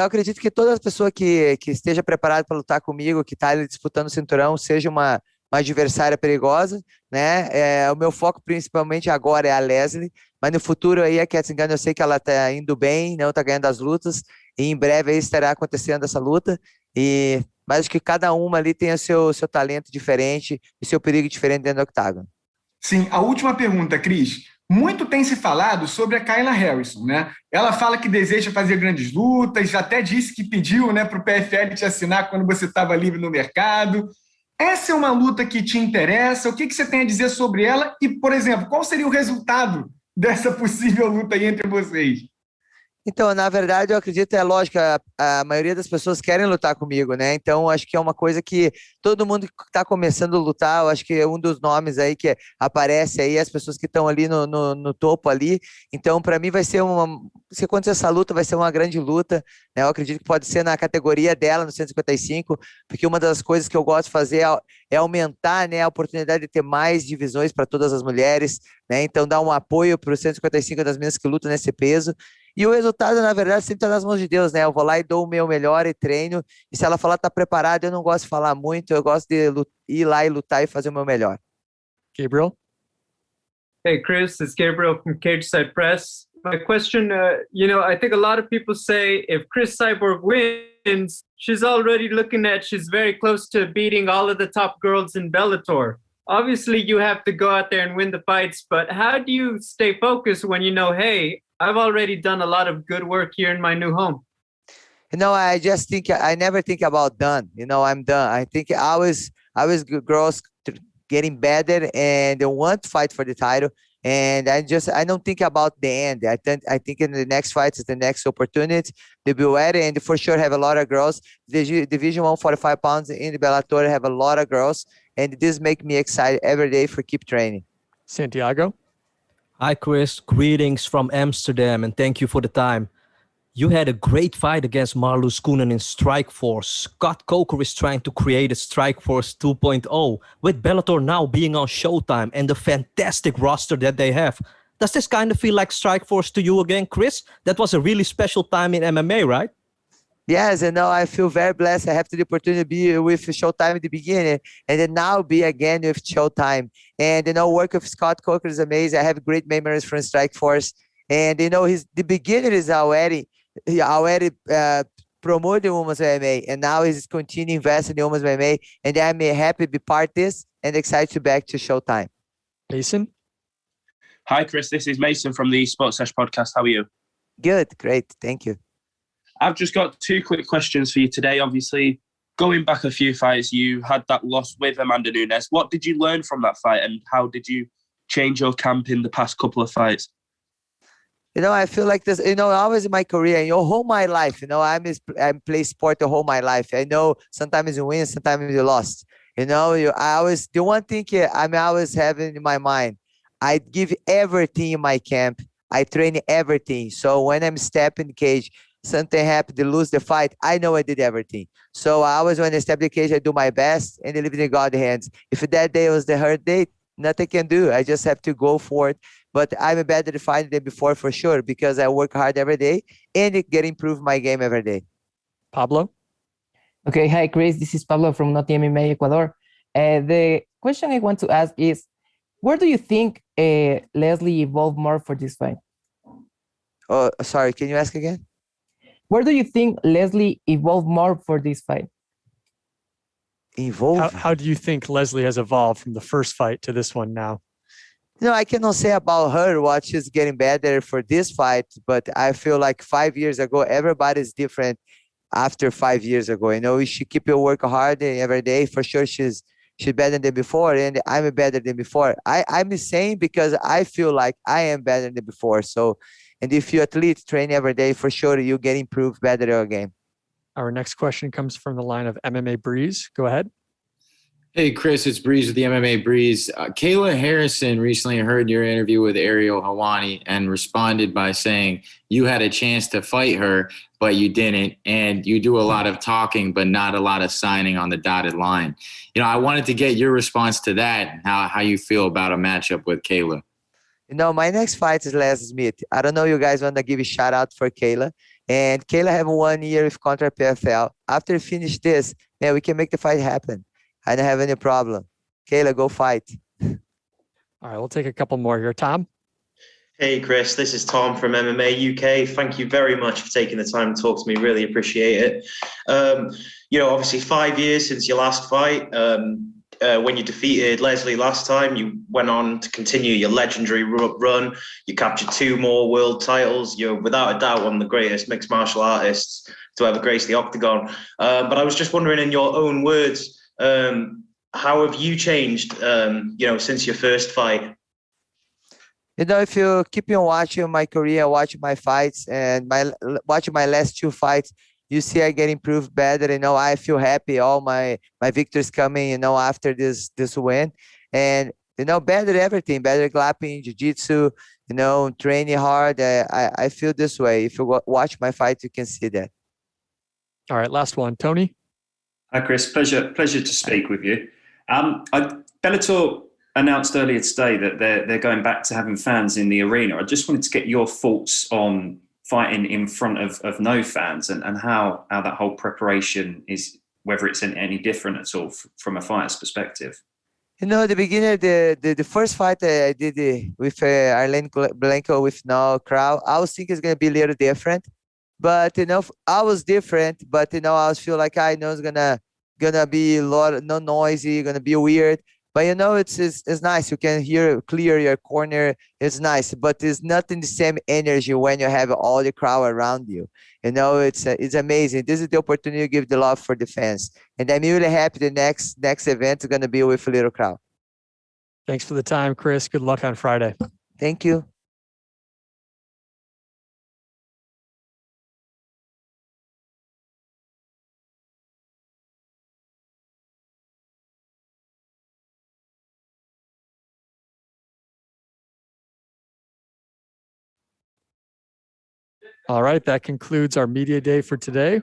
acredito que toda pessoa que esteja preparada para lutar comigo, que está disputando o cinturão, seja uma adversária perigosa, né? O meu foco principalmente agora é a Leslie, mas no futuro aí a Cat Zingano eu sei que ela está indo bem, não está ganhando as lutas, e em breve aí estará acontecendo essa luta, mas acho que cada uma ali tem o seu talento diferente e seu perigo diferente dentro do octágono. Sim, a última pergunta, Cris. Muito tem se falado sobre a Kayla Harrison, né? Ela fala que deseja fazer grandes lutas, até disse que pediu, para o PFL te assinar quando você estava livre no mercado. Essa é uma luta que te interessa? O que você tem a dizer sobre ela? E, por exemplo, qual seria o resultado dessa possível luta aí entre vocês? Então, na verdade, eu acredito, é lógico, a maioria das pessoas querem lutar comigo, né? Então, acho que é uma coisa que todo mundo que está começando a lutar, eu acho que é um dos nomes aí que aparece aí, as pessoas que estão ali no topo ali. Então, para mim vai ser se acontecer essa luta, vai ser uma grande luta, né? Eu acredito que pode ser na categoria dela, no 155, porque uma das coisas que eu gosto de fazer é aumentar, né, a oportunidade de ter mais divisões para todas as mulheres, né? Então, dar um apoio para os 155 das meninas que lutam nesse peso. E o resultado, na verdade, sempre está nas mãos de Deus, né? Eu vou lá e dou o meu melhor e treino. E se ela falar que está preparada, eu não gosto de falar muito. Eu gosto de ir lá e lutar e fazer o meu melhor. Gabriel? Hey, Cris, it's Gabriel from Cage Side Press. My question, I think a lot of people say if Cris Cyborg wins, she's already she's very close to beating all of the top girls in Bellator. Obviously, you have to go out there and win the fights, but how do you stay focused when hey, I've already done a lot of good work here in my new home? I just think I never think about done. I'm done. I think I was girls getting better and they want to fight for the title. And I don't think about the end. I think in the next fight is the next opportunity to be ready, and for sure have a lot of girls. The Division 145 pounds in the Bellator have a lot of girls, and this make me excited every day for keep training. Santiago? Hi, Cris. Greetings from Amsterdam, and thank you for the time. You had a great fight against Marloes Koenen in Strikeforce. Scott Coker is trying to create a Strikeforce 2.0, with Bellator now being on Showtime and the fantastic roster that they have. Does this kind of feel like Strikeforce to you again, Cris? That was a really special time in MMA, right? Yes, I feel very blessed. I have the opportunity to be with Showtime at the beginning and then now be again with Showtime. And, work with Scott Coker is amazing. I have great memories from Strikeforce. And, the beginning is already promoting women's MMA. And now he's continuing investing in women's MMA. And I'm happy to be part of this and excited to be back to Showtime. Mason? Hi, Cris. This is Mason from the Sports Sesh podcast. How are you? Good. Great. Thank you. I've just got two quick questions for you today. Obviously, going back a few fights, you had that loss with Amanda Nunes. What did you learn from that fight, and how did you change your camp in the past couple of fights? I feel like this, always in my career, whole my life, I play sport the whole my life. I know sometimes you win, sometimes you lost. I always, the one thing I'm always having in my mind, I give everything in my camp. I train everything. So when I'm stepping the cage, something happened to lose the fight, I know I did everything. So I always, when I step the cage, I do my best and I leave it in God's hands. If that day was the hard day, nothing can do. I just have to go for it. But I'm a better fighter than before for sure, because I work hard every day and it get improve my game every day. Pablo? Okay, hi Chris, this is Pablo from Noti MMA Ecuador. The question I want to ask is, where do you think Leslie evolved more for this fight? Oh, sorry, can you ask again? Where do you think Leslie evolved more for this fight? Evolved? How do you think Leslie has evolved from the first fight to this one now? I cannot say about her what she's getting better for this fight, but I feel like 5 years ago, everybody's different after 5 years ago. She keep work hard every day. For sure, she's better than before, and I'm better than before. I'm saying because I feel like I am better than before. So, and if you athlete train every day, for sure you get improved better your game. Our next question comes from the line of MMA Breeze. Go ahead. Hey, Chris, it's Breeze with the MMA Breeze. Kayla Harrison recently heard your interview with Ariel Helwani and responded by saying you had a chance to fight her, but you didn't, and you do a lot of talking, but not a lot of signing on the dotted line. I wanted to get your response to that, how you feel about a matchup with Kayla. My next fight is Les Smith. I don't know you guys want to give a shout out for Kayla. And Kayla have 1 year with contra PFL. After we finish this, we can make the fight happen. I don't have any problem. Kayla, go fight. All right, we'll take a couple more here. Tom? Hey, Chris, this is Tom from MMA UK. Thank you very much for taking the time to talk to me. Really appreciate it. Obviously 5 years since your last fight. When you defeated Leslie last time, you went on to continue your legendary run. You captured 2 more world titles. You're without a doubt one of the greatest mixed martial artists to ever grace the octagon. But I was just wondering, in your own words, how have you changed, since your first fight? If you keep on watching my career, watch my fights, and watch my last 2 fights, you see I get improved better. I feel happy. All my victories coming, after this win, and better everything, better grappling, jiu-jitsu, training hard. I feel this way. If you watch my fights, you can see that. All right, last one, Tony. Hi, Chris. Pleasure to speak with you. Bellator announced earlier today that they're going back to having fans in the arena. I just wanted to get your thoughts on fighting in front of no fans and how that whole preparation is, whether it's any different at all from a fighter's perspective. The beginning, the first fight I did with Arlene Blanco with no crowd, I was thinking it's going to be a little different. But, I was different, but, I always feel like I know it's gonna be a lot, no noisy, gonna be weird. But, it's nice. You can hear clear your corner. It's nice, but it's not in the same energy when you have all the crowd around you. It's amazing. This is the opportunity to give the love for the fans. And I'm really happy the next event is going to be with a little crowd. Thanks for the time, Chris. Good luck on Friday. Thank you. All right, that concludes our media day for today.